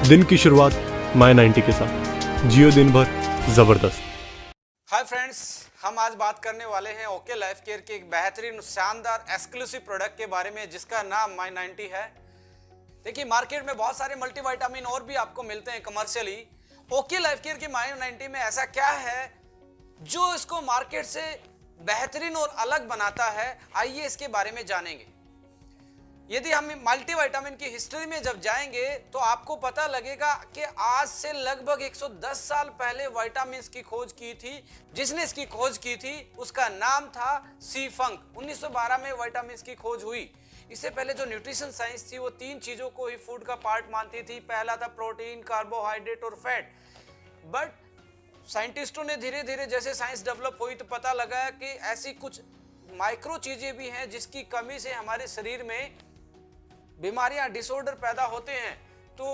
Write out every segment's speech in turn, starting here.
दिन की शुरुआत माय 90 के साथ जियो दिन भर जबरदस्त। हाय फ्रेंड्स, हम आज बात करने वाले हैं ओके लाइफ केयर के एक बेहतरीन शानदार एक्सक्लूसिव प्रोडक्ट के बारे में जिसका नाम माय 90 है। देखिए, मार्केट में बहुत सारे मल्टीविटामिन और भी आपको मिलते हैं कमर्शियली। ओके लाइफ केयर की माय 90 में ऐसा क्या है जो इसको मार्केट से बेहतरीन और अलग बनाता है, आइए इसके बारे में जानेंगे। यदि हम मल्टीविटामिन की हिस्ट्री में जब जाएंगे तो आपको पता लगेगा कि आज से लगभग 110 साल पहले विटामिन की खोज की थी। जिसने इसकी खोज की थी उसका नाम था सी फंक। 1912 में विटामिन की खोज हुई। इससे पहले जो न्यूट्रिशन साइंस थी वो 3 चीजों को ही फूड का पार्ट मानती थी। पहला था प्रोटीन, कार्बोहाइड्रेट और फैट। बट साइंटिस्टों ने धीरे धीरे जैसे साइंस डेवलप हुई तो पता लगा कि ऐसी कुछ माइक्रो चीजें भी हैं जिसकी कमी से हमारे शरीर में बीमारियां, डिसऑर्डर पैदा होते हैं। तो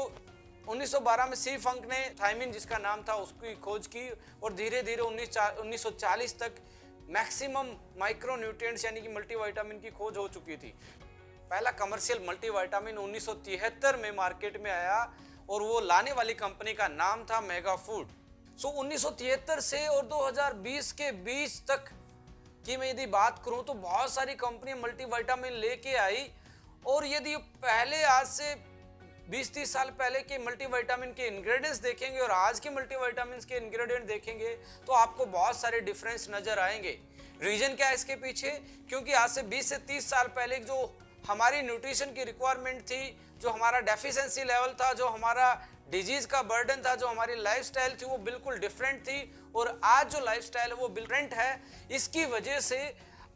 1912 में सी फंक ने थायमिन जिसका नाम था उसकी खोज की और धीरे धीरे 1940 तक मैक्सिमम माइक्रो न्यूट्रिएंट्स यानी कि मल्टीविटामिन की खोज हो चुकी थी। पहला कमर्शियल मल्टीविटामिन 1973 में मार्केट में आया और वो लाने वाली कंपनी का नाम था मेगा फूड। 1973 से और 2020 के बीच तक की मैं यदि बात करूं तो बहुत सारी कंपनी मल्टीविटामिन लेके आई। और यदि पहले आज से 20-30 साल पहले के मल्टीविटामिन के इंग्रेडिएंट्स देखेंगे और आज के मल्टीविटामिन के इंग्रेडिएंट देखेंगे तो आपको बहुत सारे डिफरेंस नजर आएंगे। रीजन क्या है इसके पीछे? क्योंकि आज से 20 से 30 साल पहले जो हमारी न्यूट्रिशन की रिक्वायरमेंट थी, जो हमारा डेफिशिएंसी लेवल था, जो हमारा डिजीज का बर्डन था, जो हमारी लाइफस्टाइल थी वो बिल्कुल डिफरेंट थी। और आज जो लाइफस्टाइल है वो डिफरेंट है। इसकी वजह से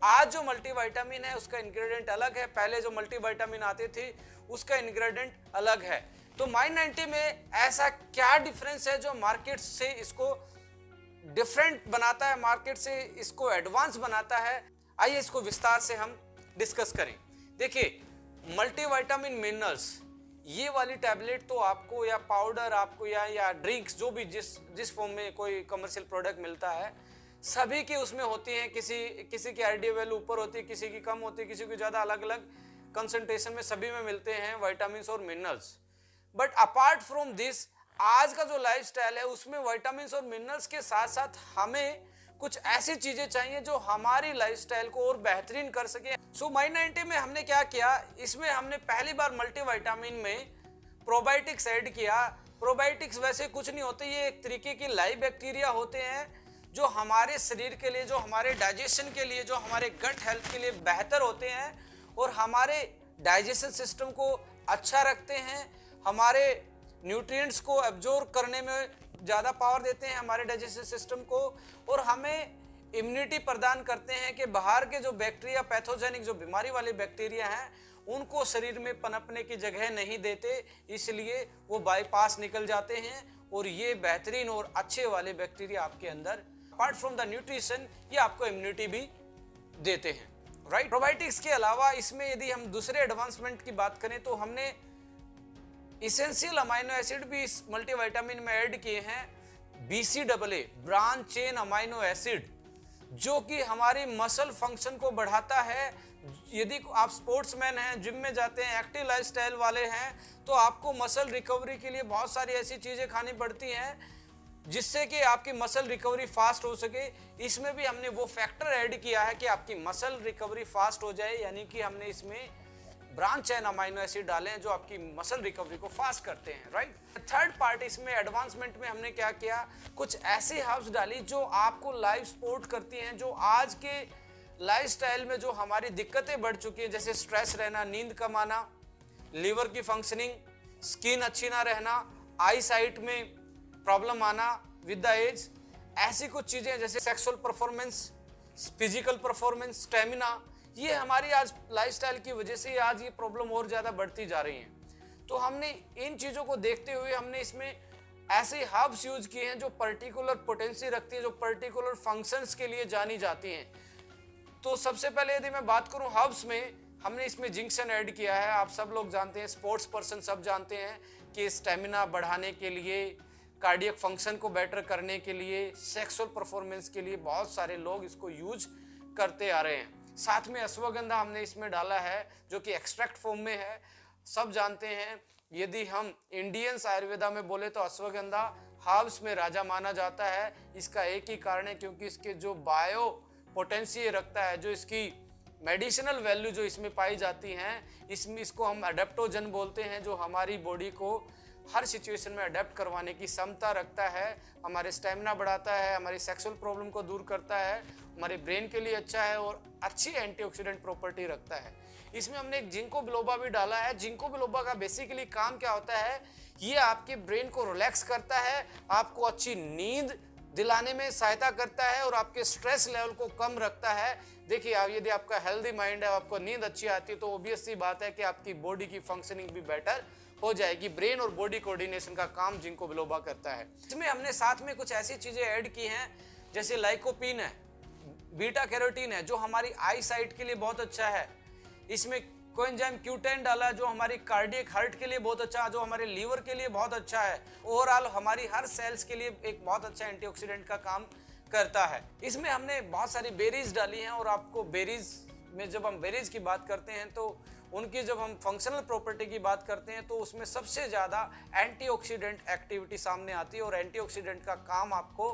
आज जो मल्टीविटामिन है उसका इंग्रेडिएंट अलग है। पहले जो मल्टीविटामिन आते थे उसका इंग्रेडिएंट अलग है। तो माय 90 में ऐसा क्या डिफरेंस है जो मार्केट से इसको डिफरेंट बनाता है, मार्केट से इसको एडवांस बनाता है? आइए इसको विस्तार से हम डिस्कस करें। देखिए, मल्टीविटामिन मिनरल्स ये वाली टैबलेट तो आपको या पाउडर आपको या ड्रिंक्स जो भी जिस फॉर्म में कोई कमर्शियल प्रोडक्ट मिलता है सभी की उसमें होती हैं। किसी की आरडी वैल्यू ऊपर होती है, किसी की कम होती है, किसी की ज़्यादा, अलग अलग कंसंट्रेशन में सभी में मिलते हैं विटामिन और minerals. But apart from this आज का जो लाइफस्टाइल है उसमें विटामिन और मिनरल्स के साथ साथ हमें कुछ ऐसी चीज़ें चाहिए जो हमारी लाइफस्टाइल को और बेहतरीन कर सके। सो माय 90 में हमने क्या किया, इसमें हमने पहली बार मल्टीविटामिन में प्रोबायोटिक्स ऐड किया। प्रोबायोटिक्स वैसे कुछ नहीं होते, ये एक तरीके की लाइव बैक्टीरिया होते हैं जो हमारे शरीर के लिए, जो हमारे डाइजेशन के लिए, जो हमारे गट हेल्थ के लिए बेहतर होते हैं और हमारे डाइजेशन सिस्टम को अच्छा रखते हैं, हमारे न्यूट्रिएंट्स को एब्जॉर्ब करने में ज़्यादा पावर देते हैं हमारे डाइजेशन सिस्टम को, और हमें इम्यूनिटी प्रदान करते हैं कि बाहर के जो बैक्टीरिया, पैथोजेनिक जो बीमारी वाले बैक्टीरिया हैं उनको शरीर में पनपने की जगह नहीं देते, इसलिए वो बाईपास निकल जाते हैं और ये बेहतरीन और अच्छे वाले बैक्टीरिया आपके अंदर अपार्ट फ्रॉम द न्यूट्रिशन ये आपको इम्यूनिटी भी देते हैं, राइट। प्रोबायोटिक्स के अलावा इसमें यदि हम दूसरे एडवांसमेंट की बात करें तो हमने इसेंशियल अमाइनो एसिड भी इस मल्टीविटामिन में ऐड किए हैं। BCAA branch chain amino acid जो कि हमारी मसल फंक्शन को बढ़ाता है। यदि आप स्पोर्ट्समैन हैं, जिम में जाते हैं, एक्टिव लाइफस्टाइल वाले हैं तो आपको मसल रिकवरी के लिए बहुत सारी ऐसी चीजें खानी पड़ती हैं जिससे कि आपकी मसल रिकवरी फास्ट हो सके। इसमें भी हमने वो फैक्टर ऐड किया है कि आपकी मसल रिकवरी फास्ट हो जाए, यानी कि हमने इसमें ब्रांच चेन अमाइनो एसिड डाले हैं जो आपकी मसल रिकवरी को फास्ट करते हैं, राइट। थर्ड पार्ट इसमें एडवांसमेंट में हमने क्या किया, कुछ ऐसी हर्ब्स डाली जो आपको लाइफ सपोर्ट करती हैं, जो आज के लाइफस्टाइल में जो हमारी दिक्कतें बढ़ चुकी हैं, जैसे स्ट्रेस रहना, नींद कम आना, लीवर की फंक्शनिंग, स्किन अच्छी ना रहना, आई साइट में प्रॉब्लम आना विद द एज, ऐसी कुछ चीजें जैसे sexual performance, physical performance, stamina, ये हमारी आज लाइफस्टाइल की वजह से आज ये प्रॉब्लम और ज्यादा बढ़ती जा रही हैं। तो हमने इन चीजों को देखते हुए हमने इसमें ऐसे हर्ब्स यूज किए हैं जो पर्टिकुलर पोटेंसी रखती हैं, जो पर्टिकुलर फंक्शंस के लिए जानी जाती हैं। तो सबसे पहले यदि मैं बात करूं हर्ब्स में, हमने इसमें जिंक्शन ऐड किया है। आप सब लोग जानते हैं, स्पोर्ट्स पर्सन सब जानते हैं कि स्टेमिना बढ़ाने के लिए, कार्डियक फंक्शन को बेटर करने के लिए, सेक्सुअल परफॉर्मेंस के लिए बहुत सारे लोग इसको यूज करते आ रहे हैं। साथ में अश्वगंधा हमने इसमें डाला है जो कि एक्सट्रैक्ट फॉर्म में है। सब जानते हैं यदि हम इंडियंस आयुर्वेदा में बोले तो अश्वगंधा हर्ब्स में राजा माना जाता है। इसका एक ही कारण है क्योंकि इसके जो बायो पोटेंशियल रखता है, जो इसकी मेडिसिनल वैल्यू जो इसमें पाई जाती हैं, इसको हम अडेप्टोजन बोलते हैं, जो हमारी बॉडी को हर सिचुएशन में अडेप्ट करवाने की क्षमता रखता है, हमारे स्टेमिना बढ़ाता है, हमारी सेक्सुअल प्रॉब्लम को दूर करता है, हमारे ब्रेन के लिए अच्छा है और अच्छी एंटीऑक्सीडेंट प्रॉपर्टी रखता है। इसमें हमने एक जिंको बिलोबा भी डाला है। जिंको बिलोबा का बेसिकली काम क्या होता है, ये आपके ब्रेन को रिलैक्स करता है, आपको अच्छी नींद दिलाने में सहायता करता है और आपके स्ट्रेस लेवल को कम रखता है। देखिए, यदि आपका हेल्दी माइंड है, आपको नींद अच्छी आती है, तो ऑब्वियस सी बात है कि आपकी बॉडी की फंक्शनिंग भी बेटर हो जाएगी। ब्रेन और बॉडी कोऑर्डिनेशन का काम जिंको बिलोबा करता है। इसमें हमने साथ में कुछ ऐसी चीजें ऐड की हैं जैसे लाइकोपीन है, बीटा कैरोटीन है, जो हमारी आई साइट के लिए बहुत अच्छा है। इसमें कोएंजाइम Q10 डाला जो हमारी कार्डियक हार्ट के लिए बहुत अच्छा है, जो हमारे लीवर के लिए बहुत अच्छा है। ओवरऑल हमारी हर सेल्स के लिए एक बहुत अच्छा एंटीऑक्सीडेंट का काम करता है। इसमें हमने बहुत सारी बेरीज डाली हैं और आपको बेरीज में जब हम बेरीज की बात करते हैं तो उनकी जब हम फंक्शनल प्रॉपर्टी की बात करते हैं तो उसमें सबसे ज़्यादा एंटीऑक्सीडेंट एक्टिविटी सामने आती है। और एंटीऑक्सीडेंट का काम आपको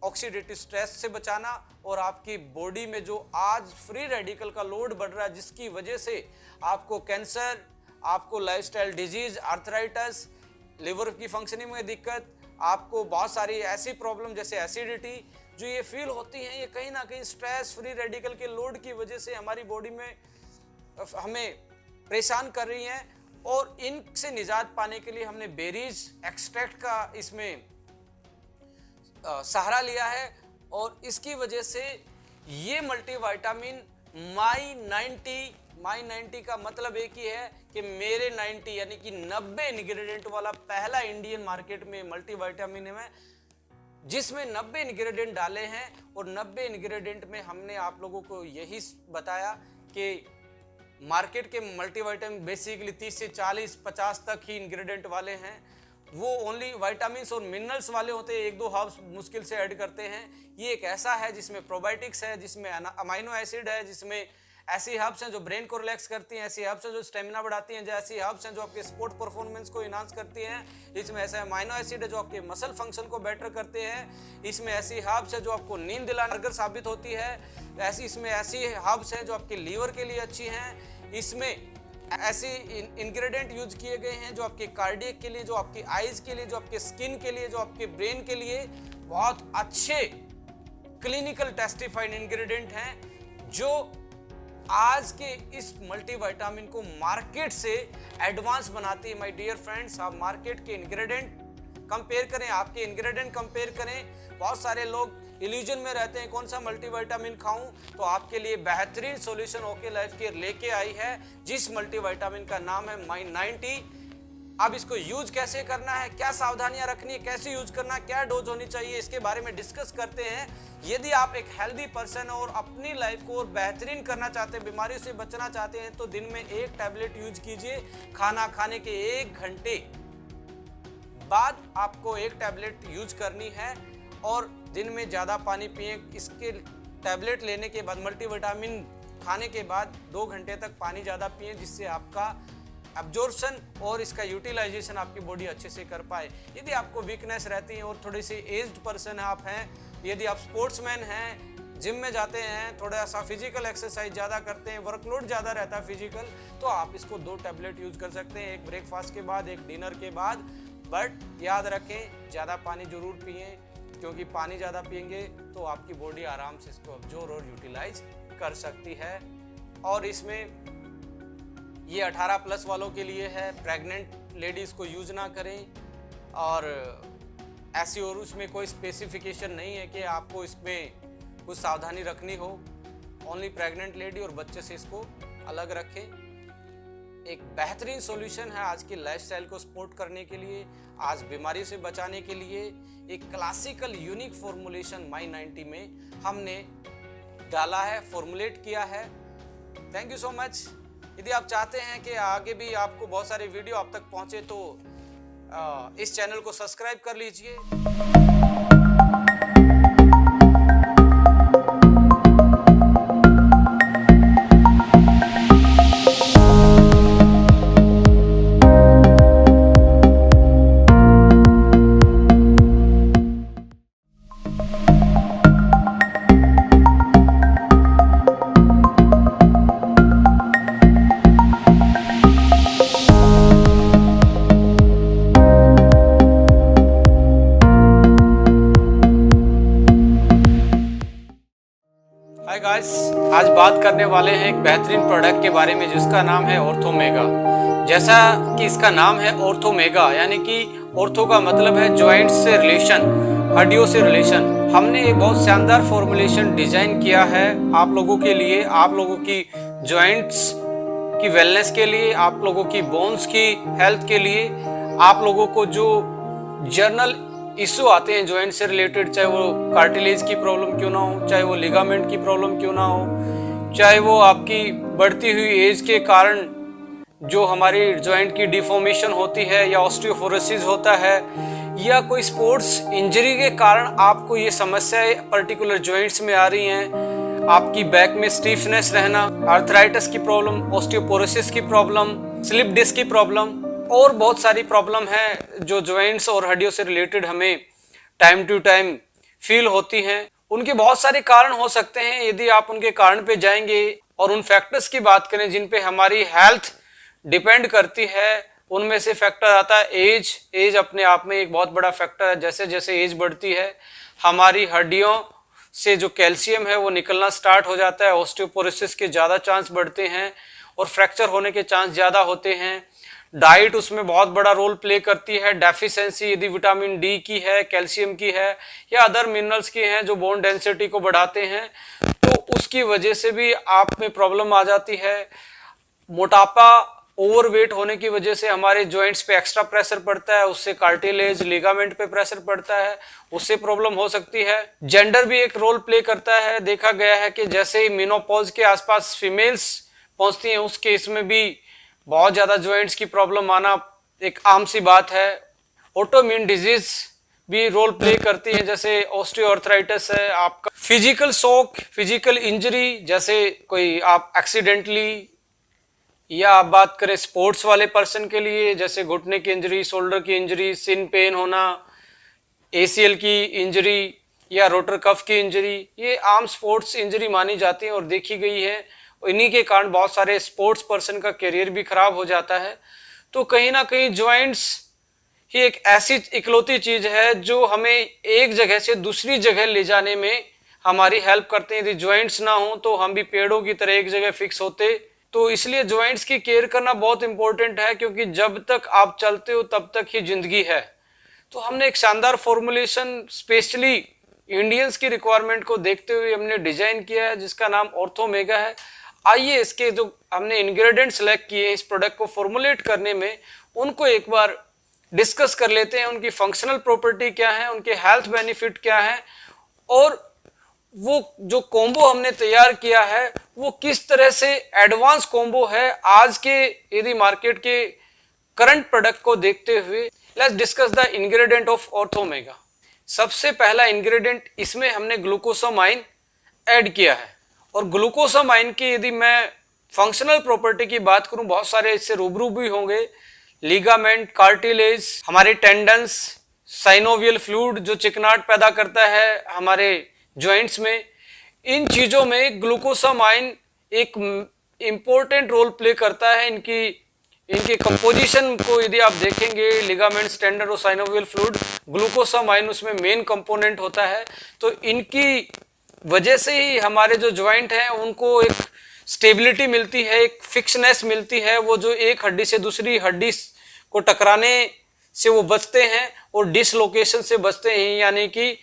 ऑक्सीडेटिव स्ट्रेस से बचाना और आपकी बॉडी में जो आज फ्री रेडिकल का लोड बढ़ रहा है, जिसकी वजह से आपको कैंसर, आपको लाइफस्टाइल डिजीज, आर्थराइटिस, लिवर की फंक्शनिंग में दिक्कत, आपको बहुत सारी ऐसी प्रॉब्लम जैसे एसिडिटी जो ये फील होती हैं, ये कहीं ना कहीं स्ट्रेस फ्री रेडिकल के लोड की वजह से हमारी बॉडी में हमें परेशान कर रही हैं। और इनसे निजात पाने के लिए हमने बेरीज एक्सट्रैक्ट का इसमें सहारा लिया है और इसकी वजह से ये मल्टीविटामिन माई 90 का मतलब एक ही है कि मेरे 90 यानी कि 90 इंग्रेडिएंट वाला पहला इंडियन मार्केट में मल्टीविटामिन है जिसमें 90 इंग्रेडिएंट डाले हैं। और 90 इंग्रेडिएंट में हमने आप लोगों को यही बताया कि मार्केट के मल्टीविटामिन बेसिकली 30 से 40-50 तक ही इंग्रेडिएंट वाले हैं। वो ओनली विटामिन्स और मिनरल्स वाले होते हैं, 1-2 हर्ब्स मुश्किल से ऐड करते हैं। ये एक ऐसा है जिसमें प्रोबायोटिक्स है, जिसमें अमाइनो एसिड है, जिसमें ऐसी हर्ब्स हैं जो ब्रेन को रिलैक्स करती हैं, ऐसी हर्ब्स हैं जो स्टेमिना बढ़ाती हैं, ऐसी हर्ब्स हैं जो आपके स्पोर्ट परफॉर्मेंस को इनहांस करती हैं। इसमें ऐसे अमाइनो एसिड है जो आपके मसल फंक्शन को बेटर करते हैं। इसमें ऐसी हर्ब्स है जो आपको नींद दिलाने साबित होती है। इसमें ऐसी हर्ब्स हैं जो आपके लीवर के लिए अच्छी हैं। इसमें ऐसे इंग्रेडिएंट यूज किए गए हैं जो आपके कार्डियक के लिए, जो आपकी आईज के लिए, जो आपके स्किन के लिए, जो आपके ब्रेन के लिए बहुत अच्छे क्लिनिकल टेस्टिफाइड इंग्रेडिएंट हैं, जो आज के इस मल्टीविटामिन को मार्केट से एडवांस बनाती है। माय डियर फ्रेंड्स, आप मार्केट के इंग्रेडिएंट कंपेयर करें, आपके इंग्रेडिएंट कंपेयर करें। बहुत सारे लोग इल्यूजन में रहते हैं कौन सा मल्टीविटामिन खाऊं, तो आपके लिए बेहतरीन सॉल्यूशन ओके लाइफ केयर लेके आई है, जिस मल्टीविटामिन का नाम है माई 90। अब इसको यूज कैसे करना है, क्या सावधानियां रखनी है, कैसे यूज करना, क्या डोज होनी चाहिए, इसके बारे में डिस्कस करते हैं। यदि आप एक हेल्दी पर्सन हो और अपनी लाइफ को और बेहतरीन करना चाहते हैं, बीमारियों से बचना चाहते हैं, तो दिन में 1 टैबलेट यूज कीजिए। खाना खाने के 1 घंटे बाद आपको 1 टैबलेट यूज करनी है और दिन में ज़्यादा पानी पिए। इसके टैबलेट लेने के बाद, मल्टीविटामिन खाने के बाद 2 घंटे तक पानी ज़्यादा पिए, जिससे आपका एब्जॉर्प्शन और इसका यूटिलाइजेशन आपकी बॉडी अच्छे से कर पाए। यदि आपको वीकनेस रहती है और थोड़ी सी एज्ड पर्सन आप हैं, यदि आप स्पोर्ट्समैन हैं, जिम में जाते हैं, थोड़ा सा फिजिकल एक्सरसाइज ज़्यादा करते हैं, वर्कलोड ज़्यादा रहता है फिजिकल, तो आप इसको 2 टैबलेट यूज कर सकते हैं, 1 ब्रेकफास्ट के बाद, 1 डिनर के बाद। बट याद रखें, ज़्यादा पानी जरूर पिएं, क्योंकि पानी ज़्यादा पिएंगे तो आपकी बॉडी आराम से इसको अब्जॉर्ब और यूटिलाइज कर सकती है। और इसमें ये 18+ वालों के लिए है, प्रेग्नेंट लेडीज़ को यूज ना करें। और ऐसी और उसमें कोई स्पेसिफिकेशन नहीं है कि आपको इसमें कुछ सावधानी रखनी हो, ओनली प्रेग्नेंट लेडी और बच्चे से इसको अलग रखें। एक बेहतरीन सॉल्यूशन है आज की लाइफस्टाइल को सपोर्ट करने के लिए, आज बीमारी से बचाने के लिए। एक क्लासिकल यूनिक फॉर्मुलेशन माई 90 में हमने डाला है, फॉर्मुलेट किया है। Thank you so much. यदि आप चाहते हैं कि आगे भी आपको बहुत सारे वीडियो आप तक पहुंचे तो इस चैनल को सब्सक्राइब कर लीजिए। करने वाले हैं एक बेहतरीन प्रोडक्ट के बारे में जिसका नाम है ऑर्थोमेगा। जैसा कि इसका नाम है ऑर्थोमेगा, यानी कि ऑर्थो का मतलब है जॉइंट्स से रिलेशन, हड्डियों से रिलेशन। हमने एक बहुत शानदार फॉर्मुलेशन डिजाइन किया है आप लोगों के लिए, आप लोगों की जॉइंट्स की वेलनेस के लिए, आप लोगों की बोन्स की हेल्थ के लिए, आप लोगों को जो जर्नल इशू आते हैं जॉइंट से रिलेटेड, चाहे वो कार्टिलेज की प्रॉब्लम क्यों ना हो, चाहे वो लिगामेंट की प्रॉब्लम क्यों ना हो, चाहे वो आपकी बढ़ती हुई एज के कारण जो हमारी जॉइंट की डिफॉर्मेशन होती है या ऑस्टियोपोरोसिस होता है, या कोई स्पोर्ट्स इंजरी के कारण आपको ये समस्याएं पर्टिकुलर जॉइंट्स में आ रही हैं, आपकी बैक में स्टीफनेस रहना, आर्थराइटिस की प्रॉब्लम, ऑस्टियोपोरोसिस की प्रॉब्लम, स्लिप डिस्क की प्रॉब्लम और बहुत सारी प्रॉब्लम है जो जॉइंट्स और हड्डियों से रिलेटेड हमें टाइम टू टाइम फील होती हैं। उनके बहुत सारे कारण हो सकते हैं। यदि आप उनके कारण पे जाएंगे और उन फैक्टर्स की बात करें जिन पे हमारी हेल्थ डिपेंड करती है, उनमें से फैक्टर आता है एज। एज अपने आप में एक बहुत बड़ा फैक्टर है। जैसे जैसे एज बढ़ती है हमारी हड्डियों से जो कैल्शियम है वो निकलना स्टार्ट हो जाता है, ऑस्टियोपोरोसिस के ज़्यादा चांस बढ़ते हैं और फ्रैक्चर होने के चांस ज़्यादा होते हैं। डाइट उसमें बहुत बड़ा रोल प्ले करती है। डेफिशिएंसी यदि विटामिन डी की है, कैल्शियम की है या अदर मिनरल्स की हैं जो बोन डेंसिटी को बढ़ाते हैं, तो उसकी वजह से भी आप में प्रॉब्लम आ जाती है। मोटापा, ओवरवेट होने की वजह से हमारे जॉइंट्स पे एक्स्ट्रा प्रेशर पड़ता है, उससे कार्टिलेज, लिगामेंट पे प्रेशर पड़ता है, उससे प्रॉब्लम हो सकती है। जेंडर भी एक रोल प्ले करता है। देखा गया है कि जैसे ही मेनोपॉज के आसपास फीमेल्स पहुंचती हैं उस केस में भी बहुत ज़्यादा जॉइंट्स की प्रॉब्लम आना एक आम सी बात है। ऑटोइम्यून डिजीज भी रोल प्ले करती है, जैसे ऑस्टियोआर्थराइटिस है। आपका फिजिकल शॉक, फिजिकल इंजरी, जैसे कोई आप एक्सीडेंटली, या आप बात करें स्पोर्ट्स वाले पर्सन के लिए जैसे घुटने की इंजरी, शोल्डर की इंजरी, सिन पेन होना, एसीएल की इंजरी या रोटर कफ की इंजरी, ये आम स्पोर्ट्स इंजरी मानी जाती है और देखी गई है। इन्हीं के कारण बहुत सारे स्पोर्ट्स पर्सन का करियर भी खराब हो जाता है। तो कहीं ना कहीं जॉइंट्स ही एक ऐसी इकलौती चीज है जो हमें एक जगह से दूसरी जगह ले जाने में हमारी हेल्प करते हैं। यदि जॉइंट्स ना हो तो हम भी पेड़ों की तरह एक जगह फिक्स होते। तो इसलिए जॉइंट्स की केयर करना बहुत इंपॉर्टेंट है, क्योंकि जब तक आप चलते हो तब तक ही जिंदगी है। तो हमने एक शानदार फॉर्मुलेशन स्पेशली इंडियंस की रिक्वायरमेंट को देखते हुए हमने डिजाइन किया है जिसका नाम ऑर्थोमेगा है। आइए इसके जो हमने इंग्रेडिएंट सेलेक्ट किए इस प्रोडक्ट को फॉर्मुलेट करने में, उनको एक बार डिस्कस कर लेते हैं। उनकी फंक्शनल प्रॉपर्टी क्या है, उनके हेल्थ बेनिफिट क्या है, और वो जो कॉम्बो हमने तैयार किया है वो किस तरह से एडवांस कॉम्बो है आज के यदि मार्केट के करंट प्रोडक्ट को देखते हुए। Let's discuss the ingredient of Orthomega. सबसे पहला इंग्रेडिएंट, इसमें हमने ग्लूकोसामाइन ऐड किया है। और ग्लूकोसामाइन की यदि मैं फंक्शनल प्रॉपर्टी की बात करूं, बहुत सारे इससे रूबरू भी होंगे। लिगामेंट, कार्टिलेज, हमारे टेंडन्स, साइनोवियल फ्लूइड जो चिकनाहट पैदा करता है हमारे जॉइंट्स में, इन चीजों में ग्लूकोसामाइन एक इंपॉर्टेंट रोल प्ले करता है। इनकी कंपोजिशन को यदि आप देखेंगे, लिगामेंट्स, टेंडन और साइनोवियल फ्लूइड, ग्लूकोसामाइन उसमें मेन कंपोनेंट होता है। तो इनकी वजह से ही हमारे जो जॉइंट हैं उनको एक स्टेबिलिटी मिलती है, एक फिक्सनेस मिलती है। वो जो एक हड्डी से दूसरी हड्डी को टकराने से वो बचते हैं और डिसलोकेशन से बचते हैं, यानी कि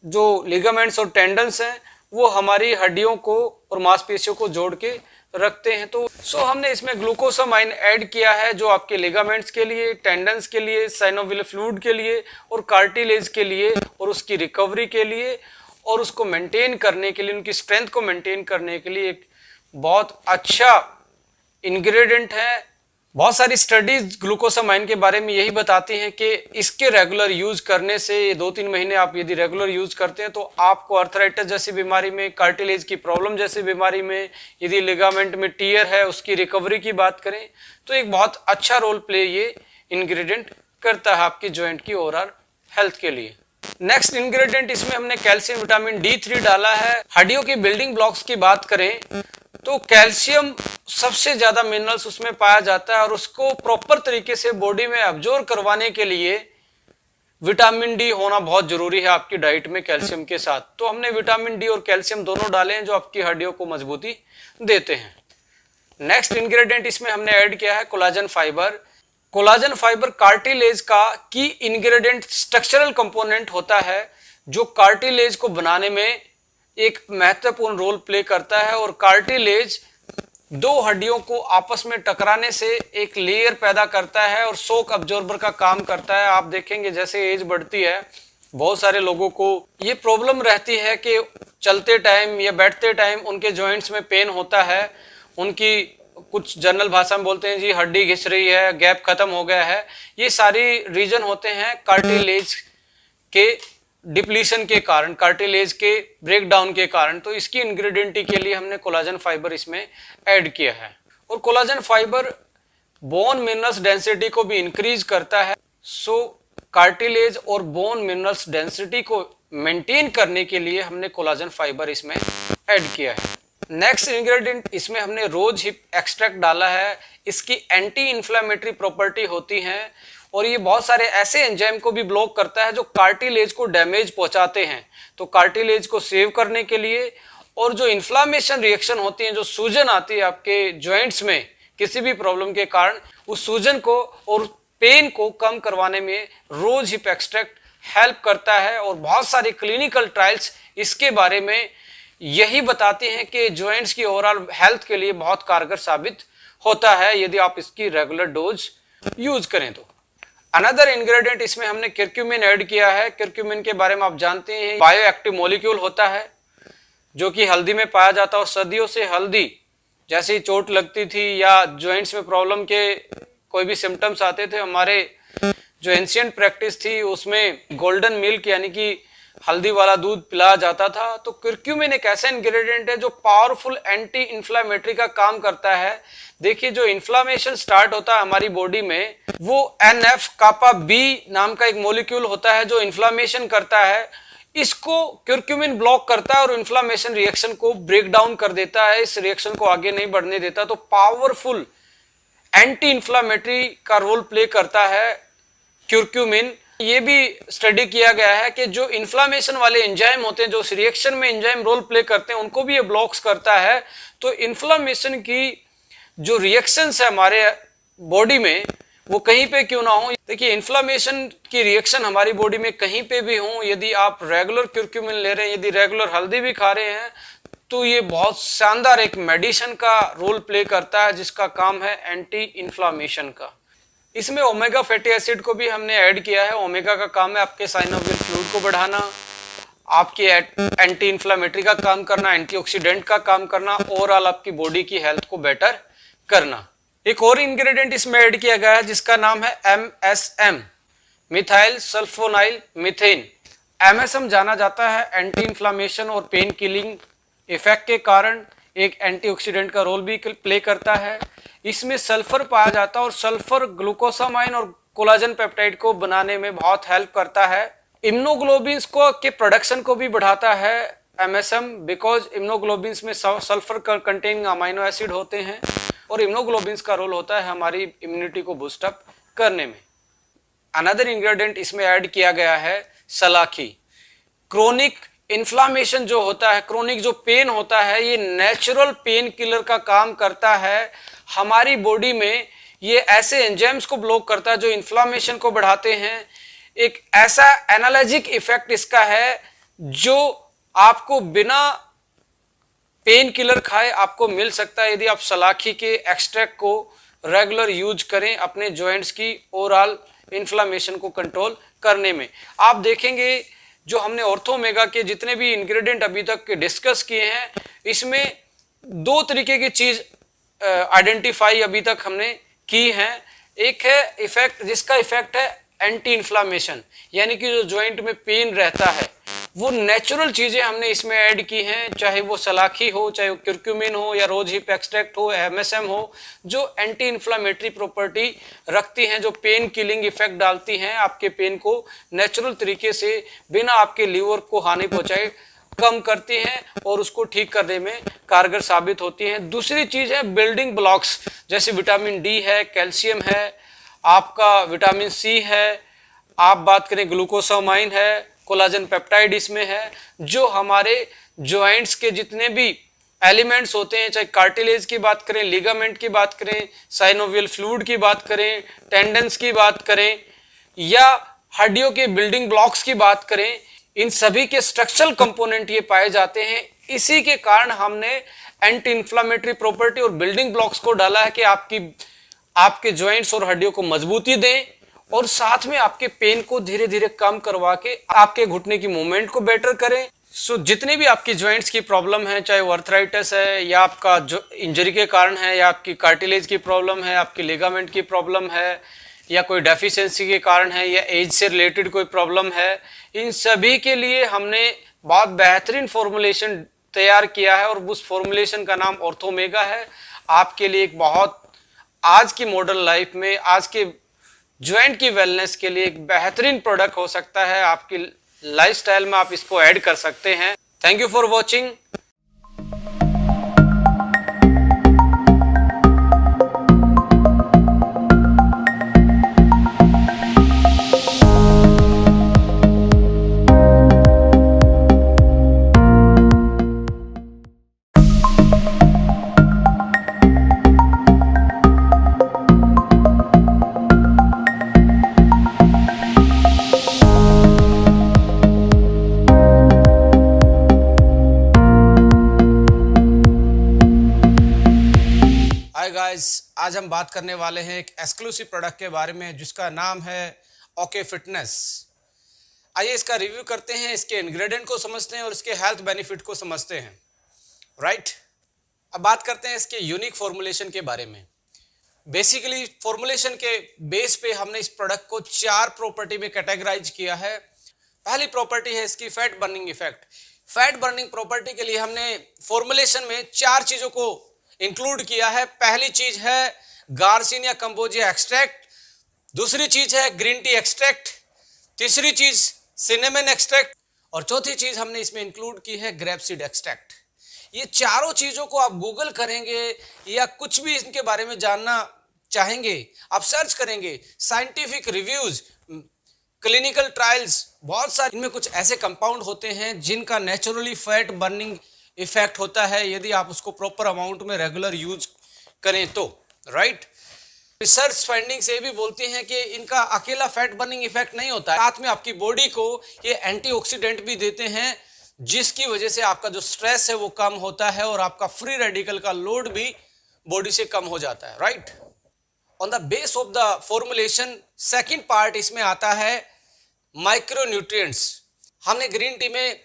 जो लिगामेंट्स और टेंडन्स हैं वो हमारी हड्डियों को और मांसपेशियों को जोड़ के रखते हैं। तो हमने इसमें ग्लूकोसामाइन ऐड किया है जो आपके लिगामेंट्स के लिए, टेंडन्स के लिए, साइनोवियल फ्लूइड के लिए और कार्टिलेज के लिए और उसकी रिकवरी के लिए और उसको मेंटेन करने के लिए, उनकी स्ट्रेंथ को मेंटेन करने के लिए एक बहुत अच्छा इंग्रेडिएंट है। बहुत सारी स्टडीज ग्लूकोसामाइन के बारे में यही बताती हैं कि इसके रेगुलर यूज करने से 2-3 महीने आप यदि रेगुलर यूज करते हैं तो आपको आर्थराइटिस जैसी बीमारी में, कार्टिलेज की प्रॉब्लम जैसी बीमारी में, यदि लिगामेंट में टियर है उसकी रिकवरी की बात करें तो एक बहुत अच्छा रोल प्ले ये इंग्रेडिएंट करता है आपकी जॉइंट की ओवरऑल हेल्थ के लिए। नेक्स्ट इंग्रेडिएंट, इसमें हमने कैल्शियम विटामिन D3 डाला है। हड्डियों की बिल्डिंग ब्लॉक्स की बात करें तो कैल्शियम सबसे ज्यादा मिनरल्स उसमें पाया जाता है और उसको प्रॉपर तरीके से बॉडी में अब्जॉर्ब करवाने के लिए विटामिन डी होना बहुत जरूरी है आपकी डाइट में कैल्शियम के साथ। तो हमने विटामिन डी और कैल्शियम दोनों डाले हैं जो आपकी हड्डियों को मजबूती देते हैं। नेक्स्ट इंग्रेडिएंट इसमें हमने ऐड किया है collagen fibre. Collagen fibre cartilage का की इंग्रेडिएंट स्ट्रक्चरल कंपोनेंट होता है जो कार्टिलेज को बनाने में एक महत्वपूर्ण रोल प्ले करता है, और कार्टिलेज दो हड्डियों को आपस में टकराने से एक लेयर पैदा करता है और शॉक अब्जॉर्बर का काम करता है। आप देखेंगे जैसे एज बढ़ती है बहुत सारे लोगों को ये प्रॉब्लम रहती है कि चलते टाइम या बैठते टाइम उनके जॉइंट्स में पेन होता है, उनकी कुछ जनरल भाषा में बोलते हैं जी हड्डी घिस रही है, गैप खत्म हो गया है। ये सारी रीजन होते हैं कार्टिलेज के डिप्लीशन के कारण, कार्टिलेज के ब्रेकडाउन के कारण। तो इसकी इंग्रेडिएंट के लिए हमने कोलाजन फाइबर इसमें ऐड किया है। और collagen fibre bone minerals density को भी इंक्रीज करता है। सो कार्टिलेज और बोन मिनरल्स डेंसिटी को मेंटेन करने के लिए हमने कोलाजन फाइबर इसमें ऐड किया है। नेक्स्ट इंग्रेडिएंट इसमें हमने रोज हिप एक्सट्रैक्ट डाला है। इसकी एंटी इन्फ्लेमेटरी प्रॉपर्टी होती है और ये बहुत सारे ऐसे एंजाइम को भी ब्लॉक करता है जो कार्टिलेज को डैमेज पहुंचाते हैं। तो कार्टिलेज को सेव करने के लिए और जो इन्फ्लामेशन रिएक्शन होती है, जो सूजन आती है आपके जॉइंट्स में किसी भी प्रॉब्लम के कारण, उस सूजन को और पेन को कम करवाने में रोज हिप एक्सट्रैक्ट हेल्प करता है। और बहुत सारे क्लिनिकल ट्रायल्स इसके बारे में यही बताते हैं कि जॉइंट्स की ओवरऑल हेल्थ के लिए बहुत कारगर साबित होता है यदि आप इसकी रेगुलर डोज यूज करें तो। अनदर इंग्रेडिएंट इसमें हमने कर्क्यूमिन ऐड किया है। कर्क्यूमिन के बारे में आप जानते हैं बायो एक्टिव मॉलिक्यूल होता है जो कि हल्दी में पाया जाता है। और सदियों से हल्दी जैसे ही चोट लगती थी या जॉइंट्स में प्रॉब्लम के कोई भी सिम्टम्स आते थे, हमारे जो एंशिएंट प्रैक्टिस थी उसमें गोल्डन मिल्क यानी कि हल्दी वाला दूध पिलाया जाता था। तो कर्क्यूमिन एक ऐसा इंग्रेडिएंट है जो पावरफुल एंटी इन्फ्लामेटरी का काम करता है। देखिए जो इन्फ्लामेशन स्टार्ट होता है हमारी बॉडी में, वो NF कापा बी नाम का एक मॉलिक्यूल होता है जो इन्फ्लामेशन करता है। इसको कर्क्यूमिन ब्लॉक करता है और इन्फ्लामेशन रिएक्शन को ब्रेक डाउन कर देता है, इस रिएक्शन को आगे नहीं बढ़ने देता। तो पावरफुल एंटी इन्फ्लामेटरी का रोल प्ले करता है कर्क्यूमिन। ये भी स्टडी किया गया है कि जो इन्फ्लामेशन वाले एंजाइम होते हैं, जो उस रिएक्शन में एंजाइम रोल प्ले करते हैं, उनको भी ये ब्लॉक्स करता है। तो इन्फ्लामेशन की जो रिएक्शंस है हमारे बॉडी में वो कहीं पे क्यों ना हो, देखिए इन्फ्लामेशन की रिएक्शन हमारी बॉडी में कहीं पे भी हो, यदि आप रेगुलर कर्क्यूमिन ले रहे हैं, यदि रेगुलर हल्दी भी खा रहे हैं, तो ये बहुत शानदार एक मेडिसिन का रोल प्ले करता है जिसका काम है एंटी इन्फ्लामेशन का। इसमें ओमेगा फैटी एसिड को भी हमने ऐड किया है। ओमेगा का काम है आपके साइनोवियल फ्लूइड को बढ़ाना, आपकी एंटी इन्फ्लामेटरी का काम करना, एंटीऑक्सीडेंट का काम करना, ओवरऑल आपकी बॉडी की हेल्थ को बेटर करना। एक और इंग्रेडिएंट इसमें ऐड किया गया है जिसका नाम है MSM, methyl sulfonyl methane. MSM जाना जाता है एंटी इन्फ्लामेशन और पेन किलिंग इफेक्ट के कारण एक एंटीऑक्सीडेंट का रोल भी प्ले करता है। इसमें सल्फर पाया जाता है और सल्फर ग्लूकोसामाइन और कोलाजन पेप्टाइड को बनाने में बहुत हेल्प करता है। इम्यूनोग्लोबिन्स को के प्रोडक्शन को भी बढ़ाता है MSM, बिकॉज इम्यूनोग्लोबिन्स में सल्फर कंटेनिंग अमाइनो एसिड होते हैं और इम्यूनोग्लोबिन्स का रोल होता है हमारी इम्यूनिटी को बूस्टअप करने में। अनदर इंग्रेडिएंट इसमें ऐड किया गया है सलाखी। क्रोनिक इन्फ्लामेशन जो होता है, क्रोनिक जो पेन होता है, ये नेचुरल पेन किलर का काम करता है हमारी बॉडी में। ये ऐसे एंजाइम्स को ब्लॉक करता है जो इन्फ्लामेशन को बढ़ाते हैं। एक ऐसा एनालॉजिक इफेक्ट इसका है जो आपको बिना पेन किलर खाए आपको मिल सकता है यदि आप सलाखी के एक्सट्रैक्ट को रेगुलर यूज करें अपने जॉइंट्स की ओवरऑल इन्फ्लामेशन को कंट्रोल करने में। आप देखेंगे जो हमने ऑर्थोमेगा के जितने भी इंग्रेडिएंट अभी तक डिस्कस किए हैं, इसमें दो तरीके की चीज आइडेंटिफाई अभी तक हमने की हैं। एक है इफेक्ट जिसका इफेक्ट है एंटी इन्फ्लामेशन, यानी कि जो जॉइंट में पेन रहता है वो नेचुरल चीजें हमने इसमें ऐड की हैं, चाहे वो सलाखी हो, चाहे वो कर्क्यूमिन हो या रोज हिप एक्सट्रैक्ट हो, MSM हो, जो एंटी इन्फ्लामेटरी प्रॉपर्टी रखती हैं, जो पेन किलिंग इफेक्ट डालती हैं, आपके पेन को नेचुरल तरीके से बिना आपके लीवर को हानि पहुंचाए कम करती हैं और उसको ठीक करने में कारगर साबित होती हैं। दूसरी चीज है बिल्डिंग ब्लॉक्स, जैसे विटामिन डी है, कैल्शियम है, आपका विटामिन सी है, आप बात करें ग्लूकोसामाइन है, कोलाजन पेप्टाइड इसमें है, जो हमारे जॉइंट्स के जितने भी एलिमेंट्स होते हैं, चाहे कार्टिलेज की बात करें, लिगामेंट की बात करें, साइनोवियल फ्लूइड की बात करें, टेंडन्स की बात करें या हड्डियों के बिल्डिंग ब्लॉक्स की बात करें, इन सभी के स्ट्रक्चरल कंपोनेंट ये पाए जाते हैं। इसी के कारण हमने एंटी इंफ्लेमेटरी प्रॉपर्टी और बिल्डिंग ब्लॉक्स को डाला है कि आपके जॉइंट्स और हड्डियों को मजबूती दें और साथ में आपके पेन को धीरे धीरे कम करवा के आपके घुटने की मूवमेंट को बेटर करें। सो जितनी भी आपकी जॉइंट्स की प्रॉब्लम है, चाहे वो अर्थराइटिस है या आपका जो इंजरी के कारण है या आपकी कार्टिलेज की प्रॉब्लम है, आपकी लिगामेंट की प्रॉब्लम है या कोई डेफिशिएंसी के कारण है या एज से रिलेटेड कोई प्रॉब्लम है, इन सभी के लिए हमने बहुत बेहतरीन फॉर्मुलेशन तैयार किया है और उस फॉर्मुलेशन का नाम ऑर्थोमेगा है। आपके लिए एक बहुत आज की मॉडर्न लाइफ में, आज के जॉइंट की वेलनेस के लिए एक बेहतरीन प्रोडक्ट हो सकता है। आपकी लाइफस्टाइल में आप इसको ऐड कर सकते हैं। Thank you for watching. Hi guys, आज हम बात करने वाले हैं एक एक्सक्लूसिव प्रोडक्ट के बारे में जिसका नाम है ओके फिटनेस। आइए इसका रिव्यू करते हैं, इसके इंग्रेडिएंट को समझते हैं और इसके हेल्थ बेनिफिट को समझते हैं। राइट, अब बात करते हैं इसके यूनिक फॉर्मुलेशन के बारे में। बेसिकली फॉर्मुलेशन के बेस पे हमने इस प्रोडक्ट को 4 प्रॉपर्टी में कैटेगराइज किया है। पहली प्रॉपर्टी है इसकी fat burning effect. Fat burning property के लिए हमने फॉर्मुलेशन में 4 चीजों को इंक्लूड किया है। पहली चीज है गार्सिनिया कंबोजिया एक्सट्रैक्ट, दूसरी चीज है ग्रीन टी एक्सट्रैक्ट, तीसरी चीज सिनेमन एक्सट्रैक्ट और चौथी चीज हमने इसमें इंक्लूड की है ग्रेपसीड एक्सट्रैक्ट। ये चारों चीजों को आप गूगल करेंगे या कुछ भी इनके बारे में जानना चाहेंगे, आप सर्च करेंगे, साइंटिफिक रिव्यूज, क्लिनिकल ट्रायल्स, बहुत सारे इनमें कुछ ऐसे कंपाउंड होते हैं जिनका नेचुरली फैट बर्निंग इफेक्ट होता है यदि आप उसको प्रॉपर अमाउंट में रेगुलर यूज करें तो। राइट, रिसर्च फाइंडिंग से भी बोलती हैं कि इनका अकेला फैट बर्निंग इफेक्ट नहीं होता है, साथ में आपकी बॉडी को ये एंटीऑक्सीडेंट भी देते हैं जिसकी वजह से आपका जो स्ट्रेस है वो कम होता है और आपका फ्री रेडिकल का लोड भी बॉडी से कम हो जाता है। Right, on the base of the formulation second part इसमें आता है माइक्रो न्यूट्रिएंट्स। हमने ग्रीन टी में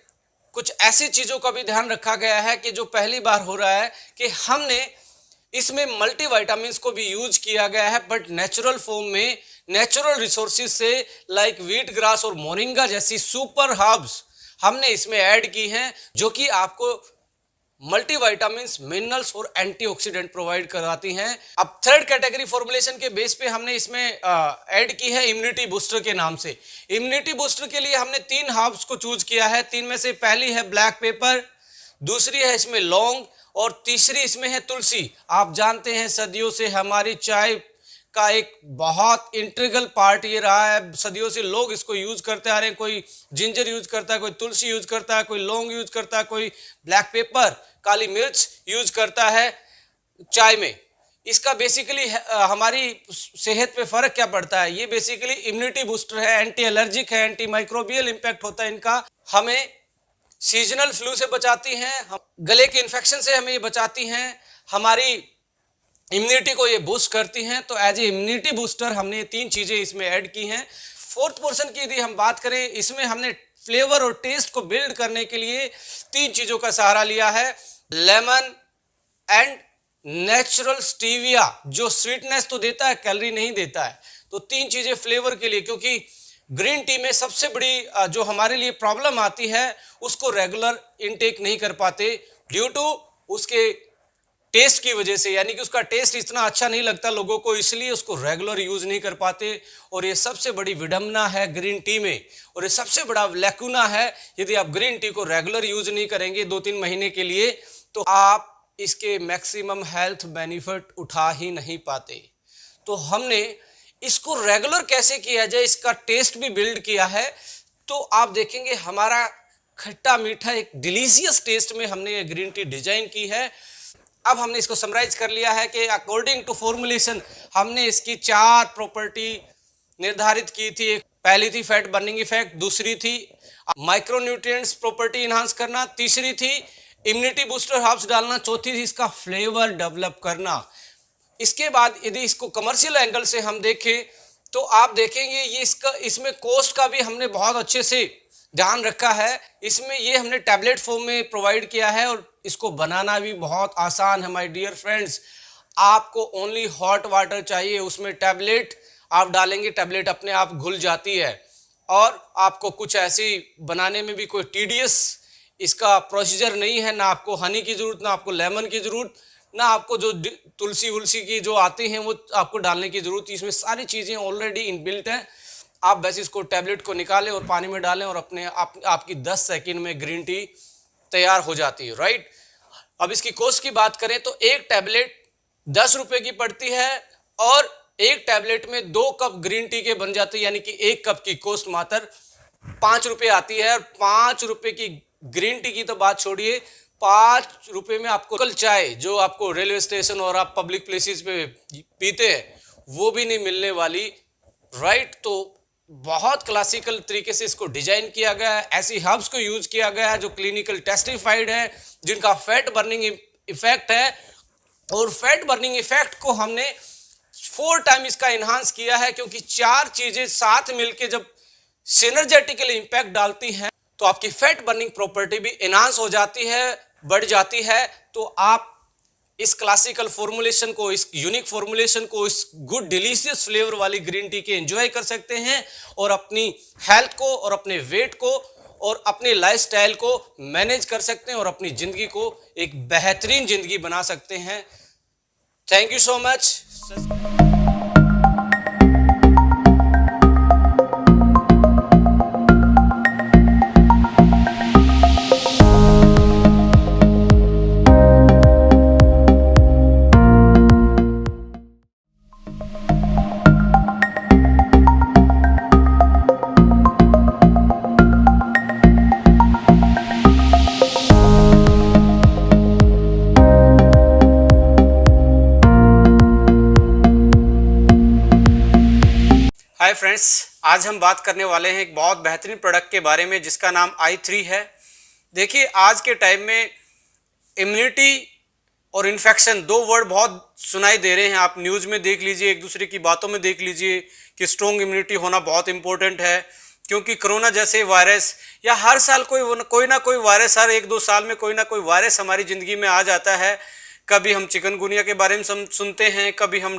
कुछ ऐसी चीजों का भी ध्यान रखा गया है कि जो पहली बार हो रहा है कि हमने इसमें मल्टीविटामिन्स को भी यूज किया गया है, बट नेचुरल फॉर्म में, नेचुरल रिसोर्सेज से, लाइक व्हीट ग्रास और मोरिंगा जैसी सुपर हर्ब्स हमने इसमें ऐड की हैं जो कि आपको मल्टीविटामिन्स, मिनरल्स और एंटीऑक्सीडेंट प्रोवाइड कराती हैं। अब थर्ड कैटेगरी फॉर्मुलेशन के बेस पे हमने इसमें ऐड की है इम्यूनिटी बूस्टर के नाम से। इम्यूनिटी बूस्टर के लिए हमने 3 हर्ब्स को चूज किया है। 3 में से पहली है ब्लैक पेपर, दूसरी है इसमें लौंग और तीसरी इसमें है तुलसी। आप जानते हैं सदियों से हमारी चाय का एक बहुत इंटीग्रल पार्ट ये रहा है, सदियों से लोग इसको यूज करते आ रहे हैं। कोई जिंजर यूज करता है, कोई तुलसी यूज करता है, कोई लौंग यूज करता है, कोई ब्लैक पेपर, काली मिर्च यूज करता है चाय में। इसका बेसिकली हमारी सेहत पे फर्क क्या पड़ता है? ये बेसिकली इम्यूनिटी बूस्टर है, एंटी एलर्जिक है, एंटी माइक्रोबियल इंपैक्ट होता है इनका, हमें सीजनल फ्लू से बचाती हैं, गले के इन्फेक्शन से हमें ये बचाती हैं, हमारी इम्यूनिटी को ये बूस्ट करती हैं। तो एज ए इम्यूनिटी बूस्टर हमने ये 3 चीजें इसमें ऐड की हैं। फोर्थ पोर्शन की यदि हम बात करें, इसमें हमने फ्लेवर और टेस्ट को बिल्ड करने के लिए 3 चीजों का सहारा लिया है। लेमन एंड नेचुरल स्टीविया, जो स्वीटनेस तो देता है, कैलोरी नहीं देता है। तो 3 चीजें फ्लेवर के लिए, क्योंकि ग्रीन टी में सबसे बड़ी जो हमारे लिए प्रॉब्लम आती है उसको रेगुलर इनटेक नहीं कर पाते ड्यू टू उसके टेस्ट की वजह से, यानी कि उसका टेस्ट इतना अच्छा नहीं लगता लोगों को, इसलिए उसको रेगुलर यूज नहीं कर पाते। और ये सबसे बड़ी विडंबना है ग्रीन टी में, और ये सबसे बड़ा लैकुना है। यदि आप ग्रीन टी को रेगुलर यूज नहीं करेंगे 2-3 महीने के लिए, तो आप इसके मैक्सिमम हेल्थ बेनिफिट उठा ही नहीं पाते। तो हमने इसको रेगुलर कैसे किया जाए, इसका टेस्ट भी बिल्ड किया है, तो आप देखेंगे हमारा खट्टा मीठा एक डिलीशियस टेस्ट में हमने ये ग्रीन टी डिजाइन की है। अब हमने इसको समराइज कर लिया है कि अकॉर्डिंग टू फॉर्मुलेशन हमने इसकी 4 प्रॉपर्टी निर्धारित की थी। पहली थी फैट बर्निंग इफेक्ट, दूसरी थी माइक्रोन्यूट्रिएंट्स प्रॉपर्टी इनहांस करना, तीसरी थी इम्यूनिटी बूस्टर हर्ब्स डालना, चौथी थी इसका फ्लेवर डेवलप करना। इसके बाद यदि इसको कमर्शियल एंगल से हम देखें तो आप देखेंगे ये इसमें कॉस्ट का भी हमने बहुत अच्छे से ध्यान रखा है। इसमें ये हमने टैबलेट फॉर्म में प्रोवाइड किया है और इसको बनाना भी बहुत आसान है माय डियर फ्रेंड्स। आपको ओनली हॉट वाटर चाहिए, उसमें टैबलेट आप डालेंगे, टैबलेट अपने आप घुल जाती है और आपको कुछ ऐसी बनाने में भी कोई टीडियस इसका प्रोसीजर नहीं है। ना आपको हनी की ज़रूरत, ना आपको लेमन की ज़रूरत, ना आपको जो तुलसी वुलसी की जो आती हैं वो आपको डालने की ज़रूरत। इसमें सारी चीज़ें ऑलरेडी इनबिल्ट हैं। आप बस इसको टैबलेट को निकालें और पानी में डालें और आपकी 10 सेकंड में ग्रीन टी तैयार हो जाती है, राइट। अब इसकी कॉस्ट की बात करें तो एक टैबलेट 10 रुपए की पड़ती है और एक टैबलेट में 2 कप ग्रीन टी के बन जाते हैं, यानी कि 1 कप की कॉस्ट मात्र 5 रुपए आती है। और 5 रुपए की ग्रीन टी की तो बात छोड़िए, 5 रुपए में आपको कल चाय जो आपको रेलवे स्टेशन और आप पब्लिक प्लेसेस पे पीते हैं वो भी नहीं मिलने वाली, राइट। तो बहुत क्लासिकल तरीके से इसको डिजाइन किया गया है। ऐसी हर्ब्स को यूज किया गया है जो क्लिनिकल टेस्टिफाइड है, जिनका फैट बर्निंग इफेक्ट है। और फैट बर्निंग इफेक्ट को हमने 4 टाइम इसका इन्हांस किया है, क्योंकि 4 चीजें साथ मिलके जब सिनर्जेटिकली इंपैक्ट डालती हैं तो आपकी फैट बर्निंग प्रॉपर्टी भी इन्हांस हो जाती है, बढ़ जाती है। तो आप इस क्लासिकल फॉर्मुलेशन को, इस यूनिक फॉर्मुलेशन को, इस गुड डिलीशियस फ्लेवर वाली ग्रीन टी के एंजॉय कर सकते हैं और अपनी हेल्थ को और अपने वेट को और अपने लाइफस्टाइल को मैनेज कर सकते हैं और अपनी जिंदगी को एक बेहतरीन जिंदगी बना सकते हैं। Thank you so much. Hi friends, आज हम बात करने वाले हैं एक बहुत बेहतरीन प्रोडक्ट के बारे में जिसका नाम i3 है। देखिए, आज के टाइम में इम्यूनिटी और इन्फेक्शन 2 वर्ड बहुत सुनाई दे रहे हैं। आप न्यूज़ में देख लीजिए, एक दूसरे की बातों में देख लीजिए कि स्ट्रॉन्ग इम्यूनिटी होना बहुत इंपॉर्टेंट है, क्योंकि कोरोना जैसे वायरस या हर साल कोई ना कोई वायरस, हर 1-2 साल में कोई ना कोई वायरस हमारी ज़िंदगी में आ जाता है। कभी हम चिकनगुनिया के बारे में सुनते हैं, कभी हम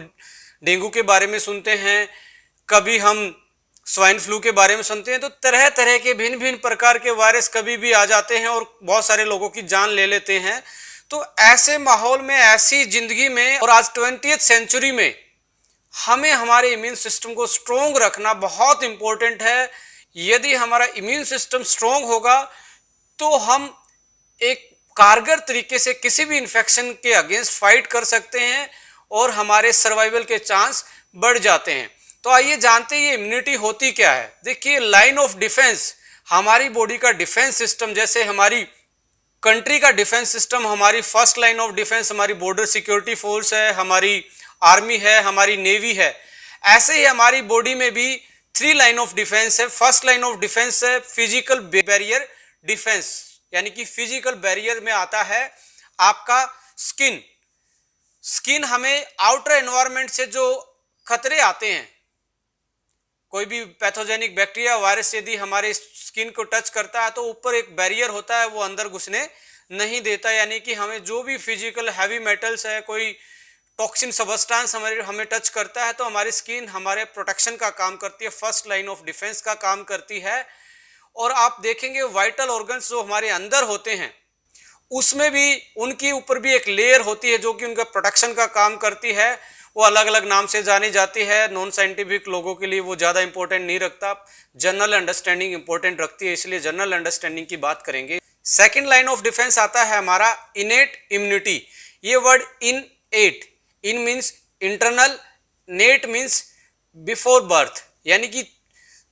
डेंगू के बारे में सुनते हैं, कभी हम स्वाइन फ्लू के बारे में सुनते हैं। तो तरह तरह के भिन्न भिन्न प्रकार के वायरस कभी भी आ जाते हैं और बहुत सारे लोगों की जान ले लेते हैं। तो ऐसे माहौल में, ऐसी जिंदगी में और आज 20th सेंचुरी में हमें हमारे इम्यून सिस्टम को स्ट्रोंग रखना बहुत इंपॉर्टेंट है। यदि हमारा इम्यून सिस्टम स्ट्रोंग होगा तो हम एक कारगर तरीके से किसी भी इन्फेक्शन के अगेंस्ट फाइट कर सकते हैं और हमारे सर्वाइवल के चांस बढ़ जाते हैं। तो आइए जानते हैं ये इम्यूनिटी होती क्या है। देखिए, लाइन ऑफ डिफेंस, हमारी बॉडी का डिफेंस सिस्टम, जैसे हमारी कंट्री का डिफेंस सिस्टम, हमारी फर्स्ट लाइन ऑफ डिफेंस हमारी बॉर्डर सिक्योरिटी फोर्स है, हमारी आर्मी है, हमारी नेवी है, ऐसे ही हमारी बॉडी में भी 3 लाइन ऑफ डिफेंस है। फर्स्ट लाइन ऑफ डिफेंस है फिजिकल बैरियर डिफेंस, यानी कि फिजिकल बैरियर में आता है आपका स्किन। स्किन हमें आउटर एनवायरनमेंट से जो खतरे आते हैं, कोई भी पैथोजेनिक बैक्टीरिया, वायरस यदि हमारे स्किन को टच करता है तो ऊपर एक बैरियर होता है, वो अंदर घुसने नहीं देता। यानी कि हमें जो भी फिजिकल हैवी मेटल्स है, कोई टॉक्सिन सबस्टेंस हमें टच करता है तो हमारी स्किन हमारे प्रोटेक्शन का काम करती है, फर्स्ट लाइन ऑफ डिफेंस का काम करती है। और आप देखेंगे वाइटल ऑर्गन्स जो हमारे अंदर होते हैं उसमें भी उनके ऊपर भी एक लेयर होती है जो कि उनका प्रोटेक्शन का काम करती है। वो अलग अलग नाम से जानी जाती है, नॉन साइंटिफिक लोगों के लिए वो ज़्यादा इंपॉर्टेंट नहीं रखता, जनरल अंडरस्टैंडिंग इंपॉर्टेंट रखती है, इसलिए जनरल अंडरस्टैंडिंग की बात करेंगे। सेकंड लाइन ऑफ डिफेंस आता है हमारा इनेट इम्यूनिटी। ये word in means internal, net means before birth, यानी कि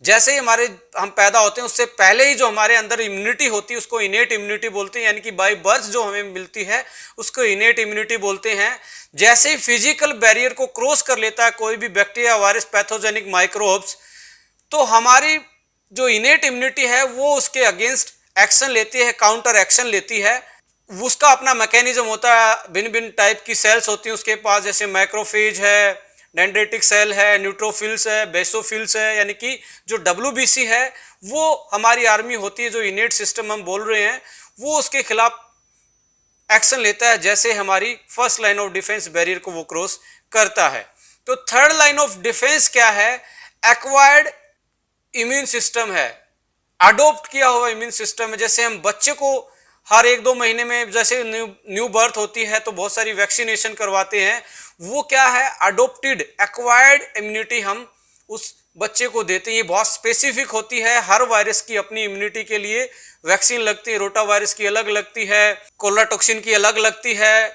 जैसे ही हम पैदा होते हैं उससे पहले ही जो हमारे अंदर इम्यूनिटी होती है उसको इनेट इम्यूनिटी बोलते हैं, यानी कि बाय बर्थ जो हमें मिलती है उसको इनेट इम्यूनिटी बोलते हैं। जैसे ही फिजिकल बैरियर को क्रॉस कर लेता है कोई भी बैक्टीरिया, वायरस, पैथोजेनिक माइक्रोब्स, तो हमारी जो इनेट इम्यूनिटी है वो उसके अगेंस्ट एक्शन लेती है, काउंटर एक्शन लेती है। उसका अपना मैकेनिज्म होता है, भिन्न भिन्न टाइप की सेल्स होती हैं उसके पास, जैसे मैक्रोफेज है, डेंड्रेटिक सेल है, न्यूट्रोफिल्स है, बेसोफिल्स है, यानी कि जो WBC है वो हमारी आर्मी होती है। जो इनेट सिस्टम हम बोल रहे हैं वो उसके खिलाफ एक्शन लेता है जैसे हमारी first line of defence barrier को वो क्रॉस करता है। तो थर्ड लाइन ऑफ डिफेंस क्या है? एक्वायर्ड इम्यून सिस्टम है, अडोप्ट किया हुआ इम्यून सिस्टम है। जैसे हम बच्चे को हर 1-2 महीने में जैसे न्यू बर्थ होती है तो बहुत सारी वैक्सीनेशन करवाते हैं, वो क्या है? अडोप्टेड एक्वायर्ड इम्यूनिटी हम उस बच्चे को देते हैं। ये बहुत स्पेसिफिक होती है, हर वायरस की अपनी इम्यूनिटी के लिए वैक्सीन लगती है। रोटा वायरस की अलग लगती है, कोलेरा टॉक्सिन की अलग लगती है,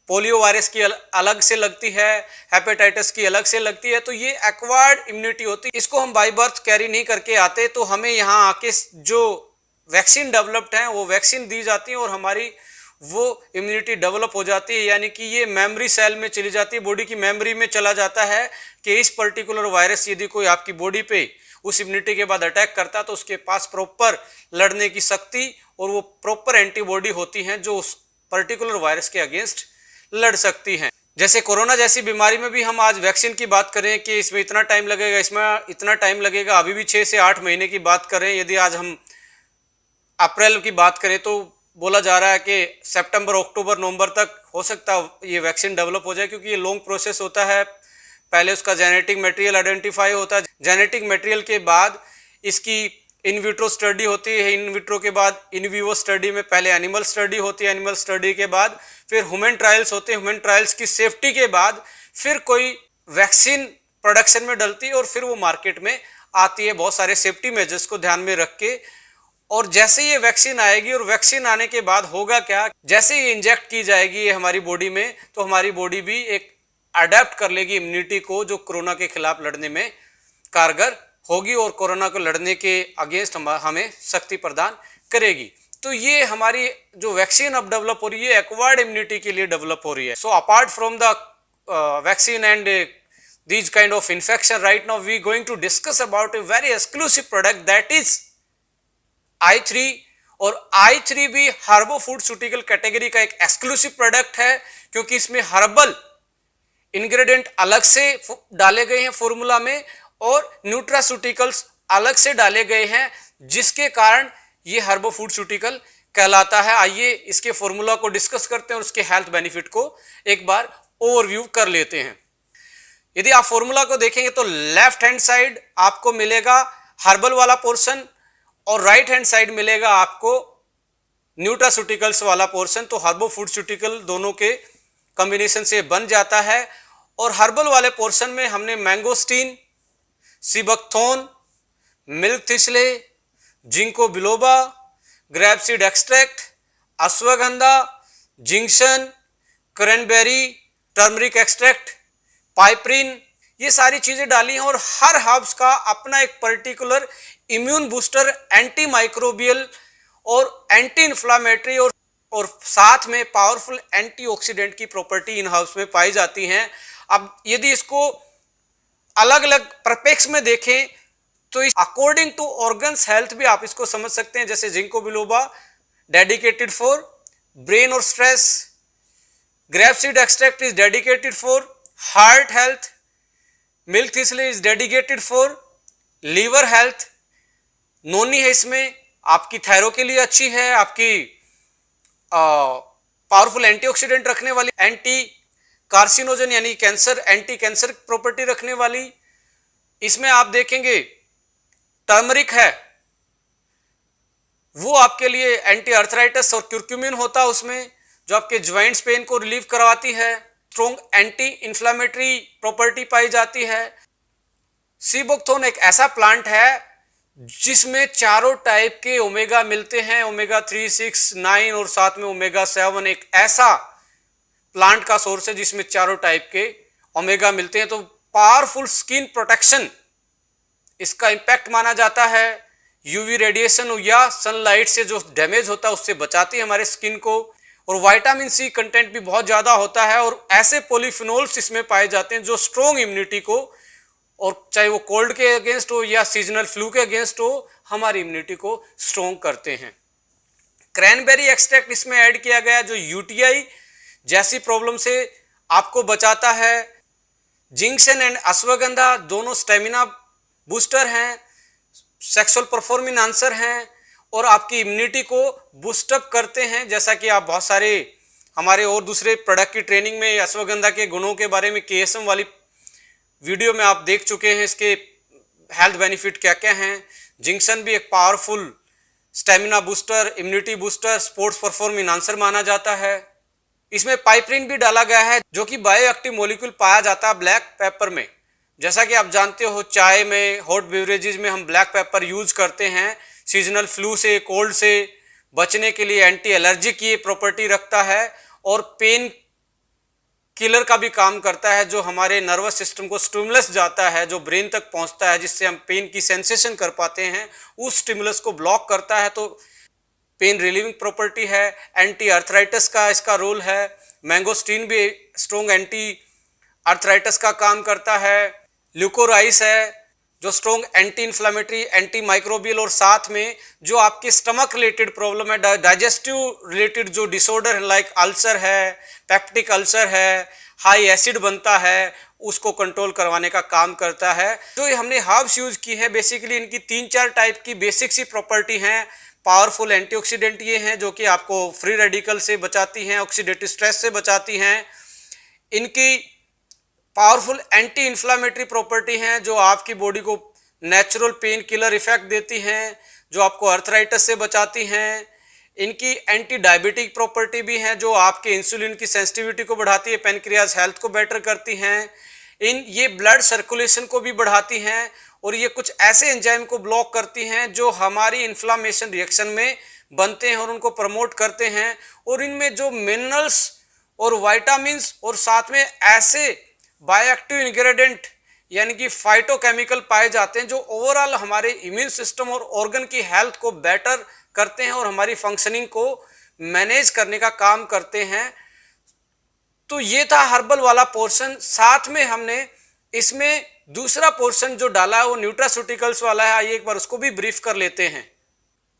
पोलियो वायरस की अलग से लगती है, हेपेटाइटिस की अलग से लगती है। तो ये एक्वायर्ड इम्यूनिटी होती है, इसको हम बाय बर्थ कैरी नहीं करके आते, तो हमें यहाँ आके जो वैक्सीन डेवलप्ड है वो वैक्सीन दी जाती है और हमारी वो इम्यूनिटी डेवलप हो जाती है, यानी कि ये मेमोरी सेल में चली जाती है, बॉडी की मेमोरी में चला जाता है कि इस पर्टिकुलर वायरस यदि कोई आपकी बॉडी पे उस इम्यूनिटी के बाद अटैक करता है तो उसके पास प्रॉपर लड़ने की शक्ति और वो प्रॉपर एंटीबॉडी होती हैं जो उस पर्टिकुलर वायरस के अगेंस्ट लड़ सकती हैं। जैसे कोरोना जैसी बीमारी में भी हम आज वैक्सीन की बात करें कि इसमें इतना टाइम लगेगा, इसमें इतना टाइम लगेगा, अभी भी 6 से 8 महीने की बात करें, यदि आज हम अप्रैल की बात करें तो बोला जा रहा है कि सितंबर, अक्टूबर, नवंबर तक हो सकता है ये वैक्सीन डेवलप हो जाए, क्योंकि ये लॉन्ग प्रोसेस होता है। पहले उसका जेनेटिक मटेरियल आइडेंटिफाई होता है, जेनेटिक मटेरियल के बाद इसकी इन विट्रो स्टडी होती है, इन विट्रो के बाद इन विवो स्टडी में पहले एनिमल स्टडी होती है, एनिमल स्टडी के बाद फिर ह्यूमन ट्रायल्स होते हैं, ह्यूमन ट्रायल्स की सेफ्टी के बाद फिर कोई वैक्सीन प्रोडक्शन में डलती है और फिर वो मार्केट में आती है बहुत सारे सेफ्टी मेजर्स को ध्यान में रख के। और जैसे ये वैक्सीन आएगी और वैक्सीन आने के बाद होगा क्या, जैसे ये इंजेक्ट की जाएगी ये हमारी बॉडी में, तो हमारी बॉडी भी एक अडेप्ट कर लेगी इम्यूनिटी को जो कोरोना के खिलाफ लड़ने में कारगर होगी और कोरोना को लड़ने के अगेंस्ट हमें शक्ति प्रदान करेगी। तो ये हमारी जो वैक्सीन अब डेवलप हो रही है एक्वायर्ड इम्यूनिटी के लिए डेवलप हो रही है। So apart from the vaccine and these kind of infection, right now we going to discuss about a very exclusive product that is I3। और I3 भी हर्बो फूडस्यूटिकल कैटेगरी का एक एक्सक्लूसिव प्रोडक्ट है, क्योंकि इसमें हर्बल इंग्रेडिएंट अलग से डाले गए हैं फॉर्मूला में और न्यूट्रास्यूटिकल्स अलग से डाले गए हैं, जिसके कारण ये हर्बो फूडस्यूटिकल कहलाता है। आइए इसके फॉर्मूला को डिस्कस करते हैं और उसके हेल्थ बेनिफिट को एक बार ओवरव्यू कर लेते हैं। यदि आप फॉर्मूला को देखेंगे तो लेफ्ट हैंड साइड आपको मिलेगा हर्बल वाला पोर्शन और राइट हैंड साइड मिलेगा आपको न्यूट्रास्यूटिकल्स वाला पोर्शन। तो हर्बो फूडस्यूटिकल दोनों के कॉम्बिनेशन से बन जाता है। और हर्बल वाले पोर्शन में हमने mangosteen, sea buckthorn, milk thistle, ginkgo biloba, grapeseed extract, ashwagandha, जिंक्शन, क्रैनबेरी, टर्मरिक एक्सट्रैक्ट, पाइपरिन, ये सारी चीजें डाली हैं। और हर हर्ब्स का अपना एक particular immune booster, anti microbial और एंटी इन्फ्लामेटरी और साथ में पावरफुल एंटीऑक्सीडेंट की प्रॉपर्टी इन हर्ब्स में पाई जाती हैं। अब यदि इसको अलग अलग परपेक्स में देखें तो अकॉर्डिंग टू ऑर्गन्स हेल्थ भी आप इसको समझ सकते हैं। जैसे ginkgo biloba dedicated for brain और stress, grapeseed extract is dedicated for heart health, milk thistle is dedicated for liver health, noni है इसमें आपकी थायराइड के लिए अच्छी है, आपकी पावरफुल एंटीऑक्सीडेंट रखने वाली, एंटी कार्सिनोजन यानी कैंसर, एंटी कैंसर प्रॉपर्टी रखने वाली। इसमें आप देखेंगे टर्मरिक है, वो आपके लिए एंटी अर्थराइटिस और क्यूरक्यूमिन होता है उसमें, जो आपके ज्वाइंट्स पेन को रिलीव करवाती है। स्ट्रॉन्ग एंटी इन्फ्लामेटरी प्रॉपर्टी पाई जाती है। सीबकथोर्न एक ऐसा प्लांट है जिसमें चारों टाइप के ओमेगा मिलते हैं, ओमेगा 3, 6, 9 और साथ में ओमेगा 7। एक ऐसा प्लांट का सोर्स है जिसमें चारों टाइप के ओमेगा मिलते हैं। तो पावरफुल स्किन प्रोटेक्शन इसका इम्पैक्ट माना जाता है। यूवी रेडिएशन या सनलाइट से जो डैमेज होता है उससे बचाती है हमारे स्किन को। और विटामिन सी कंटेंट भी बहुत ज़्यादा होता है और ऐसे पॉलीफिनोल्स इसमें पाए जाते हैं जो स्ट्रॉन्ग इम्यूनिटी को, और चाहे वो कोल्ड के अगेंस्ट हो या सीजनल फ्लू के अगेंस्ट हो, हमारी इम्यूनिटी को स्ट्रॉन्ग करते हैं। क्रैनबेरी एक्सट्रैक्ट इसमें ऐड किया गया जो यूटीआई जैसी प्रॉब्लम से आपको बचाता है। जिंक्सन एंड अश्वगंधा दोनों स्टेमिना बूस्टर हैं, सेक्सुअल परफॉर्म आंसर हैं और आपकी इम्यूनिटी को बूस्टअप करते हैं। जैसा कि आप बहुत सारे हमारे और दूसरे प्रोडक्ट की ट्रेनिंग में अश्वगंधा के गुणों के बारे में केएसएम वाली वीडियो में आप देख चुके हैं, इसके हेल्थ बेनिफिट क्या क्या हैं। जिंक्सन भी एक powerful stamina booster, immunity booster, sports perform enhancer माना जाता है। इसमें पाइपरिन भी डाला गया है जो कि बायोएक्टिव मॉलिक्यूल पाया जाता है ब्लैक पेपर में। जैसा कि आप जानते हो चाय में, हॉट बेवरेजेस में हम ब्लैक पेपर यूज करते हैं सीजनल फ्लू से, कोल्ड से बचने के लिए। एंटी एलर्जिक ये प्रॉपर्टी रखता है और पेन किलर का भी काम करता है, जो हमारे नर्वस सिस्टम को स्टिमुलस जाता है, जो ब्रेन तक पहुंचता है, जिससे हम पेन की सेंसेशन कर पाते हैं, उस स्टिमुलस को ब्लॉक करता है। तो पेन रिलीविंग प्रॉपर्टी है। एंटी अर्थराइटिस का इसका रोल है। मैंगोस्टीन भी स्ट्रॉन्ग एंटी अर्थराइटिस का काम करता है। ल्यूकोराइस है जो strong anti inflammatory, anti microbial, और साथ में जो आपके स्टमक रिलेटेड प्रॉब्लम है, डाइजेस्टिव रिलेटेड जो डिसऑर्डर है लाइक अल्सर है, पेप्टिक अल्सर है, हाई एसिड बनता है, उसको कंट्रोल करवाने का काम करता है। जो ये हमने हर्ब्स यूज की है बेसिकली इनकी 3-4 टाइप की बेसिक सी प्रॉपर्टी हैं। पावरफुल एंटीऑक्सीडेंट ये हैं जो कि आपको फ्री रेडिकल से बचाती हैं, ऑक्सीडेटिव स्ट्रेस से बचाती हैं। इनकी पावरफुल एंटी इन्फ्लामेटरी प्रॉपर्टी हैं जो आपकी बॉडी को नेचुरल पेन किलर इफेक्ट देती हैं, जो आपको अर्थराइटिस से बचाती हैं। इनकी एंटी डायबिटिक प्रॉपर्टी भी हैं जो आपके इंसुलिन की सेंसिटिविटी को बढ़ाती है, पेनक्रियाज हेल्थ को बेटर करती हैं। ये ब्लड सर्कुलेशन को भी बढ़ाती हैं और ये कुछ ऐसे एंजाइम को ब्लॉक करती हैं जो हमारी इन्फ्लामेशन रिएक्शन में बनते हैं और उनको प्रमोट करते हैं। और इनमें जो मिनरल्स और विटामिन्स और साथ में ऐसे बायोएक्टिव इंग्रेडिएंट यानी कि फाइटोकेमिकल पाए जाते हैं जो ओवरऑल हमारे इम्यून सिस्टम और ऑर्गन की हेल्थ को बेटर करते हैं और हमारी फंक्शनिंग को मैनेज करने का काम करते हैं। तो ये था हर्बल वाला पोर्शन। साथ में हमने इसमें दूसरा पोर्शन जो डाला है वो न्यूट्रास्यूटिकल्स वाला है। आइए एक बार उसको भी ब्रीफ कर लेते हैं।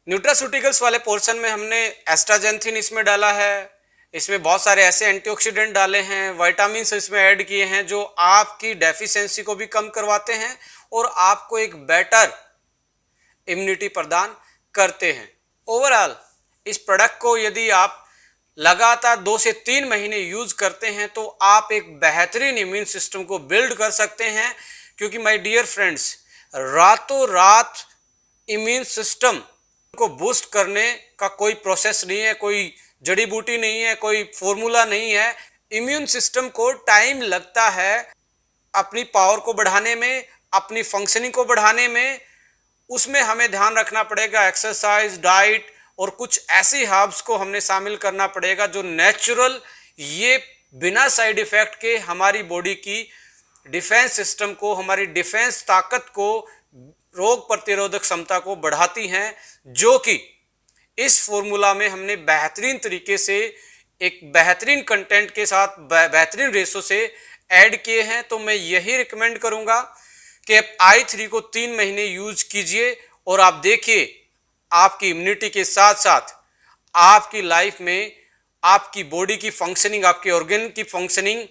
न्यूट्रास्यूटिकल्स वाले पोर्शन में हमने एस्ट्राजेंथिन इसमें डाला है, इसमें बहुत सारे ऐसे एंटीऑक्सीडेंट डाले हैं, विटामिन इसमें ऐड किए हैं जो आपकी डेफिशिएंसी को भी कम करवाते हैं और आपको एक बेटर इम्यूनिटी प्रदान करते हैं। ओवरऑल इस प्रोडक्ट को यदि आप लगातार 2 से 3 महीने यूज करते हैं तो आप एक बेहतरीन इम्यून सिस्टम को बिल्ड कर सकते हैं। क्योंकि माय डियर फ्रेंड्स, रातों रात इम्यून सिस्टम को बूस्ट करने का कोई प्रोसेस नहीं है, कोई जड़ी बूटी नहीं है, कोई फॉर्मूला नहीं है। इम्यून सिस्टम को टाइम लगता है अपनी पावर को बढ़ाने में, अपनी फंक्शनिंग को बढ़ाने में। उसमें हमें ध्यान रखना पड़ेगा एक्सरसाइज, डाइट और कुछ ऐसी हर्ब्स को हमने शामिल करना पड़ेगा जो नेचुरल, ये बिना साइड इफेक्ट के हमारी बॉडी की डिफेंस सिस्टम को, हमारी डिफेंस ताकत को, रोग प्रतिरोधक क्षमता को बढ़ाती हैं, जो कि इस फॉर्मूला में हमने बेहतरीन तरीके से एक बेहतरीन कंटेंट के साथ बेहतरीन रेशो से ऐड किए हैं। तो मैं यही रिकमेंड करूंगा कि आप i3 को 3 महीने यूज कीजिए और आप देखिए आपकी इम्यूनिटी के साथ साथ आपकी लाइफ में आपकी बॉडी की फंक्शनिंग, आपके ऑर्गन की फंक्शनिंग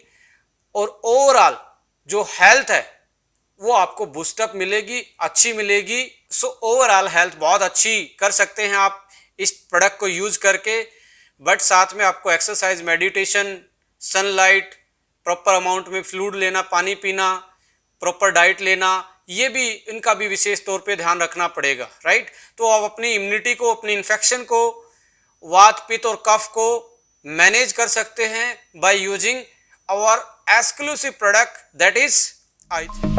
और ओवरऑल जो हेल्थ है वो आपको बूस्टअप मिलेगी, अच्छी मिलेगी। सो ओवरऑल हेल्थ बहुत अच्छी कर सकते हैं आप इस प्रोडक्ट को यूज करके। बट साथ में आपको exercise, meditation, sunlight, proper amount में फ्लूइड लेना, पानी पीना, प्रॉपर डाइट लेना, ये भी इनका भी विशेष तौर पे ध्यान रखना पड़ेगा, राइट। तो आप अपनी इम्यूनिटी को, अपनी इन्फेक्शन को, वात, पित्त और कफ को मैनेज कर सकते हैं by using our exclusive product that is i3।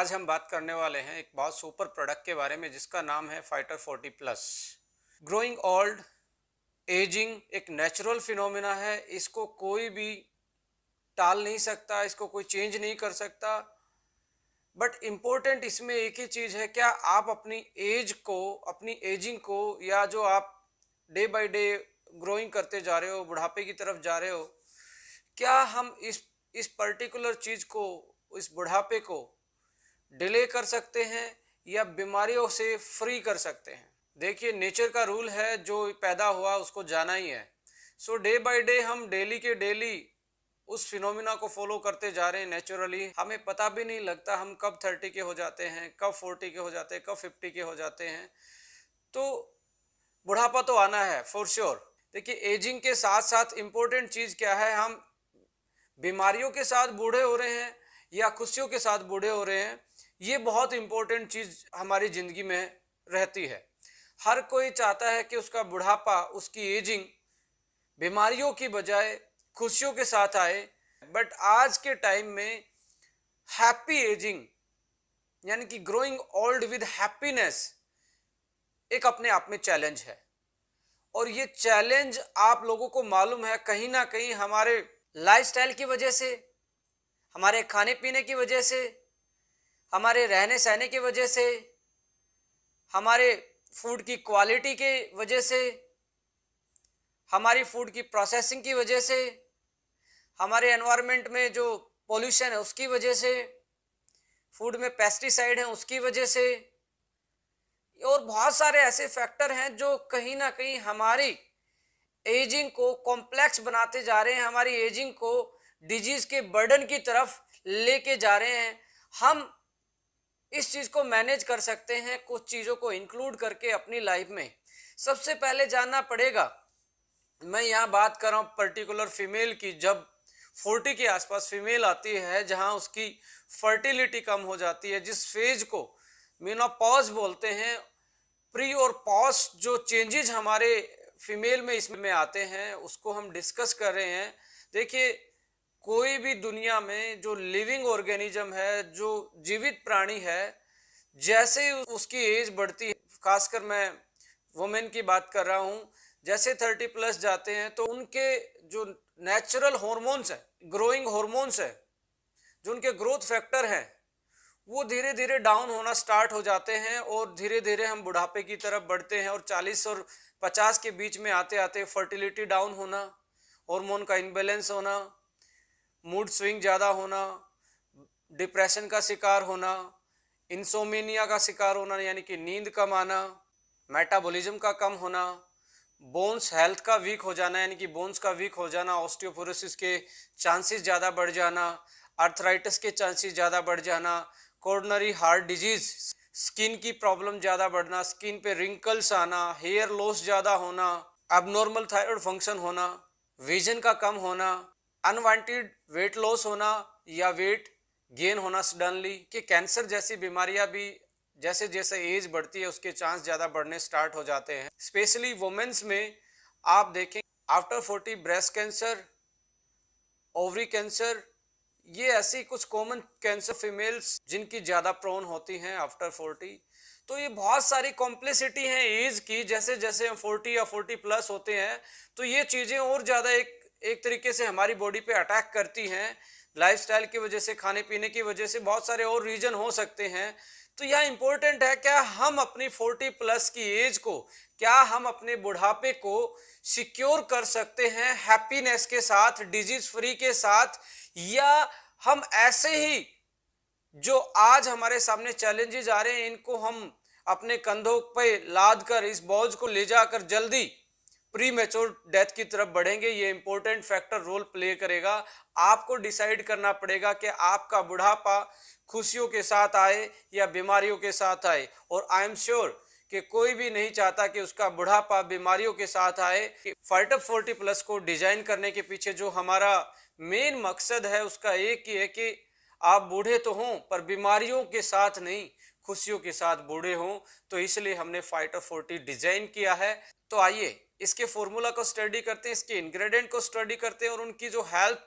आज हम बात करने वाले हैं एक बहुत सुपर प्रोडक्ट के बारे में जिसका नाम है fighter 40 plus. Growing old, ageing एक नेचुरल फिनोमिना है, इसको कोई भी टाल नहीं सकता, इसको कोई चेंज नहीं कर सकता। बट इम्पोर्टेंट इसमें एक ही चीज़ है, क्या आप अपनी एज को, अपनी एजिंग को, या जो आप डे बाय डे ग्रोइंग करते जा रहे हो, बुढ़ापे की तरफ जा रहे हो, क्या हम इस पर्टिकुलर चीज़ को, इस बुढ़ापे को डिले कर सकते हैं या बीमारियों से फ्री कर सकते हैं। देखिए, नेचर का रूल है, जो पैदा हुआ उसको जाना ही है। सो डे बाय डे हम डेली के डेली उस फिनोमिना को फॉलो करते जा रहे हैं नेचुरली। हमें पता भी नहीं लगता हम कब 30 के हो जाते हैं, कब 40 के हो जाते हैं, कब 50 के हो जाते हैं। तो बुढ़ापा तो आना है फॉर श्योर। देखिए, एजिंग के साथ साथ इम्पोर्टेंट चीज़ क्या है, हम बीमारियों के साथ बूढ़े हो रहे हैं या खुशियों के साथ बूढ़े हो रहे हैं, ये बहुत इम्पोर्टेंट चीज़ हमारी ज़िंदगी में रहती है। हर कोई चाहता है कि उसका बुढ़ापा, उसकी एजिंग बीमारियों की बजाय खुशियों के साथ आए। बट आज के टाइम में हैप्पी एजिंग यानी कि ग्रोइंग ओल्ड विद हैप्पीनेस एक अपने आप में चैलेंज है। और ये चैलेंज आप लोगों को मालूम है, कहीं ना कहीं हमारे लाइफस्टाइल की वजह से, हमारे खाने पीने की वजह से, हमारे रहने सहने की वजह से, हमारे फूड की क्वालिटी के वजह से, हमारी फूड की प्रोसेसिंग की वजह से, हमारे एनवायरनमेंट में जो पोल्यूशन है उसकी वजह से, फूड में पेस्टिसाइड है उसकी वजह से, और बहुत सारे ऐसे फैक्टर हैं जो कहीं ना कहीं हमारी एजिंग को कॉम्प्लेक्स बनाते जा रहे हैं, हमारी एजिंग को डिजीज के बर्डन की तरफ लेके जा रहे हैं। हम इस चीज़ को मैनेज कर सकते हैं कुछ चीज़ों को इंक्लूड करके अपनी लाइफ में। सबसे पहले जानना पड़ेगा, मैं यहाँ बात कर रहा हूँ पर्टिकुलर फीमेल की। जब 40 के आसपास फीमेल आती है, जहाँ उसकी फर्टिलिटी कम हो जाती है, जिस फेज को मेनोपॉज बोलते हैं, प्री और पोस्ट जो चेंजेस हमारे फीमेल में इसमें आते हैं, उसको हम डिस्कस कर रहे हैं। देखिए, कोई भी दुनिया में जो लिविंग ऑर्गेनिज्म है, जो जीवित प्राणी है, जैसे उसकी एज बढ़ती है, खासकर मैं वुमेन की बात कर रहा हूँ, जैसे 30 प्लस जाते हैं तो उनके जो नेचुरल हॉर्मोन्स है, ग्रोइंग हॉर्मोन्स है, जो उनके ग्रोथ फैक्टर हैं, वो धीरे धीरे डाउन होना स्टार्ट हो जाते हैं और धीरे धीरे हम बुढ़ापे की तरफ बढ़ते हैं। और 40 और 50 के बीच में आते आते फर्टिलिटी डाउन होना, हार्मोन का इम्बैलेंस होना, मूड स्विंग ज़्यादा होना, डिप्रेशन का शिकार होना, इंसोमिनिया का शिकार होना यानी कि नींद कम आना, मेटाबॉलिज्म का कम होना, बोन्स हेल्थ का वीक हो जाना यानी कि बोन्स का वीक हो जाना, ऑस्टियोपोरोसिस के चांसेस ज़्यादा बढ़ जाना, आर्थराइटिस के चांसेस ज़्यादा बढ़ जाना, कोरोनरी हार्ट डिजीज, स्किन की प्रॉब्लम ज़्यादा बढ़ना, स्किन पे रिंकल्स आना, हेयर लॉस ज़्यादा होना, अबनॉर्मल थायराइड फंक्शन होना, विजन का कम होना, अनवांटेड वेट लॉस होना या वेट गेन होना सडनली, कि कैंसर जैसी बीमारियां भी जैसे जैसे एज बढ़ती है उसके चांस ज़्यादा बढ़ने स्टार्ट हो जाते हैं। स्पेशली वुमेन्स में आप देखें after 40 breast cancer, ovary cancer, ये ऐसी कुछ कॉमन कैंसर फीमेल्स जिनकी ज़्यादा प्रोन होती हैं आफ्टर 40। तो ये बहुत सारी कॉम्प्लेक्सिटी है एज की। जैसे जैसे हम 40 या 40 प्लस होते हैं तो ये चीज़ें और ज़्यादा एक तरीके से हमारी बॉडी पे अटैक करती हैं, लाइफस्टाइल की वजह से, खाने पीने की वजह से, बहुत सारे और रीजन हो सकते हैं। तो यह इंपॉर्टेंट है, क्या हम अपनी 40 प्लस की एज को, क्या हम अपने बुढ़ापे को सिक्योर कर सकते हैं हैप्पीनेस के साथ, डिजीज फ्री के साथ, या हम ऐसे ही जो आज हमारे सामने चैलेंजेस आ रहे हैं इनको हम अपने कंधों पे लाद कर, इस बोझ को ले जाकर जल्दी प्री मैच्योर डेथ की तरफ बढ़ेंगे। ये इंपॉर्टेंट फैक्टर रोल प्ले करेगा। आपको डिसाइड करना पड़ेगा कि आपका बुढ़ापा खुशियों के साथ आए या बीमारियों के साथ आए। और आई एम श्योर कि कोई भी नहीं चाहता कि उसका बुढ़ापा बीमारियों के साथ आए। फाइटर 40 प्लस को डिजाइन करने के पीछे जो हमारा मेन मकसद है उसका एक ही है कि आप बूढ़े तो हों पर बीमारियों के साथ नहीं, खुशियों के साथ बूढ़े हों। तो इसलिए हमने फाइटर 40 डिजाइन किया है। तो आइए इसके फॉर्मूला को स्टडी करते हैं, इसके इंग्रेडिएंट को स्टडी करते हैं और उनकी जो हेल्थ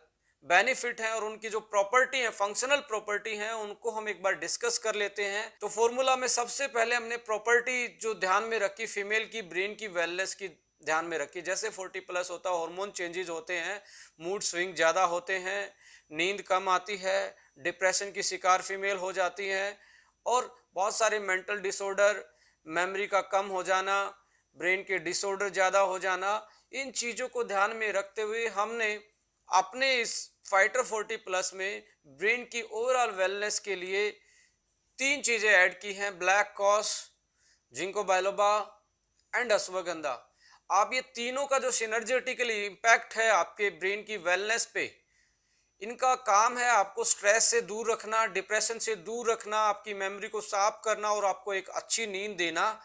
बेनिफिट हैं और उनकी जो प्रॉपर्टी है, फंक्शनल प्रॉपर्टी हैं, उनको हम एक बार डिस्कस कर लेते हैं। तो फॉर्मूला में सबसे पहले हमने प्रॉपर्टी जो ध्यान में रखी, फीमेल की ब्रेन की वेलनेस की ध्यान में रखी। जैसे 40 प्लस होता है, हार्मोन चेंजेस होते हैं, मूड स्विंग ज़्यादा होते हैं, नींद कम आती है, डिप्रेशन की शिकार फीमेल हो जाती हैं और बहुत सारे मेंटल डिसऑर्डर, मेमोरी का कम हो जाना, ब्रेन के डिसऑर्डर ज़्यादा हो जाना, इन चीज़ों को ध्यान में रखते हुए हमने अपने इस फाइटर 40 प्लस में ब्रेन की ओवरऑल वेलनेस के लिए 3 चीज़ें ऐड की हैं, black cohosh, ginkgo biloba and ashwagandha. आप ये तीनों का जो सिनर्जेटिकली इम्पैक्ट है आपके ब्रेन की वेलनेस पे, इनका काम है आपको स्ट्रेस से दूर रखना, डिप्रेशन से दूर रखना, आपकी मेमोरी को साफ करना और आपको एक अच्छी नींद देना,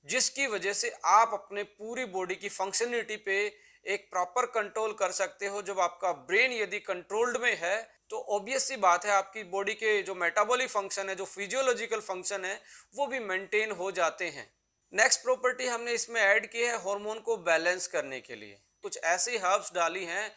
जिसकी वजह से आप अपने पूरी बॉडी की फंक्शनलिटी पे एक प्रॉपर कंट्रोल कर सकते हो। जब आपका ब्रेन यदि कंट्रोल्ड में है तो ऑब्वियस सी बात है आपकी बॉडी के जो मेटाबॉलिक फंक्शन है, जो फिजियोलॉजिकल फंक्शन है, वो भी मेंटेन हो जाते हैं। नेक्स्ट प्रॉपर्टी हमने इसमें ऐड की है हार्मोन को बैलेंस करने के लिए। कुछ ऐसी हर्ब्स डाली हैं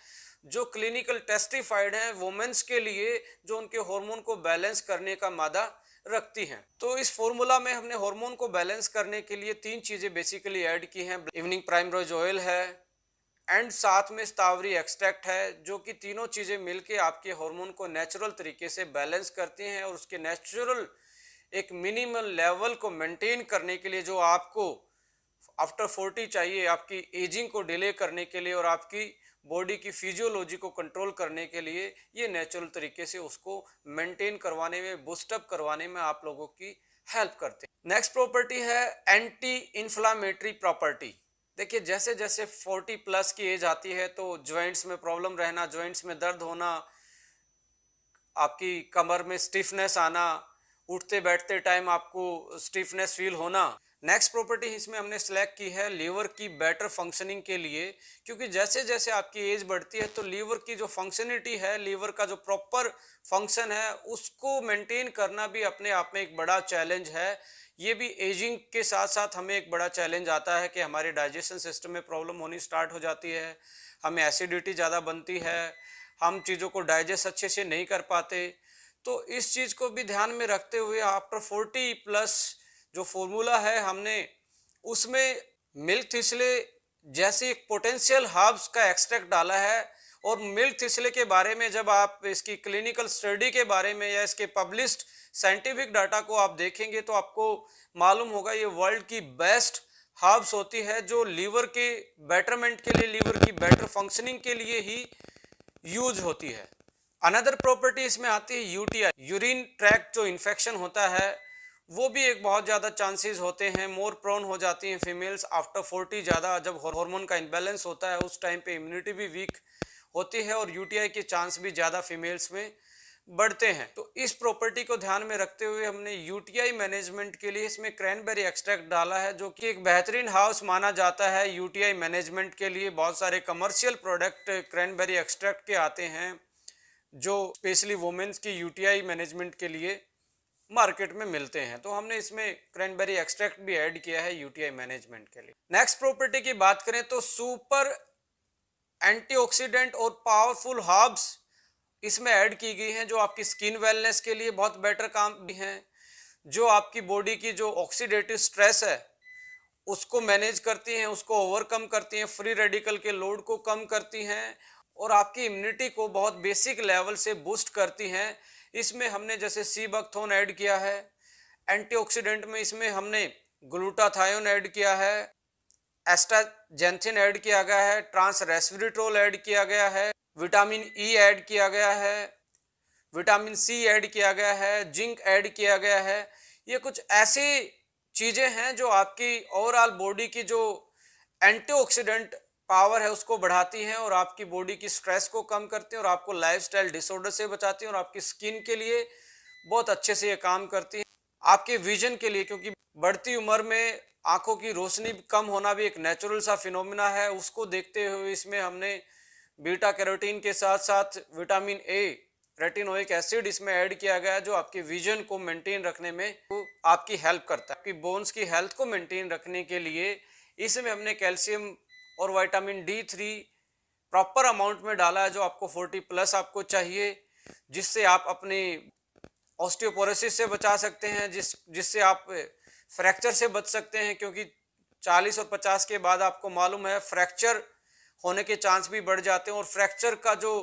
जो क्लिनिकल टेस्टिफाइड हैं वुमेन्स के लिए, जो उनके हार्मोन को बैलेंस करने का मादा रखती हैं। तो इस फॉर्मूला में हमने हार्मोन को बैलेंस करने के लिए 3 चीज़ें बेसिकली ऐड की हैं। इवनिंग प्राइमरोज ऑयल है एंड साथ में स्ट्रॉबेरी एक्सट्रैक्ट है, जो कि तीनों चीज़ें मिलके आपके हार्मोन को नेचुरल तरीके से बैलेंस करती हैं और उसके नेचुरल एक मिनिमल लेवल को मेंटेन करने के लिए, जो आपको आफ्टर 40 चाहिए, आपकी एजिंग को डिले करने के लिए और आपकी बॉडी की फिजियोलॉजी को कंट्रोल करने के लिए, ये नेचुरल तरीके से उसको मेंटेन करवाने में, बूस्टअप करवाने में आप लोगों की हेल्प करते हैं। नेक्स्ट प्रॉपर्टी है एंटी इन्फ्लामेटरी प्रॉपर्टी। देखिए, जैसे जैसे 40 प्लस की एज आती है तो जॉइंट्स में प्रॉब्लम रहना, जॉइंट्स में दर्द होना, आपकी कमर में स्टिफनेस आना, उठते बैठते टाइम आपको स्टिफनेस फील होना। नेक्स्ट प्रॉपर्टी इसमें हमने सेलेक्ट की है लीवर की बेटर फंक्शनिंग के लिए, क्योंकि जैसे जैसे आपकी एज बढ़ती है तो लीवर की जो फंक्शनिटी है, लीवर का जो प्रॉपर फंक्शन है, उसको मेंटेन करना भी अपने आप में एक बड़ा चैलेंज है। ये भी एजिंग के साथ साथ हमें एक बड़ा चैलेंज आता है कि हमारे डाइजेशन सिस्टम में प्रॉब्लम होनी स्टार्ट हो जाती है, हमें एसिडिटी ज़्यादा बनती है, हम चीज़ों को डाइजेस्ट अच्छे से नहीं कर पाते। तो इस चीज़ को भी ध्यान में रखते हुए आफ्टर 40 प्लस जो फॉर्मूला है, हमने उसमें मिल्क थिसले जैसे एक पोटेंशियल हर्ब्स का एक्सट्रैक्ट डाला है। और मिल्क थिसले के बारे में जब आप इसकी क्लिनिकल स्टडी के बारे में या इसके पब्लिश्ड साइंटिफिक डाटा को आप देखेंगे तो आपको मालूम होगा ये वर्ल्ड की बेस्ट हर्ब्स होती है, जो लीवर के बेटरमेंट के लिए, लीवर की बेटर फंक्शनिंग के लिए ही यूज होती है। अनदर प्रॉपर्टी इसमें आती है यूटीआई, यूरिन ट्रैक्ट जो इन्फेक्शन होता है, वो भी एक बहुत ज़्यादा चांसेस होते हैं, मोर प्रोन हो जाती हैं फीमेल्स आफ्टर 40। ज़्यादा जब हार्मोन का इम्बैलेंस होता है उस टाइम पे इम्यूनिटी भी वीक होती है और यूटीआई के चांस भी ज़्यादा फीमेल्स में बढ़ते हैं। तो इस प्रॉपर्टी को ध्यान में रखते हुए हमने यूटीआई मैनेजमेंट के लिए इसमें क्रैनबेरी एक्सट्रैक्ट डाला है, जो कि एक बेहतरीन हाउस माना जाता है यूटीआई मैनेजमेंट के लिए। बहुत सारे कमर्शियल प्रोडक्ट क्रैनबेरी एक्सट्रैक्ट के आते हैं जो स्पेशली वुमेन्स की यूटीआई मैनेजमेंट के लिए मार्केट में मिलते हैं, तो हमने इसमें क्रैनबेरी एक्सट्रैक्ट भी ऐड किया है यूटीआई मैनेजमेंट के लिए। नेक्स्ट प्रॉपर्टी की बात करें तो सुपर एंटीऑक्सीडेंट और पावरफुल हर्ब्स इसमें ऐड की गई हैं, जो आपकी स्किन वेलनेस के लिए बहुत बेटर काम भी हैं, जो आपकी बॉडी की जो ऑक्सीडेटिव स्ट्रेस है उसको मैनेज करती हैं, उसको ओवरकम करती हैं, फ्री रेडिकल के लोड को कम करती हैं और आपकी इम्यूनिटी को बहुत बेसिक लेवल से बूस्ट करती हैं। इसमें हमने जैसे सी बकथोन ऐड किया है, एंटीऑक्सीडेंट में इसमें हमने ग्लूटाथायोन ऐड किया है, एस्टाजेंथिन ऐड किया गया है, ट्रांस रेस्वेरेट्रोल ऐड किया गया है, विटामिन ई ऐड किया गया है, विटामिन सी ऐड किया गया है, जिंक ऐड किया गया है। ये कुछ ऐसी चीज़ें हैं जो आपकी ओवरऑल बॉडी की जो एंटीऑक्सीडेंट पावर है उसको बढ़ाती हैं और आपकी बॉडी की स्ट्रेस को कम करती हैं और आपको लाइफस्टाइल डिसऑर्डर से बचाती हैं और आपकी स्किन के लिए बहुत अच्छे से ये काम करती हैं। आपके विजन के लिए, क्योंकि बढ़ती उम्र में आंखों की रोशनी कम होना भी एक नेचुरल सा फिनोमिना है, उसको देखते हुए इसमें हमने बीटा कैरोटीन के साथ साथ विटामिन ए, रेटिनोइक एसिड इसमें ऐड किया गया है, जो आपके विजन को मेंटेन रखने में आपकी हेल्प करता है। आपकी बोन्स की हेल्थ को मेंटेन रखने के लिए इसमें हमने कैल्शियम और विटामिन D3 प्रॉपर अमाउंट में डाला है जो आपको 40 प्लस आपको चाहिए, जिससे आप अपनी ऑस्टियोपोरोसिस से बचा सकते हैं, जिससे आप फ्रैक्चर से बच सकते हैं, क्योंकि 40 और 50 के बाद आपको मालूम है फ्रैक्चर होने के चांस भी बढ़ जाते हैं। और फ्रैक्चर का जो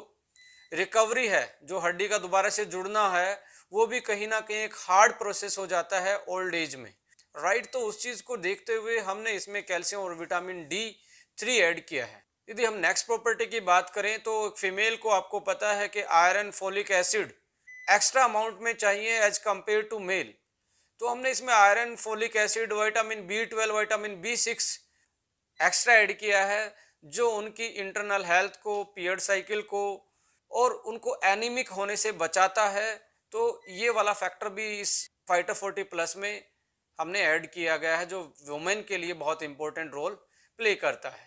रिकवरी है, जो हड्डी का दोबारा से जुड़ना है, वो भी कहीं ना कहीं एक हार्ड प्रोसेस हो जाता है ओल्ड एज में, राइट। तो उस चीज़ को देखते हुए हमने इसमें कैल्शियम और विटामिन D3 ऐड किया है। यदि हम नेक्स्ट प्रॉपर्टी की बात करें तो फीमेल को आपको पता है कि iron, folic acid extra amount में चाहिए एज कंपेयर टू मेल। तो हमने इसमें iron, folic acid, vitamin B12, vitamin B6 extra add किया है, जो उनकी इंटरनल हेल्थ को, पीरियड साइकिल को और उनको एनीमिक होने से बचाता है। तो ये वाला फैक्टर भी इस फाइटर 40 प्लस में हमने ऐड किया गया है, जो वुमेन के लिए बहुत इंपॉर्टेंट रोल प्ले करता है।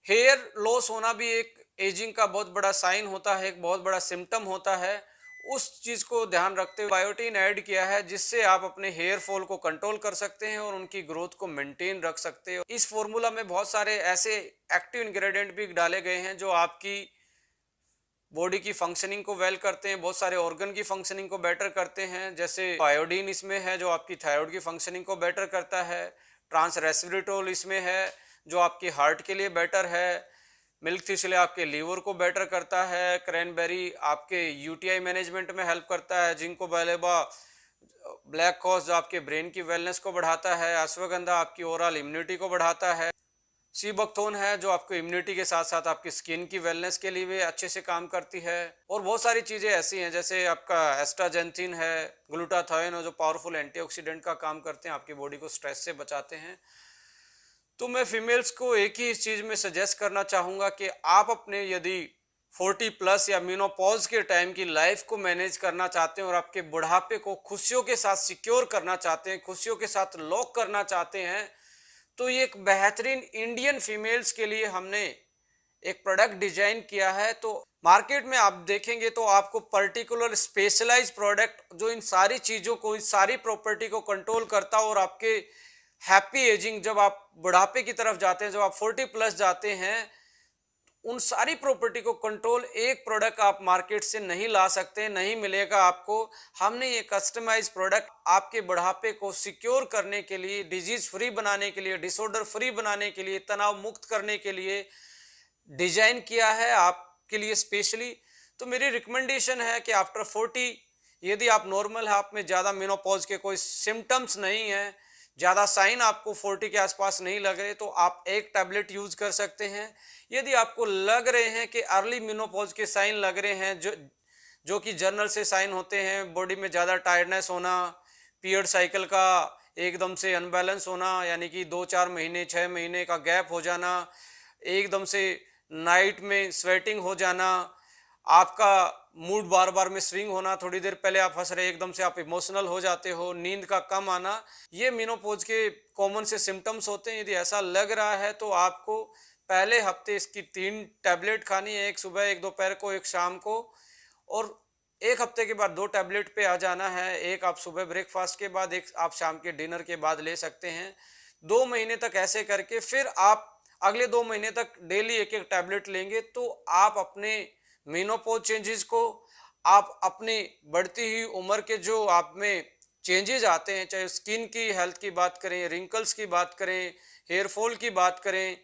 हेयर लॉस होना भी एक एजिंग का बहुत बड़ा साइन होता है, एक बहुत बड़ा सिम्टम होता है। उस चीज़ को ध्यान रखते हुए बायोटीन ऐड किया है, जिससे आप अपने हेयर फॉल को कंट्रोल कर सकते हैं और उनकी ग्रोथ को मेंटेन रख सकते हो। इस फॉर्मूला में बहुत सारे ऐसे एक्टिव इंग्रेडिएंट भी डाले गए हैं जो आपकी बॉडी की फंक्शनिंग को वेल करते हैं, बहुत सारे ऑर्गन की फंक्शनिंग को बेटर करते हैं। जैसे आयोडीन इसमें है जो आपकी थायराइड की फंक्शनिंग को बेटर करता है, ट्रांस रेस्वेरेट्रोल इसमें है जो आपकी हार्ट के लिए बेटर है, मिल्क थिस्ले आपके लीवर को बेटर करता है, क्रैनबेरी आपके यूटीआई मैनेजमेंट में हेल्प करता है, जिंको बायलोबा ब्लैक कॉज जो आपके ब्रेन की वेलनेस को बढ़ाता है, अश्वगंधा आपकी ओवरऑल इम्यूनिटी को बढ़ाता है, सी बकथोन है जो आपको इम्यूनिटी के साथ साथ आपकी स्किन की वेलनेस के लिए भी अच्छे से काम करती है। और बहुत सारी चीज़ें ऐसी हैं जैसे आपका एस्ट्राजेंथिन है, ग्लूटाथायोन है जो पावरफुल एंटीऑक्सीडेंट का काम करते हैं, आपकी बॉडी को स्ट्रेस से बचाते हैं। तो मैं फीमेल्स को एक ही इस चीज़ में सजेस्ट करना चाहूँगा कि आप अपने यदि 40 प्लस या मेनोपॉज के टाइम की लाइफ को मैनेज करना चाहते हैं और आपके बुढ़ापे को खुशियों के साथ सिक्योर करना चाहते हैं, खुशियों के साथ लॉक करना चाहते हैं, तो ये एक बेहतरीन इंडियन फीमेल्स के लिए हमने एक प्रोडक्ट डिजाइन किया है। तो मार्केट में आप देखेंगे तो आपको पर्टिकुलर स्पेशलाइज प्रोडक्ट जो इन सारी चीज़ों को, इस सारी प्रॉपर्टी को कंट्रोल करता हो और आपके हैप्पी एजिंग, जब आप बुढ़ापे की तरफ जाते हैं, जब आप 40 प्लस जाते हैं, उन सारी प्रॉपर्टी को कंट्रोल एक प्रोडक्ट आप मार्केट से नहीं ला सकते, नहीं मिलेगा आपको। हमने ये कस्टमाइज प्रोडक्ट आपके बुढ़ापे को सिक्योर करने के लिए, डिजीज फ्री बनाने के लिए, डिसऑर्डर फ्री बनाने के लिए, तनाव मुक्त करने के लिए डिजाइन किया है आपके लिए स्पेशली। तो मेरी रिकमेंडेशन है कि आफ्टर 40 यदि आप नॉर्मल है, आप में ज़्यादा मेनोपॉज के कोई सिम्टम्स नहीं है, ज़्यादा साइन आपको 40 के आसपास नहीं लग रहे, तो आप एक टैबलेट यूज़ कर सकते हैं। यदि आपको लग रहे हैं कि अर्ली मेनोपॉज के साइन लग रहे हैं, जो कि जर्नल से साइन होते हैं, बॉडी में ज़्यादा टायर्डनेस होना, पीरियड साइकिल का एकदम से अनबैलेंस होना, यानी कि 2-4 महीने 6 महीने का गैप हो जाना, एकदम से नाइट में स्वेटिंग हो जाना, आपका मूड बार बार में स्विंग होना, थोड़ी देर पहले आप हंस रहे एकदम से आप इमोशनल हो जाते हो, नींद का कम आना, ये मेनोपॉज के कॉमन से सिम्टम्स होते हैं। यदि ऐसा लग रहा है तो आपको पहले हफ्ते इसकी 3 टैबलेट खानी है, एक सुबह, एक दोपहर को, एक शाम को, और एक हफ्ते के बाद 2 टैबलेट पे आ जाना है। एक आप सुबह ब्रेकफास्ट के बाद, एक आप शाम के डिनर के बाद ले सकते हैं। 2 महीने तक ऐसे करके फिर आप अगले 2 महीने तक डेली एक एक टैबलेट लेंगे, तो आप अपने मेनोपॉज चेंजेस को, आप अपनी बढ़ती हुई उम्र के जो आप में चेंजेस आते हैं, चाहे स्किन की हेल्थ की बात करें, रिंकल्स की बात करें, हेयर फॉल की बात करें,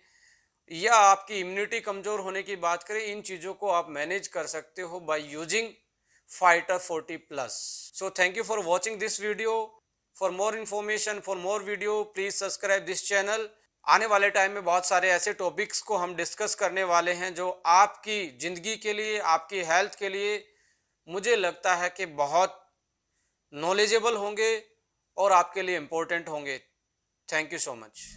या आपकी इम्यूनिटी कमज़ोर होने की बात करें, इन चीज़ों को आप मैनेज कर सकते हो by using fighter 40 plus. So thank you for watching this video. For more information, for more video, please subscribe this channel. आने वाले टाइम में बहुत सारे ऐसे टॉपिक्स को हम डिस्कस करने वाले हैं जो आपकी ज़िंदगी के लिए, आपकी हेल्थ के लिए मुझे लगता है कि बहुत नॉलेजेबल होंगे और आपके लिए इम्पोर्टेंट होंगे। Thank you so much.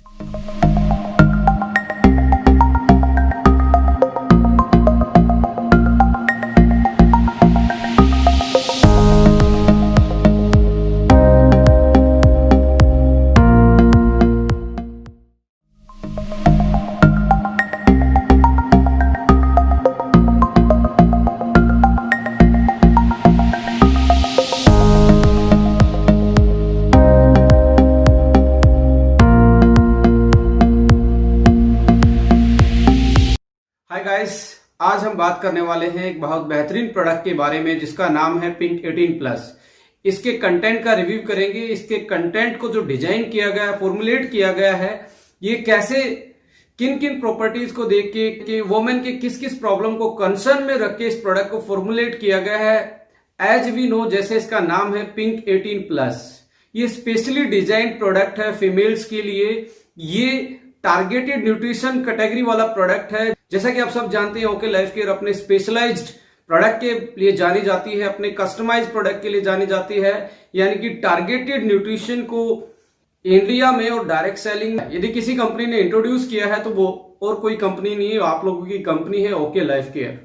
बात करने वाले हैं एक बहुत बेहतरीन प्रोडक्ट के बारे में जिसका नाम है पिंक 18+। इसके कंटेंट का रिव्यू करेंगे, इसके कंटेंट को जो डिजाइन किया गया, फॉर्मुलेट किया गया है, ये कैसे किन किन प्रॉपर्टीज को देख के कि वुमेन के किस किस प्रॉब्लम को कंसर्न में रख के इस प्रोडक्ट को फॉर्मुलेट किया गया है। एज वी नो, जैसे इसका नाम है पिंक 18+, ये स्पेशली डिजाइन प्रोडक्ट है फीमेल्स के लिए। ये टारगेटेड न्यूट्रिशन कैटेगरी वाला प्रोडक्ट है। जैसा कि आप सब जानते हैं, ओके लाइफ केयर अपने स्पेशलाइज्ड प्रोडक्ट के लिए जानी जाती है, अपने कस्टमाइज प्रोडक्ट के लिए जानी जाती है। यानी कि टारगेटेड न्यूट्रिशन को इंडिया में और डायरेक्ट सेलिंग यदि किसी कंपनी ने इंट्रोड्यूस किया है तो वो और कोई कंपनी नहीं है, आप लोगों की कंपनी है ओके लाइफ केयर।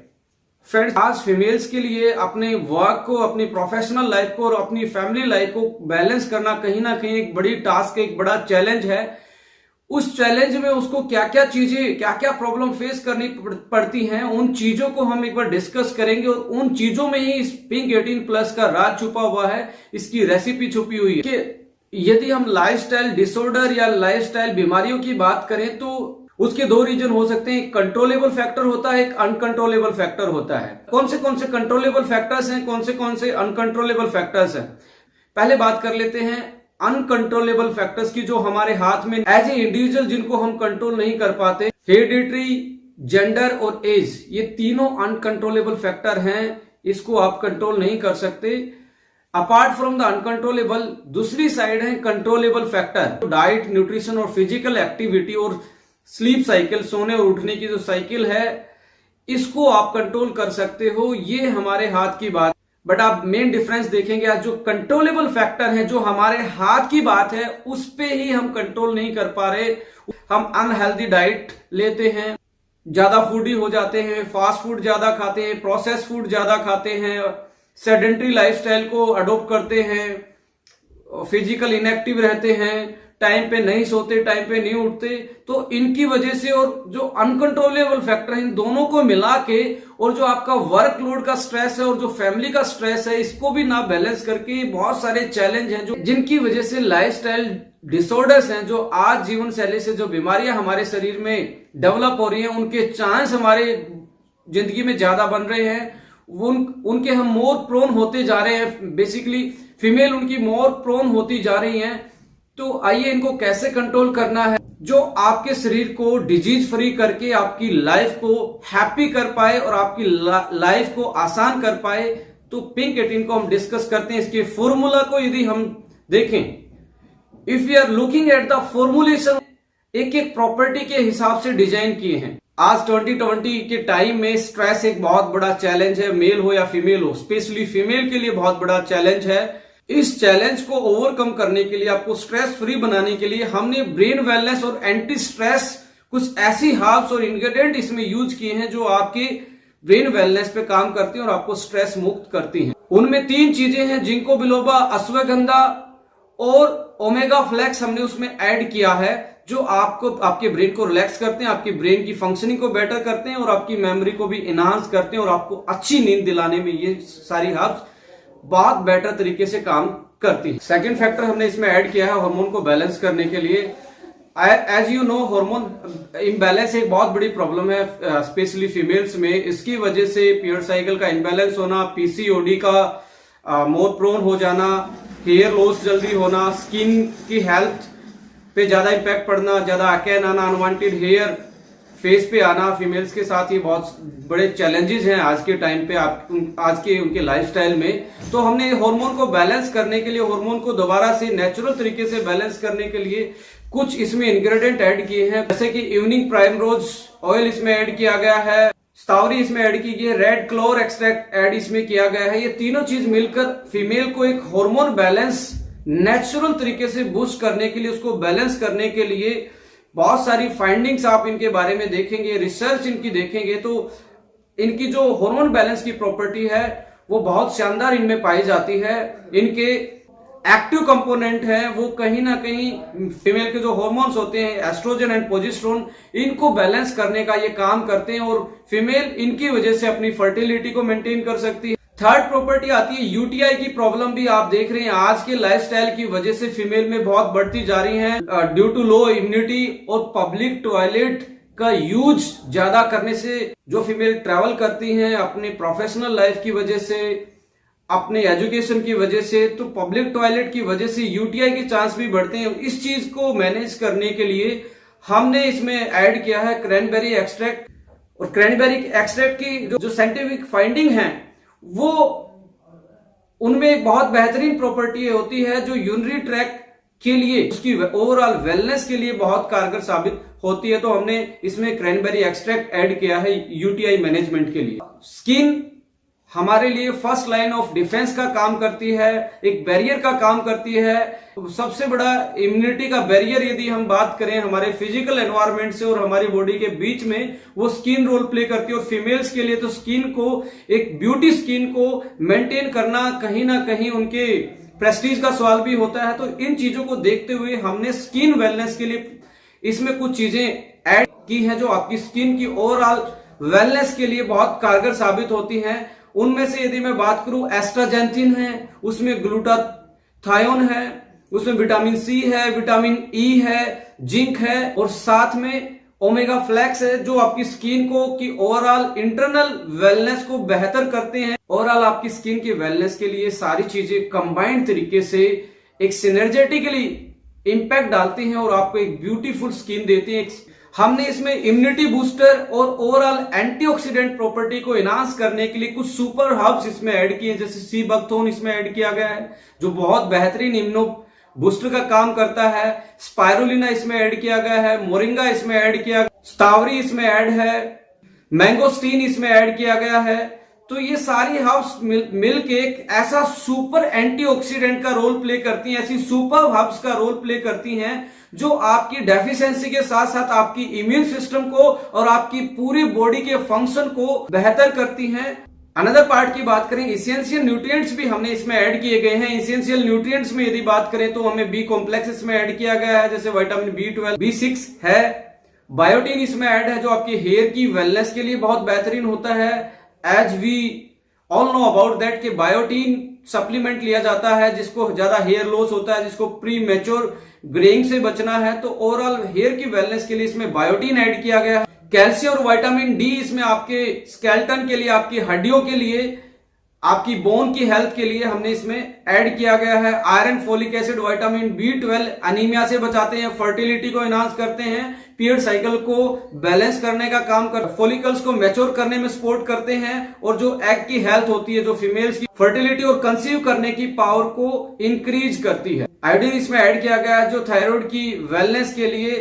फ्रेंड्स, आज फीमेल्स के लिए अपने वर्क को, अपनी प्रोफेशनल लाइफ को और अपनी फैमिली लाइफ को बैलेंस करना कहीं ना कहीं एक बड़ी टास्क है, एक बड़ा चैलेंज है। उस चैलेंज में उसको क्या क्या चीजें, क्या क्या प्रॉब्लम फेस करनी पड़ती हैं, उन चीजों को हम एक बार डिस्कस करेंगे। और उन चीजों में ही इस पिंक 18+ का राज छुपा हुआ है, इसकी रेसिपी छुपी हुई है। कि यदि हम लाइफस्टाइल डिसऑर्डर या लाइफस्टाइल बीमारियों की बात करें तो उसके दो रीजन हो सकते हैं। एक कंट्रोलेबल फैक्टर होता है, एक अनकंट्रोलेबल फैक्टर होता है। कौन से कंट्रोलेबल फैक्टर्स हैं, कौन से अनकंट्रोलेबल फैक्टर्स हैं, पहले बात कर लेते हैं अनकंट्रोलेबल फैक्टर्स की, जो हमारे हाथ में एज ए इंडिविजुअल जिनको हम कंट्रोल नहीं कर पाते। हेरिडिटरी, जेंडर और एज, ये तीनों अनकंट्रोलेबल फैक्टर हैं, इसको आप कंट्रोल नहीं कर सकते। अपार्ट फ्रॉम द अनकंट्रोलेबल, दूसरी साइड है कंट्रोलेबल फैक्टर। डाइट, न्यूट्रिशन और फिजिकल एक्टिविटी और स्लीप साइकिल, सोने और उठने की जो साइकिल है, इसको आप कंट्रोल कर सकते हो, ये हमारे हाथ की बात। बट आप मेन डिफरेंस देखेंगे, आज जो कंट्रोलेबल फैक्टर है, जो हमारे हाथ की बात है, उस पे ही हम कंट्रोल नहीं कर पा रहे। हम अनहेल्दी डाइट लेते हैं, ज्यादा फूडी हो जाते हैं, फास्ट फूड ज्यादा खाते हैं, प्रोसेस फूड ज्यादा खाते हैं, सेडेंट्री लाइफस्टाइल को अडॉप्ट करते हैं, फिजिकल इनएक्टिव रहते हैं, टाइम पे नहीं सोते, टाइम पे नहीं उठते। तो इनकी वजह से और जो अनकंट्रोलेबल फैक्टर है, इन दोनों को मिला के, और जो आपका वर्कलोड का स्ट्रेस है और जो फैमिली का स्ट्रेस है, इसको भी ना बैलेंस करके बहुत सारे चैलेंज हैं जो जिनकी वजह से लाइफस्टाइल डिसऑर्डर्स हैं, जो आज जीवन शैली से जो बीमारियां हमारे शरीर में डेवलप हो रही हैं, उनके चांस हमारे जिंदगी में ज्यादा बन रहे हैं। उनके हम मोर प्रोन होते जा रहे हैं। बेसिकली फीमेल उनकी मोर प्रोन होती जा रही हैं। तो आइए इनको कैसे कंट्रोल करना है, जो आपके शरीर को डिजीज फ्री करके आपकी लाइफ को हैप्पी कर पाए और आपकी लाइफ को आसान कर पाए। तो पिंक 18 को हम डिस्कस करते हैं। इसके फॉर्मूला को यदि हम देखें, if you are looking at the formulation, एक एक प्रॉपर्टी के हिसाब से डिजाइन किए हैं। आज 2020 के टाइम में स्ट्रेस एक बहुत बड़ा चैलेंज है, मेल हो या फीमेल हो, स्पेशली फीमेल के लिए बहुत बड़ा चैलेंज है। इस चैलेंज को ओवरकम करने के लिए, आपको स्ट्रेस फ्री बनाने के लिए, हमने ब्रेन वेलनेस और एंटी स्ट्रेस कुछ ऐसी हर्ब्स और इंग्रेडिएंट इसमें यूज किए हैं जो आपके ब्रेन वेलनेस पे काम करती हैं और आपको स्ट्रेस मुक्त करती हैं। उनमें 3 चीजें हैं, जिंको बिलोबा, अश्वगंधा और ओमेगा फ्लेक्स हमने उसमें ऐड किया है, जो आपको आपके ब्रेन को रिलैक्स करते हैं, आपके ब्रेन की फंक्शनिंग को बेटर करते हैं और आपकी मेमोरी को भी एनहांस करते हैं और आपको अच्छी नींद दिलाने में ये सारी हर्ब्स बहुत बेटर तरीके से काम करती है। सेकंड फैक्टर हमने इसमें ऐड किया है हार्मोन को बैलेंस करने के लिए। As you know, hormone imbalance एक बहुत बड़ी प्रॉब्लम है, स्पेशली फीमेल्स में। इसकी वजह से पीरियड साइकिल का इम्बैलेंस होना, पीसीओडी का मोर प्रोन हो जाना, हेयर लॉस जल्दी होना, स्किन की हेल्थ पे ज्यादा इंपैक्ट पड़ना, ज्यादा अकैन आना, अनवांटेड हेयर फेस पे आना, फीमेल्स के साथ ये बहुत बड़े चैलेंजेस हैं आज के टाइम पे, आज के उनके लाइफस्टाइल में। तो हमने हार्मोन को बैलेंस करने के लिए, हार्मोन को दोबारा से नेचुरल तरीके से बैलेंस करने के लिए कुछ इसमें इंग्रेडिएंट ऐड किए हैं, जैसे कि इवनिंग प्राइमरोज ऑयल इसमें ऐड किया गया है, स्टावरी इसमें ऐड की गई है, रेड क्लोर एक्सट्रैक्ट ऐड इसमें किया गया है। ये तीनों चीज मिलकर फीमेल को एक हार्मोन बैलेंस नेचुरल तरीके से बूस्ट करने के लिए, उसको बैलेंस करने के लिए बहुत सारी फाइंडिंग्स आप इनके बारे में देखेंगे, रिसर्च इनकी देखेंगे, तो इनकी जो हार्मोन बैलेंस की प्रॉपर्टी है वो बहुत शानदार इनमें पाई जाती है। इनके एक्टिव कंपोनेंट है वो कहीं ना कहीं फीमेल के जो हार्मोन्स होते हैं, एस्ट्रोजन एंड प्रोजेस्टेरोन, इनको बैलेंस करने का ये काम करते हैं और फीमेल इनकी वजह से अपनी फर्टिलिटी को मेंटेन कर सकती है। थर्ड प्रॉपर्टी आती है यूटीआई की प्रॉब्लम भी आप देख रहे हैं आज के लाइफस्टाइल की वजह से फीमेल में बहुत बढ़ती जा रही है, ड्यू टू लो इम्यूनिटी और पब्लिक टॉयलेट का यूज ज्यादा करने से जो फीमेल ट्रैवल करती हैं अपने प्रोफेशनल लाइफ की वजह से, अपने एजुकेशन की वजह से, तो पब्लिक टॉयलेट की वजह से यूटीआई के चांस भी बढ़ते हैं। इस चीज को मैनेज करने के लिए हमने इसमें ऐड किया है क्रैनबेरी एक्सट्रैक्ट। और क्रैनबेरी एक्सट्रैक्ट की जो साइंटिफिक फाइंडिंग है वो उनमें एक बहुत बेहतरीन प्रॉपर्टी होती है जो यूरिनरी ट्रैक के लिए, उसकी ओवरऑल वेलनेस के लिए बहुत कारगर साबित होती है। तो हमने इसमें क्रैनबेरी एक्सट्रैक्ट ऐड किया है यूटीआई मैनेजमेंट के लिए। स्किन हमारे लिए फर्स्ट लाइन ऑफ डिफेंस का काम करती है, एक बैरियर का काम करती है। सबसे बड़ा इम्यूनिटी का बैरियर यदि हम बात करें हमारे फिजिकल एनवायरनमेंट से और हमारी बॉडी के बीच में, वो स्किन रोल प्ले करती है। और फीमेल्स के लिए तो स्किन को, एक ब्यूटी स्किन को मेंटेन करना कहीं ना कहीं उनके प्रेस्टीज का सवाल भी होता है। तो इन चीजों को देखते हुए हमने स्किन वेलनेस के लिए इसमें कुछ चीजें ऐड की हैं जो आपकी स्किन की ओवरऑल वेलनेस के लिए बहुत कारगर साबित होती हैं। उनमें से यदि मैं बात करूं, एस्ट्राजेंथिन है, उसमें ग्लूटाथायोन है, उसमें विटामिन सी है, विटामिन ई है, जिंक है और साथ में ओमेगा फ्लैक्स है जो आपकी स्किन को की ओवरऑल इंटरनल वेलनेस को बेहतर करते हैं। ओवरऑल आपकी स्किन की वेलनेस के लिए सारी चीजें कंबाइंड तरीके से एक सिनर्जेटिकली इंपैक्ट डालती हैं और आपको एक ब्यूटीफुल स्किन देती हैं। हमने इसमें इम्यूनिटी बूस्टर और ओवरऑल एंटीऑक्सीडेंट प्रॉपर्टी को इनहांस करने के लिए कुछ सुपर हर्ब्स इसमें ऐड किए, जैसे सी बकथोर्न इसमें ऐड किया गया है जो बहुत बेहतरीन इम्यूनो बूस्टर का काम करता है। स्पाइरुलिना इसमें ऐड किया गया है, मोरिंगा इसमें ऐड किया गया, स्टावरी इसमें ऐड है, मैंगोस्टीन इसमें ऐड किया गया है। तो ये सारी हर्ब्स मिलके एक ऐसा सुपर एंटीऑक्सीडेंट का रोल प्ले करती हैं, ऐसी सुपर हर्ब्स का रोल प्ले करती हैं जो आपकी डेफिशिएंसी के साथ साथ आपकी इम्यून सिस्टम को और आपकी पूरी बॉडी के फंक्शन को बेहतर करती हैं। अनदर पार्ट की बात करें, इसेंशियल न्यूट्रिएंट्स भी हमने इसमें ऐड किए गए हैं। इसेंशियल न्यूट्रिएंट्स में यदि बात करें तो हमें बी कॉम्प्लेक्स इसमें ऐड किया गया है, जैसे विटामिन B12, B6 है। बायोटीन इसमें ऐड है जो आपकी हेयर की वेलनेस के लिए बहुत बेहतरीन होता है। As we all know about that कि बायोटीन सप्लीमेंट लिया जाता है जिसको ज्यादा हेयर लॉस होता है, जिसको प्री मैच्योर ग्रेइंग से बचना है। तो ओवरऑल हेयर की वेलनेस के लिए इसमें बायोटीन ऐड किया गया है। कैल्शियम और विटामिन डी इसमें आपके स्केलेटन के लिए, आपकी हड्डियों के लिए, आपकी बोन की हेल्थ के लिए हमने इसमें ऐड किया गया है। Iron, folic acid, vitamin B12 anaemia से बचाते हैं, फर्टिलिटी को एनहांस करते हैं, पीरियड साइकिल को बैलेंस करने का काम करते हैं, फॉलिकल्स को मैच्योर करने में सपोर्ट करते हैं और जो एग की हेल्थ होती है, जो फीमेल्स की फर्टिलिटी और कंसीव करने की पावर को इंक्रीज करती है। आयोडीन इसमें ऐड किया गया है जो थायराइड की वेलनेस के लिए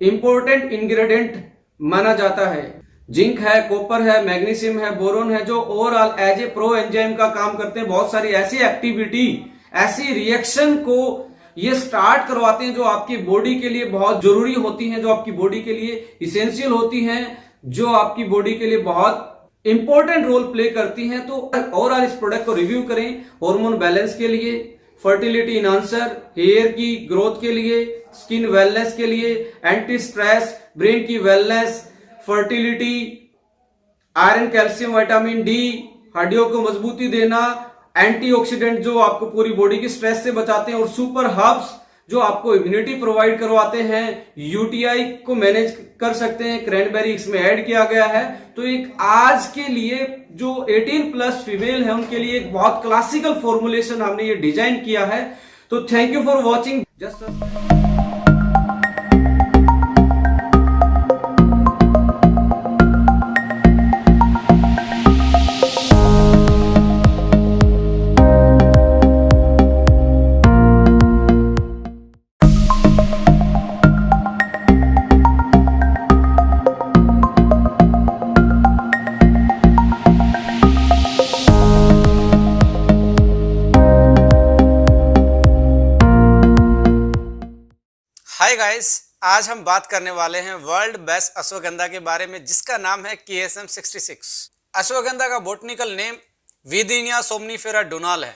इंपॉर्टेंट इंग्रेडिएंट माना जाता है। जिंक है, कॉपर है, मैग्नीशियम है, बोरोन है जो overall as a pro enzyme का काम करते हैं। बहुत सारी ऐसी एक्टिविटी, ऐसी रिएक्शन को ये स्टार्ट करवाते हैं जो आपकी बॉडी के लिए बहुत जरूरी होती हैं, जो आपकी बॉडी के लिए इसेंशियल होती हैं, जो आपकी बॉडी के लिए बहुत इंपॉर्टेंट रोल प्ले करती हैं। तो ओवरऑल इस प्रोडक्ट को रिव्यू करें। हार्मोन बैलेंस के लिए, फर्टिलिटी इनहांसर, हेयर की ग्रोथ के लिए, स्किन वेलनेस के लिए, एंटी स्ट्रेस, ब्रेन की wellness, fertility, iron, calcium, vitamin D, हड्डियों को मजबूती देना, एंटीऑक्सीडेंट जो आपको पूरी बॉडी की स्ट्रेस से बचाते हैं और सुपर हर्ब्स जो आपको इम्यूनिटी प्रोवाइड करवाते हैं, यूटीआई को मैनेज कर सकते हैं। क्रैनबेरी इसमें ऐड किया गया है। तो एक आज के लिए जो 18+ फीमेल है उनके लिए एक बहुत क्लासिकल फॉर्मुलेशन हमने ये डिजाइन किया है। तो thank you for watching. Just hi guys, आज हम बात करने वाले हैं वर्ल्ड बेस्ट अश्वगंधा के बारे में जिसका नाम है KSM 66। अश्वगंधा का बोटनिकल नेम वीदिनिया सोमनीफेरा डोनाल है।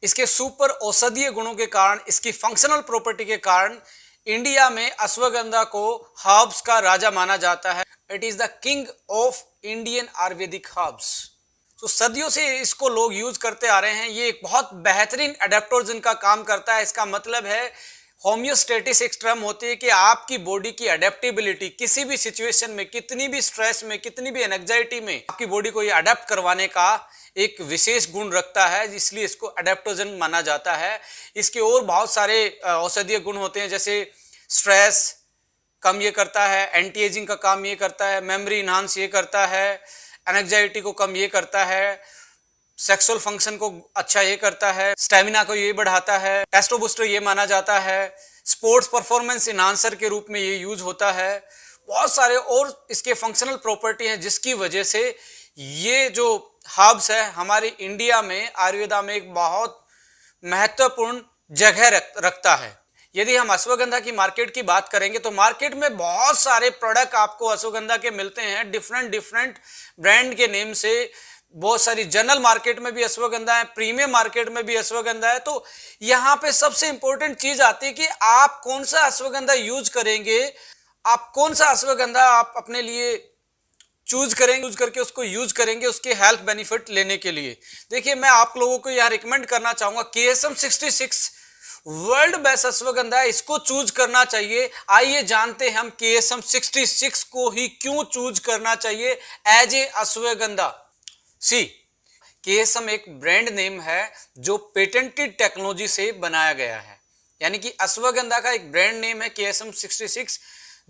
इसके सुपर औषधीय गुणों के कारण, इसकी फंक्शनल प्रॉपर्टी के कारण इंडिया में अश्वगंधा को हर्ब्स का राजा माना जाता है। It is the king of Indian Ayurvedic herbs. तो सदियों से इसको लोग यूज करते आ रहे हैं। ये एक बहुत बेहतरीन एडेप्टोजन का काम करता है। इसका मतलब है होम्योस्टेटिस एक टर्म होती है कि आपकी बॉडी की अडेप्टेबिलिटी किसी भी सिचुएशन में, कितनी भी स्ट्रेस में, कितनी भी एंजाइटी में आपकी बॉडी को ये अडेप्ट करवाने का एक विशेष गुण रखता है, इसलिए इसको अडेप्टोजन माना जाता है। इसके और बहुत सारे औषधीय गुण होते हैं, जैसे स्ट्रेस कम ये करता है, एंटी एजिंग का काम ये करता है, मेमोरी इनहांस ये करता है, एंजाइटी को कम ये करता है, सेक्सुअल फंक्शन को अच्छा ये करता है, स्टेमिना को ये बढ़ाता है, टेस्टो बूस्टर ये माना जाता है, स्पोर्ट्स परफॉर्मेंस इनहांसर के रूप में ये यूज होता है। बहुत सारे और इसके फंक्शनल प्रॉपर्टी हैं जिसकी वजह से ये जो हर्ब्स है हमारे इंडिया में आयुर्वेदा में एक बहुत महत्वपूर्ण जगह रखता है। यदि हम अश्वगंधा की मार्केट की बात करेंगे तो मार्केट में बहुत सारे प्रोडक्ट आपको अश्वगंधा के मिलते हैं, डिफरेंट ब्रांड के नेम से। बहुत सारी जनरल मार्केट में भी अश्वगंधा है, प्रीमियम मार्केट में भी अश्वगंधा है। तो यहाँ पे सबसे इंपॉर्टेंट चीज आती है कि आप कौन सा अश्वगंधा यूज करेंगे, आप कौन सा अश्वगंधा आप अपने लिए चूज करेंगे, यूज करके उसको यूज करेंगे उसके हेल्थ बेनिफिट लेने के लिए। देखिए, मैं आप लोगों को यहाँ रिकमेंड करना चाहूंगा KSM 66 वर्ल्ड बेस्ट अश्वगंधा है, इसको चूज करना चाहिए। आइए जानते हैं हम KSM 66 को ही क्यों चूज करना चाहिए as a ashwagandha. See, KSM एक ब्रांड नेम है जो पेटेंटेड टेक्नोलॉजी से बनाया गया है, यानी कि अश्वगंधा का एक ब्रांड नेम है KSM 66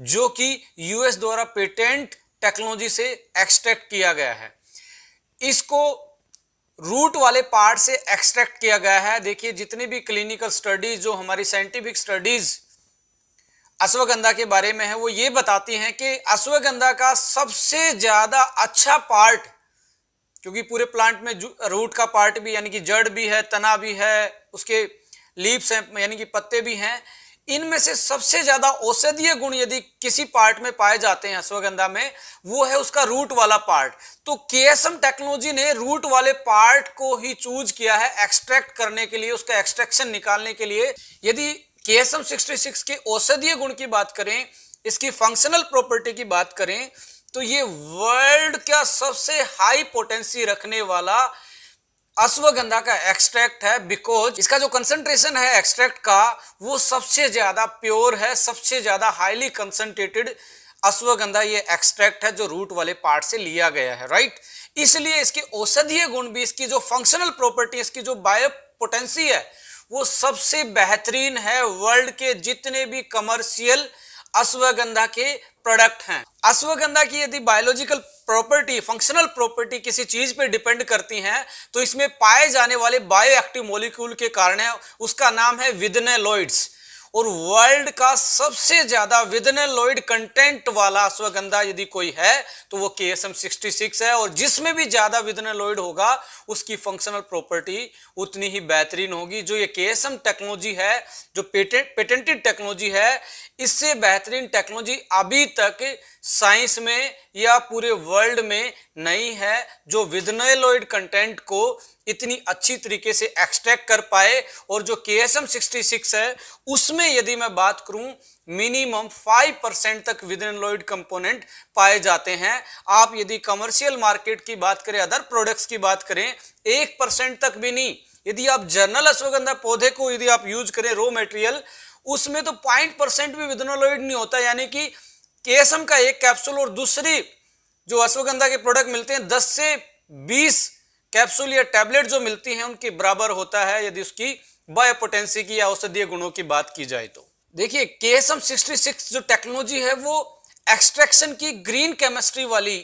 जो कि US द्वारा पेटेंट टेक्नोलॉजी से एक्सट्रैक्ट किया गया है। इसको रूट वाले पार्ट से एक्सट्रैक्ट किया गया है। देखिए, जितनी भी क्लिनिकल स्टडीज, जो हमारी साइंटिफिक स्टडीज अश्वगंधा के बारे में है, वो ये बताती हैं कि अश्वगंधा का सबसे ज्यादा अच्छा पार्ट, क्योंकि पूरे प्लांट में रूट का पार्ट भी यानी कि जड़ भी है, तना भी है, उसके लीव्स हैं यानी कि पत्ते भी हैं, इनमें से सबसे ज्यादा औषधीय गुण यदि किसी पार्ट में पाए जाते हैं अश्वगंधा में, वो है उसका रूट वाला पार्ट। तो KSM टेक्नोलॉजी ने रूट वाले पार्ट को ही चूज किया है एक्सट्रैक्ट करने के लिए, उसका एक्सट्रैक्शन निकालने के लिए। यदि KSM 66 के औषधीय गुण की बात करें, इसकी फंक्शनल प्रॉपर्टी की बात करें, तो ये वर्ल्ड का सबसे हाई पोटेंसी रखने वाला अश्वगंधा का एक्सट्रैक्ट है, बिकॉज इसका जो कंसंट्रेशन है एक्सट्रैक्ट का वो सबसे ज्यादा प्योर है, सबसे ज्यादा हाईली कंसंट्रेटेड अश्वगंधा ये एक्सट्रैक्ट है जो रूट वाले पार्ट से लिया गया है, राइट। इसलिए इसके औषधीय गुण भी, इसकी जो फंक्शनल प्रॉपर्टी, इसकी जो बायो पोटेंसी है वो सबसे बेहतरीन है वर्ल्ड के जितने भी कमर्शियल अश्वगंधा के प्रोडक्ट हैं। अश्वगंधा की यदि बायोलॉजिकल प्रॉपर्टी, फंक्शनल प्रॉपर्टी किसी चीज पे डिपेंड करती हैं तो इसमें पाए जाने वाले बायो एक्टिव मॉलिक्यूल के कारण है, उसका नाम है विदनेलॉइड्स। और वर्ल्ड का सबसे ज्यादा विदनेलॉइड कंटेंट वाला अश्वगंधा यदि कोई है तो वो KSM 66 है, और जिसमें भी ज्यादा विदनेलॉइड होगा उसकी फंक्शनल प्रॉपर्टी उतनी ही बेहतरीन होगी। जो ये KSM टेक्नोलॉजी है, जो पेटेंटेड टेक्नोलॉजी है, इससे बेहतरीन टेक्नोलॉजी अभी तक साइंस में या पूरे वर्ल्ड में नहीं है जो विदनेलॉइड कंटेंट को इतनी अच्छी तरीके से एक्सट्रैक्ट कर पाए। और जो KSM 66 है उसमें यदि मैं बात करूं, मिनिमम 5% तक विदनेलॉइड कंपोनेंट पाए जाते हैं। आप यदि कमर्शियल मार्केट की बात करें, अदर प्रोडक्ट्स की बात करें, 1% तक भी नहीं। यदि आप जर्नल अश्वगंधा पौधे को यदि आप यूज करें रॉ मटेरियल, उसमें तो 0.% भी विदनेलॉइड नहीं होता, यानी कि KSM का एक कैप्सूल और दूसरी जो अश्वगंधा के प्रोडक्ट मिलते हैं 10 से 20 कैप्सूल या टैबलेट जो मिलती हैं उनके बराबर होता है यदि उसकी बायोपोटेंसी की या औषधीय गुणों की बात की जाए तो। देखिए, KSM 66 जो टेक्नोलॉजी है वो एक्सट्रैक्शन की ग्रीन केमिस्ट्री वाली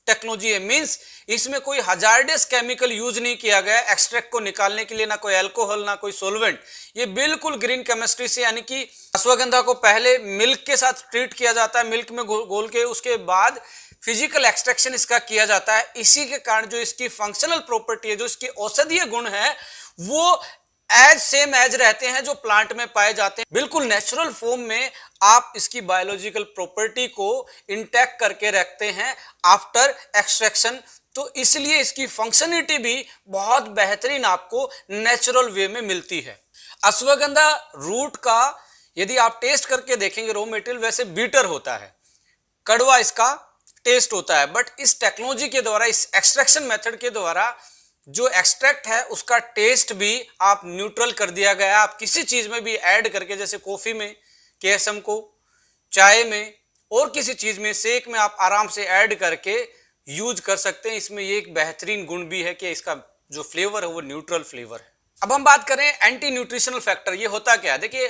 टेक्नोलॉजी है। मींस इसमें कोई हजार्डस केमिकल यूज नहीं किया गया एक्सट्रैक्ट को निकालने के लिए, ना कोई अल्कोहल ना कोई सोलवेंट। ये बिल्कुल ग्रीन केमिस्ट्री से, यानी कि अश्वगंधा को पहले मिल्क के साथ ट्रीट किया जाता है, मिल्क में घोल के, उसके बाद फिजिकल एक्सट्रैक्शन इसका किया जाता है। इसी के कारण जो इसकी फंक्शनल प्रॉपर्टी है, जो इसके औषधीय गुण है, वो सेम एज रहते हैं जो प्लांट में पाए जाते हैं। बिल्कुल नेचुरल फॉर्म में आप इसकी बायोलॉजिकल प्रॉपर्टी को इंटैक्ट करके रखते हैं आफ्टर एक्सट्रैक्शन। तो इसलिए इसकी फंक्शनलिटी भी बहुत बेहतरीन आपको नेचुरल वे में मिलती है। अश्वगंधा रूट का यदि आप टेस्ट करके देखेंगे रॉ मटेरियल, वैसे बीटर होता है, कड़वा इसका टेस्ट होता है, बट इस टेक्नोलॉजी के द्वारा, इस एक्सट्रैक्शन मेथड के द्वारा जो एक्सट्रैक्ट है उसका टेस्ट भी आप न्यूट्रल कर दिया गया। आप किसी चीज में भी ऐड करके, जैसे कॉफी में केएसएम को, चाय में और किसी चीज में, शेक में आप आराम से ऐड करके यूज कर सकते हैं। इसमें ये एक बेहतरीन गुण भी है कि इसका जो फ्लेवर है वो न्यूट्रल फ्लेवर है। अब हम बात करें एंटी न्यूट्रिशनल फैक्टर, ये होता क्या है? देखिए,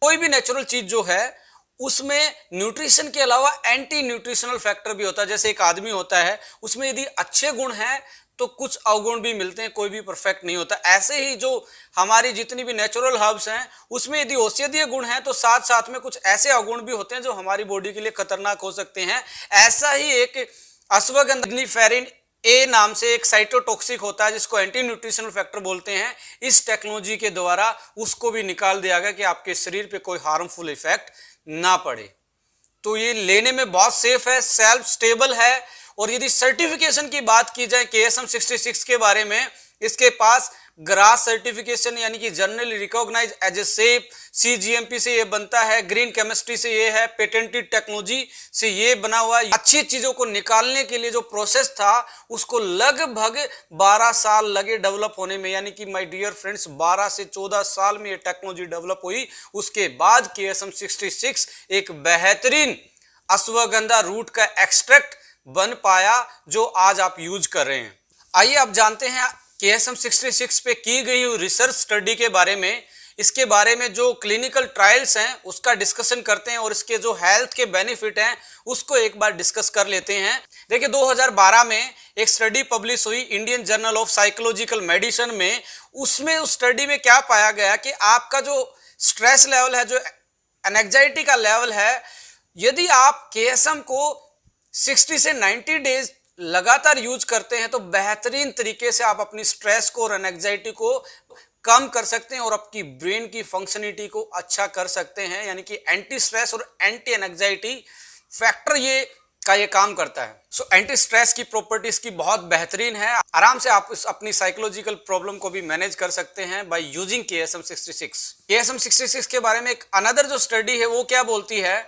कोई भी नेचुरल चीज जो है उसमें न्यूट्रिशन के अलावा एंटी न्यूट्रिशनल फैक्टर भी होता है। जैसे एक आदमी होता है, उसमें यदि अच्छे गुण हैं तो कुछ अवगुण भी मिलते हैं, कोई भी परफेक्ट नहीं होता। ऐसे ही जो हमारी जितनी भी नेचुरल हर्ब्स हैं उसमें यदि औषधीय गुण हैं तो साथ साथ में कुछ ऐसे अवगुण भी होते हैं जो हमारी बॉडी के लिए खतरनाक हो सकते हैं। ऐसा ही एक अश्वगंधा ए नाम से एक साइटोटॉक्सिक होता है जिसको एंटी न्यूट्रिशनल फैक्टर बोलते हैं। इस टेक्नोलॉजी के द्वारा उसको भी निकाल दिया गया कि आपके शरीर पे कोई हार्मफुल इफेक्ट ना पड़े। तो ये लेने में बहुत सेफ है, सेल्फ स्टेबल है। और यदि सर्टिफिकेशन की बात की जाए केएसएम 66 के बारे में, इसके पास ग्रास सर्टिफिकेशन यानी कि generally recognize as a safe, CGMP से ये बनता है, ग्रीन केमिस्ट्री से ये है, पेटेंटेड टेक्नोलॉजी से ये बना हुआ है। अच्छी चीजों को निकालने के लिए जो प्रोसेस था उसको लगभग 12 साल लगे डेवलप होने में, यानी कि माय डियर फ्रेंड्स 12 से 14 साल में ये टेक्नोलॉजी डेवलप हुई। उसके बाद केएसएम 66 एक बेहतरीन अश्वगंधा रूट का एक्सट्रैक्ट बन पाया जो आज आप यूज कर रहे हैं। आइए आप जानते हैं केएसएम 66 पे की गई रिसर्च स्टडी के बारे में। इसके बारे में जो क्लिनिकल ट्रायल्स हैं उसका डिस्कशन करते हैं और इसके जो हेल्थ के बेनिफिट हैं उसको एक बार डिस्कस कर लेते हैं। देखिए, 2012 में एक स्टडी पब्लिश हुई Indian journal of psychological medicine में। उसमें उस स्टडी में क्या पाया गया कि आपका जो स्ट्रेस लेवल है, जो एंजाइटी का लेवल है, यदि आप केएसएम को 60 से 90 डेज लगातार यूज करते हैं तो बेहतरीन तरीके से आप अपनी स्ट्रेस को और एंजाइटी को कम कर सकते हैं और आपकी ब्रेन की फंक्शनिटी को अच्छा कर सकते हैं। यानी कि एंटी स्ट्रेस और एंटी एंजाइटी फैक्टर ये काम करता है। सो एंटी स्ट्रेस की प्रॉपर्टीज की बहुत बेहतरीन है। आराम से आप अपनी साइकोलॉजिकल प्रॉब्लम को भी मैनेज कर सकते हैं बाय यूजिंग केएसएम 66। केएसएम 66 के बारे में एक अनदर जो स्टडी है वो क्या बोलती है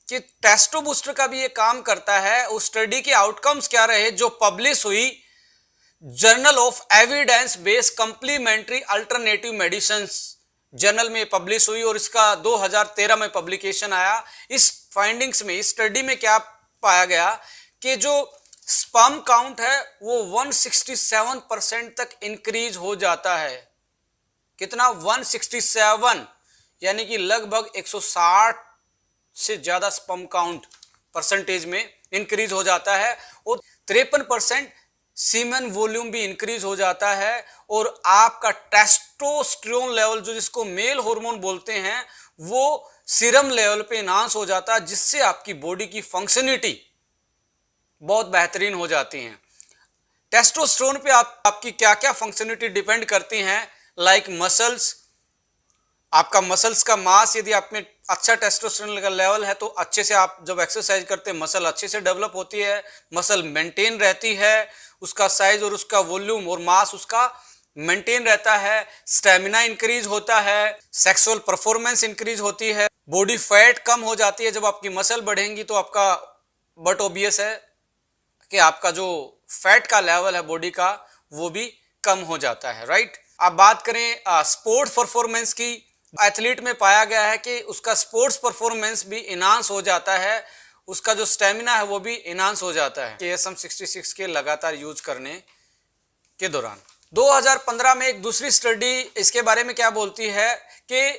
कि टेस्टो बूस्टर का भी ये काम करता है। उस स्टडी के आउटकम्स क्या रहे जो पब्लिश हुई journal of evidence based complementary alternative medicines journal में पब्लिश हुई और इसका 2013 में पब्लिकेशन आया। इस फाइंडिंग्स में, इस स्टडी में क्या पाया गया कि जो स्पर्म काउंट है वो 167% तक इंक्रीज हो जाता है। कितना? 167, यानी कि लगभग 160 से ज्यादा स्पर्म काउंट परसेंटेज में इंक्रीज हो जाता है और 53% सीमेन वॉल्यूम भी इंक्रीज हो जाता है और आपका टेस्टोस्टेरोन लेवल, जो जिसको मेल हार्मोन बोलते हैं, वो सीरम लेवल पे इनहांस हो जाता है, जिससे आपकी बॉडी की फंक्शनिटी बहुत बेहतरीन हो जाती है। टेस्टोस्टेरोन पे आपकी क्या क्या फंक्शनिटी डिपेंड करती हैं, लाइक मसल्स, आपका मसल्स का मास। यदि आप में अच्छा टेस्टोस्टेरोन का लेवल है तो अच्छे से आप जब एक्सरसाइज करते हैं मसल अच्छे से डेवलप होती है, मसल मेंटेन रहती है, उसका साइज और उसका वॉल्यूम और मास उसका मेंटेन रहता है, स्टेमिना इंक्रीज होता है, सेक्सुअल परफॉर्मेंस इंक्रीज होती है, बॉडी फैट कम हो जाती है। जब आपकी मसल बढ़ेंगी तो आपका बट ऑब्वियस है कि आपका जो फैट का लेवल है बॉडी का वो भी कम हो जाता है, राइट। अब बात करें स्पोर्ट्स परफॉर्मेंस की, एथलीट में पाया गया है कि उसका स्पोर्ट्स परफॉर्मेंस भी इनहांस हो जाता है, उसका जो स्टेमिना है वो भी इनहांस हो जाता है केएसएम 66 के लगातार यूज करने के दौरान। 2015 में एक दूसरी स्टडी इसके बारे में क्या बोलती है कि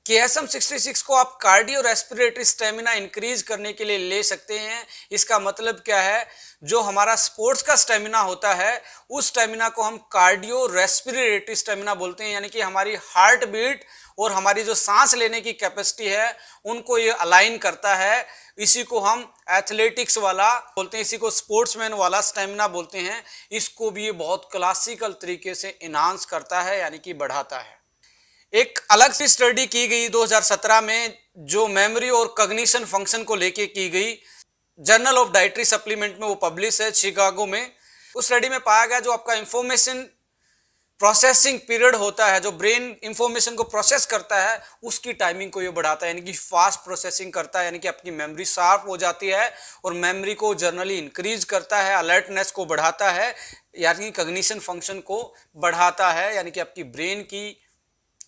केएसएम 66 को आप कार्डियो रेस्पिरेटरी स्टेमिना इंक्रीज करने के लिए ले सकते हैं। इसका मतलब क्या है, जो हमारा स्पोर्ट्स का स्टेमिना होता है उस स्टेमिना को हम कार्डियो रेस्पिरेटरी स्टेमिना बोलते हैं, यानी कि हमारी हार्ट बीट और हमारी जो सांस लेने की कैपेसिटी है उनको ये अलाइन करता है। इसी को हम एथलेटिक्स वाला बोलते हैं, इसी को स्पोर्ट्समैन वाला स्टेमिना बोलते हैं। इसको भी ये बहुत क्लासिकल तरीके से इनहांस करता है, यानी कि बढ़ाता है। एक अलग सी स्टडी की गई 2017 में जो मेमोरी और कॉग्निशन फंक्शन को लेके की गई, जर्नल ऑफ डाइटरी सप्लीमेंट में वो पब्लिश है शिकागो में। उस स्टडी में पाया गया जो आपका इंफॉर्मेशन प्रोसेसिंग पीरियड होता है, जो ब्रेन इंफॉर्मेशन को प्रोसेस करता है, उसकी टाइमिंग को ये बढ़ाता है, यानी कि फास्ट प्रोसेसिंग करता है, यानी कि आपकी मेमोरी शार्प हो जाती है और मेमोरी को जनरली इंक्रीज करता है, अलर्टनेस को बढ़ाता है। यानी कग्निशन फंक्शन को बढ़ाता है, यानी कि आपकी ब्रेन की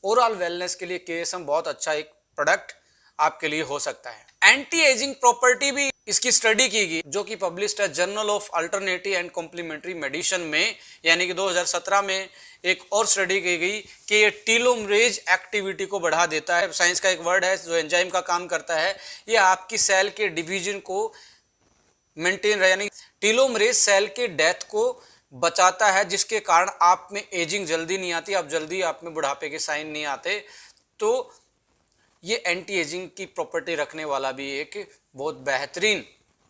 ओवरऑल वेलनेस के लिए केएसएम बहुत अच्छा एक प्रोडक्ट आपके लिए हो सकता है। एंटी एजिंग प्रॉपर्टी भी इसकी स्टडी की गई जो कि पब्लिश्ड है journal of alternative and complementary medicine में, यानी कि 2017 में एक और स्टडी की गई कि ये टीलोमरेज एक्टिविटी को बढ़ा देता है। साइंस का एक वर्ड है जो एंजाइम का काम करता है, ये आपकी सेल के डिवीजन को मेंटेन रहे, यानी टीलोमरेज सेल के डेथ को बचाता है, जिसके कारण आप में एजिंग जल्दी नहीं आती, आप में बुढ़ापे के साइन नहीं आते। तो ये एंटी एजिंग की प्रॉपर्टी रखने वाला भी एक बहुत बेहतरीन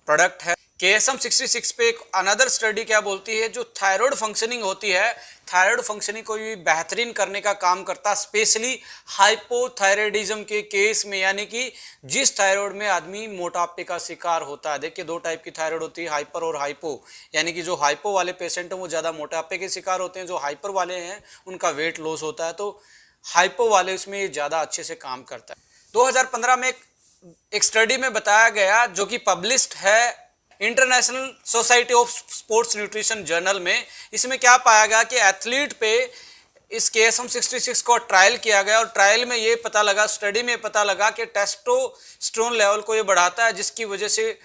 प्रोडक्ट है। KSM 66 पे एक अनदर स्टडी क्या बोलती है, जो थायराइड फंक्शनिंग होती है, थायराइड फंक्शनिंग को भी बेहतरीन करने का काम करता है, स्पेशली हाइपोथायराइडिज्म के केस में, यानी कि जिस थायराइड में आदमी मोटापे का शिकार होता है। देखिए 2 टाइप की थायराइड होती है, हाइपर और हाइपो, यानी कि जो हाइपो वाले पेशेंट हैं वो ज़्यादा मोटापे के शिकार होते हैं, जो हाइपर वाले हैं उनका वेट लॉस होता है। तो हाइपो वाले उसमें ये ज़्यादा अच्छे से काम करता है। 2015 में एक स्टडी में बताया गया जो कि पब्लिश्ड है international society of sports nutrition journal में। इसमें क्या पाया गया कि एथलीट पे इस KSM 66 को ट्रायल किया गया और ट्रायल में ये पता लगा, स्टडी में पता लगा कि टेस्टोस्टेरोन लेवल को ये बढ़ाता है, जिसकी वजह से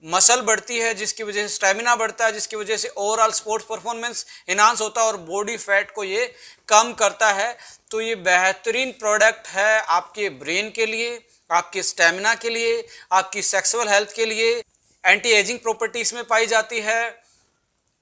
मसल बढ़ती है, जिसकी वजह से स्टेमिना बढ़ता है, जिसकी वजह से ओवरऑल स्पोर्ट्स परफॉर्मेंस इनहांस होता है और बॉडी फैट को ये कम करता है। तो ये बेहतरीन प्रोडक्ट है आपके ब्रेन के लिए, आपके स्टेमिना के लिए, आपकी सेक्सुअल हेल्थ के लिए। एंटी एजिंग प्रॉपर्टी इसमें पाई जाती है,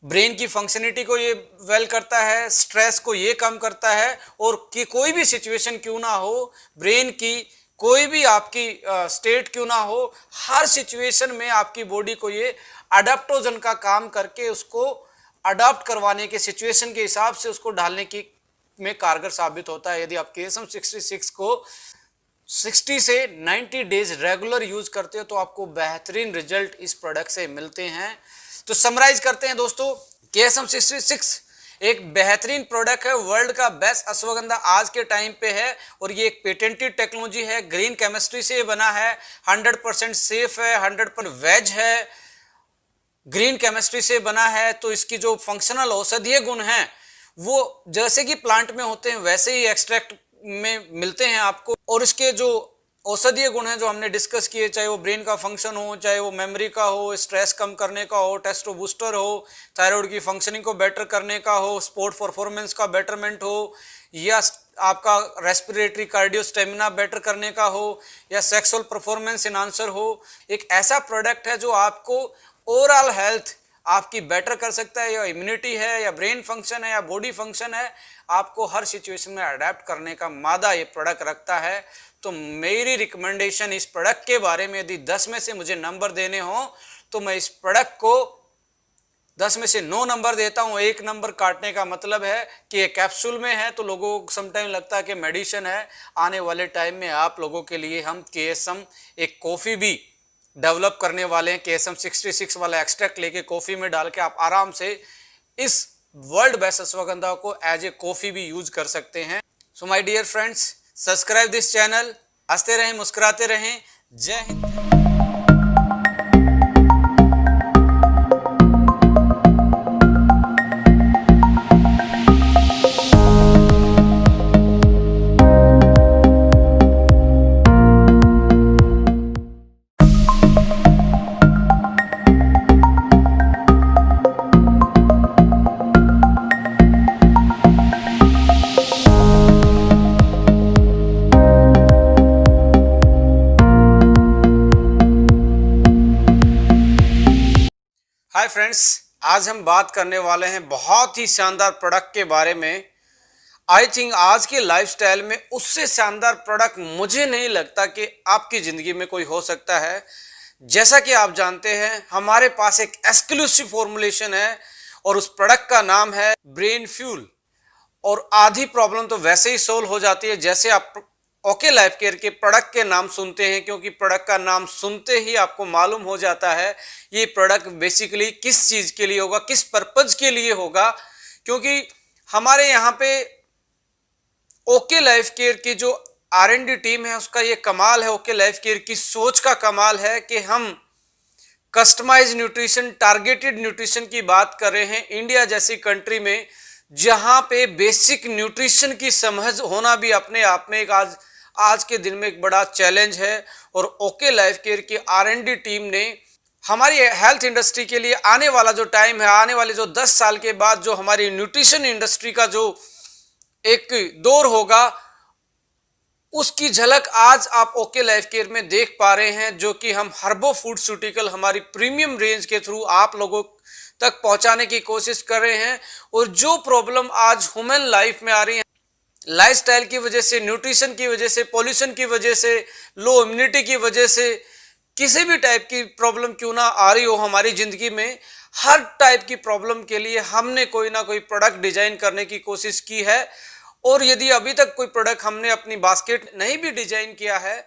ब्रेन की फंक्शनिटी को ये वेल करता है, स्ट्रेस को ये कम करता है, और कि कोई भी सिचुएशन क्यों ना हो, ब्रेन की कोई भी आपकी स्टेट क्यों ना हो, हर सिचुएशन में आपकी बॉडी को ये अडाप्टोजन का काम करके उसको अडाप्ट करवाने के, सिचुएशन के हिसाब से उसको ढालने की में कारगर साबित होता है। यदि आप KSM 66 को 60 से 90 डेज रेगुलर यूज करते हो तो आपको बेहतरीन रिजल्ट इस प्रोडक्ट से मिलते हैं। तो समराइज करते हैं दोस्तों, KSM 66 एक बेहतरीन प्रोडक्ट है, वर्ल्ड का बेस्ट अश्वगंधा आज के टाइम पे है, और ये एक पेटेंटेड टेक्नोलॉजी है, ग्रीन केमिस्ट्री से बना है, 100% सेफ है, 100% वेज है, ग्रीन केमिस्ट्री से बना है। तो इसकी जो फंक्शनल औषधीय गुण हैं वो जैसे कि प्लांट में होते हैं वैसे ही एक्सट्रैक्ट में मिलते हैं आपको, और इसके जो औषधीय गुण हैं जो हमने डिस्कस किए, चाहे वो ब्रेन का फंक्शन हो, चाहे वो मेमोरी का हो, स्ट्रेस कम करने का हो, टेस्टो बूस्टर हो, थायराइड की फंक्शनिंग को बेटर करने का हो, स्पोर्ट परफॉर्मेंस का बेटरमेंट हो, या आपका रेस्पिरेटरी कार्डियो स्टेमिना बेटर करने का हो, या सेक्सुअल परफॉर्मेंस इनहांसर हो, एक ऐसा प्रोडक्ट है जो आपको ओवरऑल हेल्थ आपकी बेटर कर सकता है, या इम्यूनिटी है, या ब्रेन फंक्शन है, या बॉडी फंक्शन है, आपको हर सिचुएशन में अडेप्ट करने का मादा ये प्रोडक्ट रखता है। तो मेरी रिकमेंडेशन इस प्रोडक्ट के बारे में, यदि 10 में से मुझे नंबर देने हो तो मैं इस प्रोडक्ट को 10 में से 9 नंबर देता हूं। 1 नंबर काटने का मतलब है कि ये कैप्सूल में है, तो लोगों को समटाइम लगता है कि मेडिसिन है। आने वाले टाइम में आप लोगों के लिए हम KSM एक कॉफ़ी भी डेवलप करने वाले हैं, KSM 66 वाला एक्सट्रैक्ट लेके कॉफ़ी में डाल के आप आराम से इस वर्ल्ड बेस्ट अश्वगंधा को एज ए कॉफ़ी भी यूज कर सकते हैं। So my dear friends, subscribe this channel, हंसते रहें, मुस्कुराते रहें। जय हिंद। हाय फ्रेंड्स, आज हम बात करने वाले हैं बहुत ही शानदार प्रोडक्ट के बारे में। आई थिंक आज के लाइफस्टाइल में उससे शानदार प्रोडक्ट मुझे नहीं लगता कि आपकी ज़िंदगी में कोई हो सकता है। जैसा कि आप जानते हैं हमारे पास एक एक्सक्लूसिव फॉर्मुलेशन है और उस प्रोडक्ट का नाम है ब्रेन फ्यूल, और आधी प्रॉब्लम तो वैसे ही सोल्व हो जाती है जैसे आप ओके लाइफ केयर के प्रोडक्ट के नाम सुनते हैं, क्योंकि प्रोडक्ट का नाम सुनते ही आपको मालूम हो जाता है ये प्रोडक्ट बेसिकली किस चीज़ के लिए होगा, किस पर्पज के लिए होगा। क्योंकि हमारे यहाँ पे ओके लाइफ केयर की जो R&D टीम है उसका ये कमाल है, ओके लाइफ केयर की सोच का कमाल है कि हम कस्टमाइज न्यूट्रिशन, टारगेटेड न्यूट्रिशन की बात कर रहे हैं इंडिया जैसी कंट्री में, जहां पे बेसिक न्यूट्रिशन की समझ होना भी अपने आप में एक आज के दिन में एक बड़ा चैलेंज है। और ओके लाइफ केयर की R&D टीम ने हमारी हेल्थ इंडस्ट्री के लिए आने वाला जो टाइम है, आने वाले जो 10 साल के बाद जो हमारी न्यूट्रिशन इंडस्ट्री का जो एक दौर होगा, उसकी झलक आज आप ओके लाइफ केयर में देख पा रहे हैं, जो कि हम हर्बो फूडस्यूटिकल हमारी प्रीमियम रेंज के थ्रू आप लोगों तक पहुंचाने की कोशिश कर रहे हैं। और जो प्रॉब्लम आज ह्यूमन लाइफ में आ रही है, लाइफस्टाइल की वजह से, न्यूट्रिशन की वजह से, पॉल्यूशन की वजह से, लो इम्यूनिटी की वजह से, किसी भी टाइप की प्रॉब्लम क्यों ना आ रही हो हमारी जिंदगी में, हर टाइप की प्रॉब्लम के लिए हमने कोई ना कोई प्रोडक्ट डिजाइन करने की कोशिश की है। और यदि अभी तक कोई प्रोडक्ट हमने अपनी बास्केट नहीं भी डिजाइन किया है,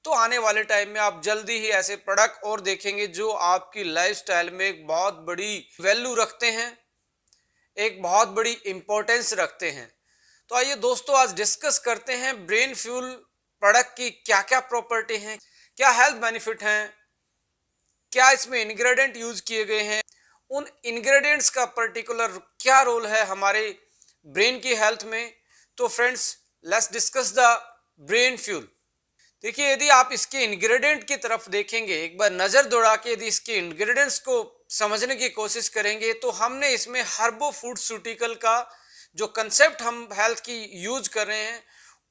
तो आने वाले टाइम में आप जल्दी ही ऐसे प्रोडक्ट और देखेंगे जो आपकी लाइफस्टाइल में एक बहुत बड़ी वैल्यू रखते हैं, एक बहुत बड़ी इंपॉर्टेंस रखते हैं। तो आइए दोस्तों, आज डिस्कस करते हैं ब्रेन फ्यूल प्रोडक्ट की क्या क्या प्रॉपर्टी हैं, क्या हेल्थ बेनिफिट हैं, क्या इसमें इंग्रेडिएंट यूज किए गए हैं, उन इंग्रेडिएंट्स का पर्टिकुलर क्या रोल है हमारे ब्रेन की हेल्थ में। तो friends, let's discuss the brain fuel. देखिए, यदि आप इसके इंग्रेडिएंट की तरफ देखेंगे, एक बार नजर दौड़ा के यदि इसके इंग्रेडिएंट्स को समझने की कोशिश करेंगे, तो हमने इसमें हर्बो फूडस्यूटिकल का जो कंसेप्ट हम हेल्थ की यूज कर रहे हैं,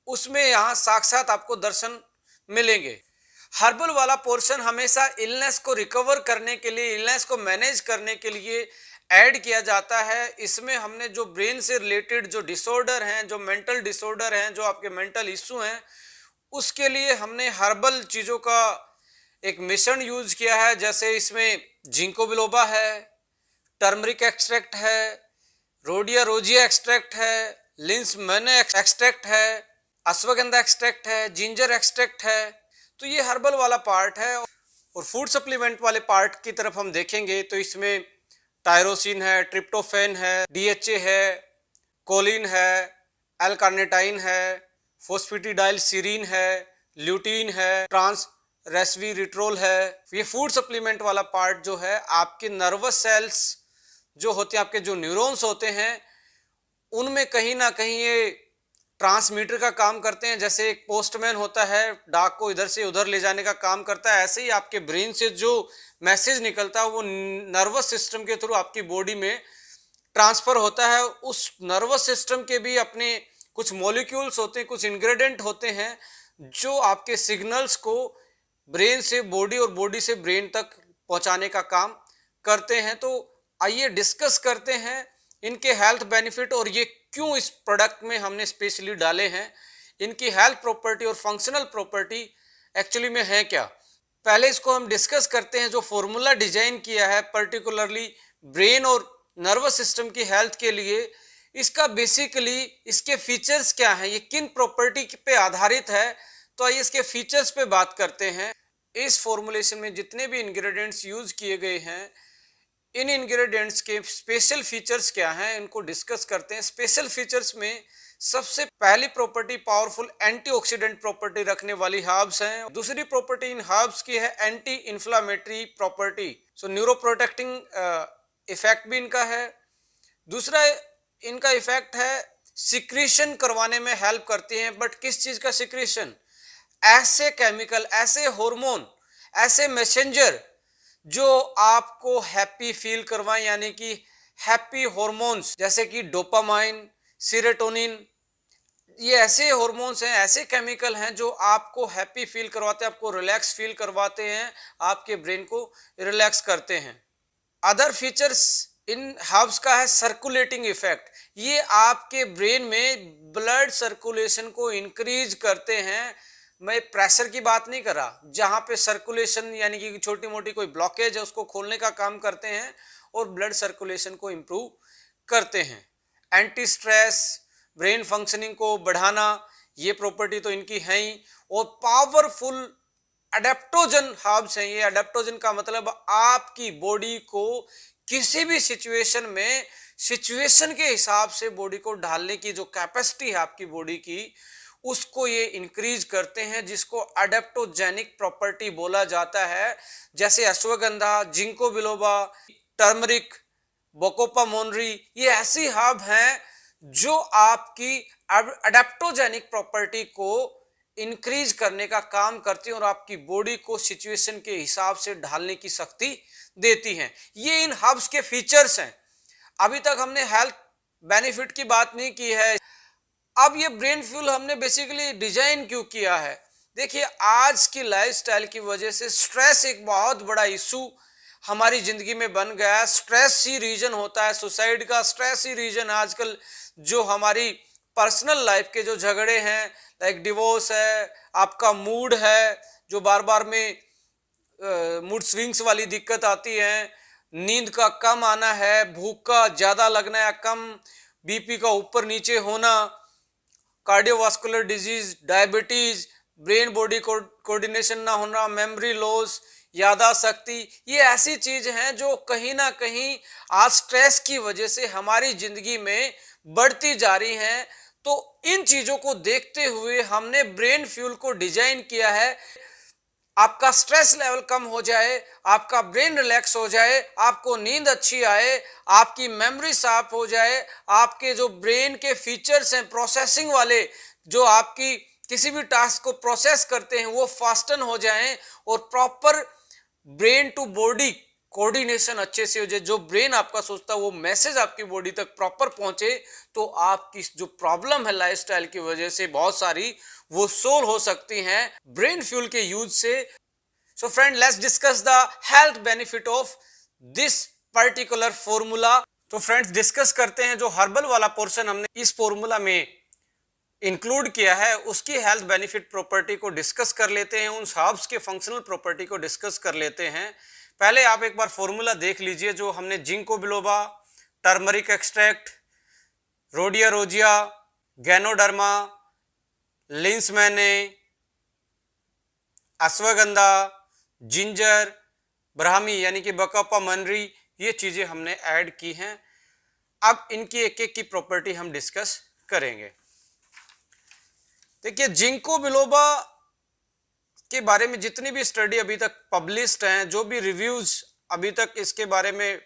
उसमें यहाँ साक्षात आपको दर्शन मिलेंगे। हर्बल वाला पोर्शन हमेशा इलनेस को रिकवर करने के लिए, इलनेस को मैनेज करने के लिए ऐड किया जाता है। इसमें हमने जो ब्रेन से रिलेटेड जो डिसऑर्डर हैं, जो मेंटल डिसऑर्डर हैं, जो आपके मेंटल इश्यू हैं, उसके लिए हमने हर्बल चीज़ों का एक मिश्रण यूज किया है। जैसे इसमें जिंको बिलोबा है, टर्मरिक एक्सट्रैक्ट है, रोडिया रोजिया एक्सट्रैक्ट है, लिंस मैने एक्सट्रैक्ट है, अश्वगंधा एक्सट्रैक्ट है, जिंजर एक्सट्रैक्ट है। तो ये हर्बल वाला पार्ट है। और फूड सप्लीमेंट वाले पार्ट की तरफ हम देखेंगे तो इसमें टायरोसिन है, ट्रिप्टोफैन है, DHA है, कोलिन है, एल कार्निटाइन है, फोस्फेटिडाइल सीरीन है, ल्यूटीन है, ट्रांस रेस्वीरिट्रोल है। ये फूड सप्लीमेंट वाला पार्ट जो है, आपके नर्वस सेल्स जो होते हैं, आपके जो न्यूरॉन्स होते हैं, उनमें कहीं ना कहीं ये ट्रांसमीटर का काम करते हैं। जैसे एक पोस्टमैन होता है, डाक को इधर से उधर ले जाने का काम करता है, ऐसे ही आपके ब्रेन से जो मैसेज निकलता है वो नर्वस सिस्टम के थ्रू आपकी बॉडी में ट्रांसफर होता है। उस नर्वस सिस्टम के भी अपने कुछ मॉलिक्यूल्स होते हैं, कुछ इंग्रेडिएंट होते हैं जो आपके सिग्नल्स को ब्रेन से बॉडी और बॉडी से ब्रेन तक पहुंचाने का काम करते हैं। तो आइए डिस्कस करते हैं इनके हेल्थ बेनिफिट और ये क्यों इस प्रोडक्ट में हमने स्पेशली डाले हैं, इनकी हेल्थ प्रॉपर्टी और फंक्शनल प्रॉपर्टी एक्चुअली में है क्या। पहले इसको हम डिस्कस करते हैं। जो फॉर्मूला डिजाइन किया है पर्टिकुलरली ब्रेन और नर्वस सिस्टम की हेल्थ के लिए, इसका बेसिकली इसके फीचर्स क्या हैं, ये किन प्रॉपर्टी पे आधारित है। तो आइए इसके फीचर्स पे बात करते हैं। इस फॉर्मुलेशन में जितने भी इंग्रेडिएंट्स यूज किए गए हैं, इन इंग्रेडिएंट्स के स्पेशल फीचर्स क्या हैं, इनको डिस्कस करते हैं। स्पेशल फीचर्स में सबसे पहली प्रॉपर्टी पावरफुल एंटीऑक्सीडेंट प्रॉपर्टी रखने वाली हर्ब्स हैं। दूसरी प्रॉपर्टी इन हर्ब्स की है एंटी इन्फ्लामेटरी प्रॉपर्टी, सो न्यूरोप्रोटेक्टिंग इफेक्ट भी इनका है। दूसरा इनका इफेक्ट है सिक्रीशन करवाने में हेल्प करती हैं। बट किस चीज का सिक्रीशन? ऐसे केमिकल, ऐसे हार्मोन, ऐसे मैसेंजर जो आपको हैप्पी फील करवाएं, यानी कि हैप्पी हार्मोन्स, जैसे कि डोपामाइन, सीरोटोनिन। ये ऐसे हार्मोन्स हैं, ऐसे केमिकल हैं जो आपको हैप्पी फील करवाते हैं, आपको रिलैक्स फील करवाते हैं, आपके ब्रेन को रिलैक्स करते हैं। अदर फीचर्स इन हर्ब्स का है सर्कुलेटिंग इफेक्ट। ये आपके ब्रेन में ब्लड सर्कुलेशन को इंक्रीज करते हैं। मैं प्रेशर की बात नहीं कर रहा, जहां पे सर्कुलेशन यानी कि छोटी मोटी कोई ब्लॉकेज है उसको खोलने का काम करते हैं और ब्लड सर्कुलेशन को इंप्रूव करते हैं। एंटी स्ट्रेस, ब्रेन फंक्शनिंग को बढ़ाना, ये प्रॉपर्टी तो इनकी है ही। और पावरफुल अडेप्टोजन हर्ब्स हैं। ये अडेप्टोजन का मतलब आपकी बॉडी को किसी भी सिचुएशन में, सिचुएशन के हिसाब से बॉडी को ढालने की जो कैपेसिटी है आपकी बॉडी की, उसको ये इंक्रीज करते हैं, जिसको अडेप्टोजेनिक प्रॉपर्टी बोला जाता है। जैसे अश्वगंधा, जिंको बिलोबा, टर्मरिक, बोकोपा मोनरी, ये ऐसी हर्ब हैं जो आपकी अडेप्टोजेनिक प्रॉपर्टी को इंक्रीज करने का काम करती हैं और आपकी बॉडी को सिचुएशन के हिसाब से ढालने की शक्ति देती हैं। ये इन हर्ब्स के फीचर्स हैं। अभी तक हमने हेल्थ बेनिफिट की बात नहीं की है। अब ये ब्रेन फ्यूल हमने बेसिकली डिजाइन क्यों किया है? देखिए, आज की लाइफस्टाइल की वजह से स्ट्रेस एक बहुत बड़ा इशू हमारी जिंदगी में बन गया है। स्ट्रेस ही रीजन होता है सुसाइड का, स्ट्रेस ही रीजन आजकल जो हमारी पर्सनल लाइफ के जो झगड़े हैं, लाइक डिवोर्स है, आपका मूड है जो बार बार में मूड स्विंग्स वाली दिक्कत आती है, नींद का कम आना है, भूख का ज्यादा लगना या कम, बीपी का ऊपर नीचे होना, cardiovascular disease, diabetes, brain body coordination ना होना, मेमोरी लॉस, याददाश्त शक्ति, ये ऐसी चीज हैं जो कहीं ना कहीं आज स्ट्रेस की वजह से हमारी जिंदगी में बढ़ती जा रही हैं। तो इन चीजों को देखते हुए हमने ब्रेन फ्यूल को डिजाइन किया है। आपका स्ट्रेस लेवल कम हो जाए, आपका ब्रेन रिलैक्स हो जाए, आपको नींद अच्छी आए, आपकी मेमोरी साफ हो जाए, आपके जो ब्रेन के फीचर्स हैं प्रोसेसिंग वाले, जो आपकी किसी भी टास्क को प्रोसेस करते हैं, वो फास्टन हो जाएं और proper brain to body coordination अच्छे से हो जाए। जो ब्रेन आपका सोचता है वो मैसेज आपकी बॉडी तक प्रॉपर पहुंचे, तो आपकी जो प्रॉब्लम है लाइफस्टाइल की वजह से बहुत सारी, वो सोल्व हो सकती हैं ब्रेन फ्यूल के यूज से। So friend, let's discuss the health benefit of this particular formula. तो फ्रेंड्स, डिस्कस करते हैं जो हर्बल वाला पोर्शन हमने इस फॉर्मूला में इंक्लूड किया है, उसकी हेल्थ बेनिफिट प्रॉपर्टी को डिस्कस कर लेते हैं, उन हर्ब्स के फंक्शनल प्रॉपर्टी को डिस्कस कर लेते हैं। पहले आप एक बार फॉर्मूला देख लीजिए जो हमने ginkgo biloba, turmeric extract, rhodiola rosea, ganoderma, lion's mane, ashwagandha, ginger, brahmi यानी कि बकोपा मोनरी, ये चीजें हमने ऐड की हैं। अब इनकी एक एक की प्रॉपर्टी हम डिस्कस करेंगे। देखिए, जिंको बिलोबा के बारे में जितनी भी स्टडी अभी तक पब्लिश्ड हैं, जो भी रिव्यूज अभी तक इसके बारे में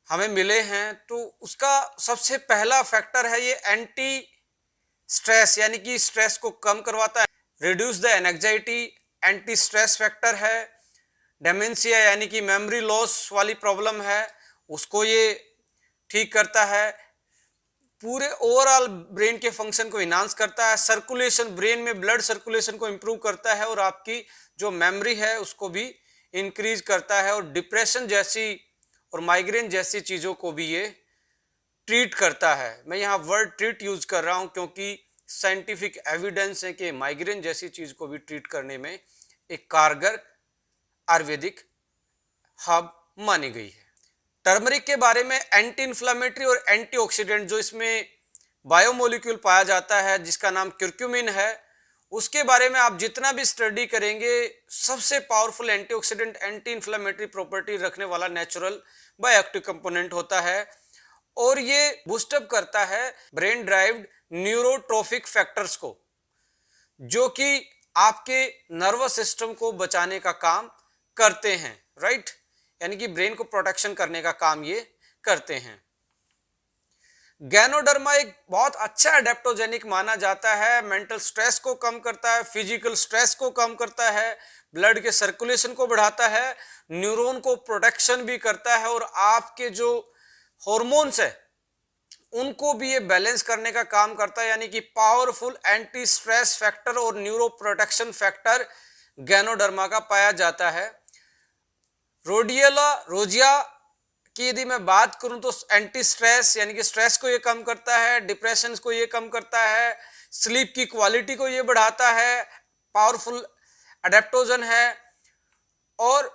हमें मिले हैं, तो उसका सबसे पहला फैक्टर है ये एंटी स्ट्रेस, यानी कि स्ट्रेस को कम करवाता है, reduce the anxiety, anti stress factor है। डेमेंशिया यानी कि मेमोरी लॉस वाली प्रॉब्लम है, उसको ये ठीक करता है। पूरे ओवरऑल ब्रेन के फंक्शन को इनहांस करता है, सर्कुलेशन, ब्रेन में ब्लड सर्कुलेशन को इंप्रूव करता है और आपकी जो मेमोरी है उसको भी इंक्रीज करता है, और डिप्रेशन जैसी और माइग्रेन जैसी चीज़ों को भी ये ट्रीट करता है। मैं यहाँ वर्ड ट्रीट यूज कर रहा हूँ क्योंकि साइंटिफिक एविडेंस है कि माइग्रेन जैसी चीज़ को भी ट्रीट करने में एक कारगर आयुर्वेदिक हर्ब मानी गई है। टर्मरिक के बारे में एंटी इन्फ्लामेटरी और एंटीऑक्सीडेंट जो इसमें बायोमोलिक्यूल पाया जाता है जिसका नाम क्यूरक्यूमिन है, उसके बारे में आप जितना भी स्टडी करेंगे, सबसे powerful antioxidant, anti inflammatory property रखने वाला नेचुरल बायोएक्टिव कंपोनेंट होता है, और ये बूस्टअप करता है ब्रेन ड्राइव्ड न्यूरोट्रोफिक फैक्टर्स को, जो कि आपके नर्वस सिस्टम को बचाने का काम करते हैं, राइट, यानी कि ब्रेन को प्रोटेक्शन करने का काम ये करते हैं। गैनोडर्मा एक बहुत अच्छा एडेप्टोजेनिक माना जाता है, मेंटल स्ट्रेस को कम करता है, फिजिकल स्ट्रेस को कम करता है, ब्लड के सर्कुलेशन को बढ़ाता है, न्यूरॉन को प्रोटेक्शन भी करता है, और आपके जो हॉर्मोन्स है उनको भी ये बैलेंस करने का काम करता है, यानी कि पावरफुल एंटी स्ट्रेस फैक्टर और न्यूरो प्रोटेक्शन फैक्टर गैनोडर्मा का पाया जाता है। रोडियला रोजिया की यदि मैं बात करूं तो एंटी स्ट्रेस यानी कि स्ट्रेस को ये कम करता है, डिप्रेशन को ये कम करता है, स्लीप की क्वालिटी को ये बढ़ाता है, पावरफुल एडेप्टोजन है, और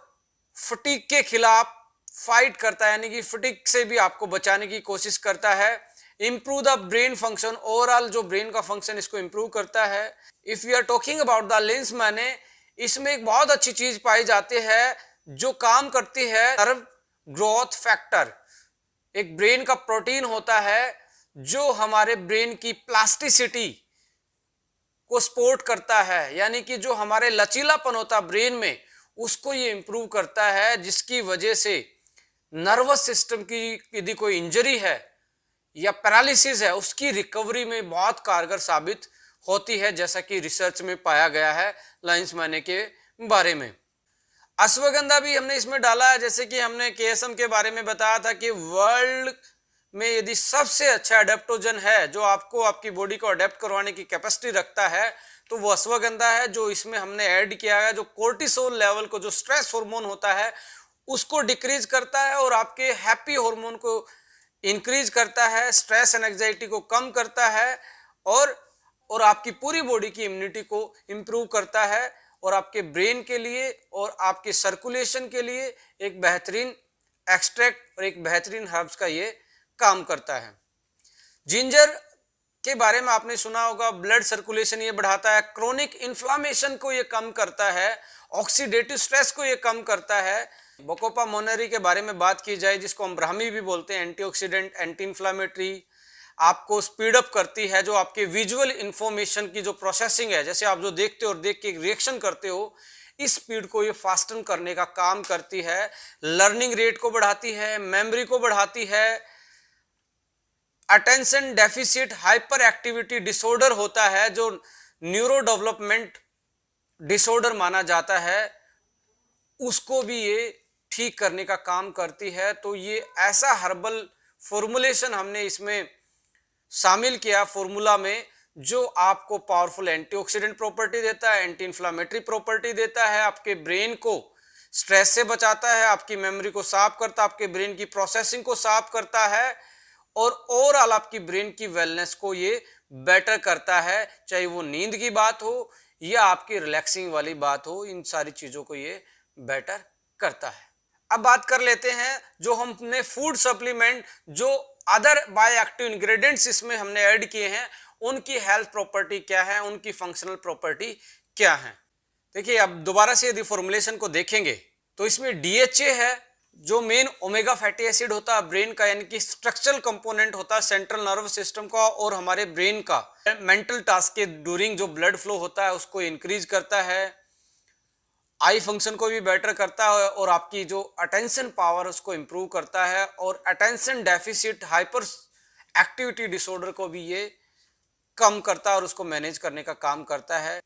फटीग के खिलाफ फाइट करता है, यानी कि फटीग से भी आपको बचाने की कोशिश करता है। Improve the brain function, overall जो ब्रेन का फंक्शन इसको इंप्रूव करता है। If you are talking about the lion's mane, इसमें एक बहुत अच्छी चीज पाई जाती है जो काम करती है नर्व ग्रोथ फैक्टर। एक ब्रेन का प्रोटीन होता है जो हमारे ब्रेन की प्लास्टिसिटी को सपोर्ट करता है, यानी कि जो हमारे लचीलापन होता है ब्रेन में उसको ये इंप्रूव करता है, जिसकी वजह से नर्वस सिस्टम की यदि कोई इंजरी है या पैरालिसिस है उसकी रिकवरी में बहुत कारगर साबित होती है, जैसा कि रिसर्च में पाया गया है लाइंस मैने के बारे में। अश्वगंधा भी हमने इसमें डाला है, जैसे कि हमने केएसएम के बारे में बताया था कि वर्ल्ड में यदि सबसे अच्छा अडेप्टोजन है जो आपको आपकी बॉडी को अडेप्ट करवाने की कैपेसिटी रखता है तो वो अश्वगंधा है, जो इसमें हमने ऐड किया है, जो कोर्टिसोल लेवल को, जो स्ट्रेस हार्मोन होता है उसको डिक्रीज करता है और आपके हैप्पी हार्मोन को इंक्रीज करता है, स्ट्रेस एंड एंजाइटी को कम करता है और आपकी पूरी बॉडी की इम्यूनिटी को इंप्रूव करता है और आपके ब्रेन के लिए और आपके सर्कुलेशन के लिए एक बेहतरीन एक्सट्रैक्ट और एक बेहतरीन हर्ब्स का ये काम करता है। जिंजर के बारे में आपने सुना होगा, ब्लड सर्कुलेशन ये बढ़ाता है, क्रोनिक इन्फ्लामेशन को ये कम करता है, ऑक्सीडेटिव स्ट्रेस को ये कम करता है। बकोपा मोनेरी के बारे में बात की जाए, जिसको हम ब्राह्मी भी बोलते हैं, एंटीऑक्सीडेंट, एंटी इन्फ्लामेटरी, आपको स्पीड अप करती है, जो आपके विजुअल इंफॉर्मेशन की जो प्रोसेसिंग है, जैसे आप जो देखते हो और देख के रिएक्शन करते हो, इस स्पीड को ये फास्टन करने का काम करती है, लर्निंग रेट को बढ़ाती है, मेमोरी को बढ़ाती है। Attention deficit hyper activity disorder होता है जो न्यूरो डेवलपमेंट डिसऑर्डर माना जाता है, उसको भी ये ठीक करने का काम करती है। तो ये ऐसा हर्बल फॉर्मुलेशन हमने इसमें शामिल किया फॉर्मूला में, जो आपको पावरफुल एंटीऑक्सीडेंट प्रॉपर्टी देता है, एंटी इन्फ्लामेटरी प्रॉपर्टी देता है, आपके ब्रेन को स्ट्रेस से बचाता है, आपकी मेमोरी को साफ करता है, आपके ब्रेन की प्रोसेसिंग को साफ करता है और ओवरऑल आपकी ब्रेन की वेलनेस को ये बेटर करता है, चाहे वो नींद की बात हो या आपकी रिलैक्सिंग वाली बात हो, इन सारी चीजों को ये बेटर करता है। अब बात कर लेते हैं जो हमने फूड सप्लीमेंट, जो अदर बायोएक्टिव इंग्रेडिएंट्स इसमें हमने ऐड किए हैं, उनकी हेल्थ प्रॉपर्टी क्या है, उनकी फंक्शनल प्रॉपर्टी क्या है। देखिए, अब दोबारा से यदि फॉर्मुलेशन को देखेंगे तो इसमें डीएचए है, जो मेन ओमेगा फैटी एसिड होता है ब्रेन का, यानी कि स्ट्रक्चरल कंपोनेंट होता है सेंट्रल नर्वस सिस्टम का और हमारे ब्रेन का। मेंटल टास्क के ड्यूरिंग जो ब्लड फ्लो होता है उसको इंक्रीज करता है, आई फंक्शन को भी बेटर करता है और आपकी जो अटेंशन पावर उसको इंप्रूव करता है और attention deficit hyper activity disorder को भी ये कम करता है और उसको मैनेज करने का काम करता है।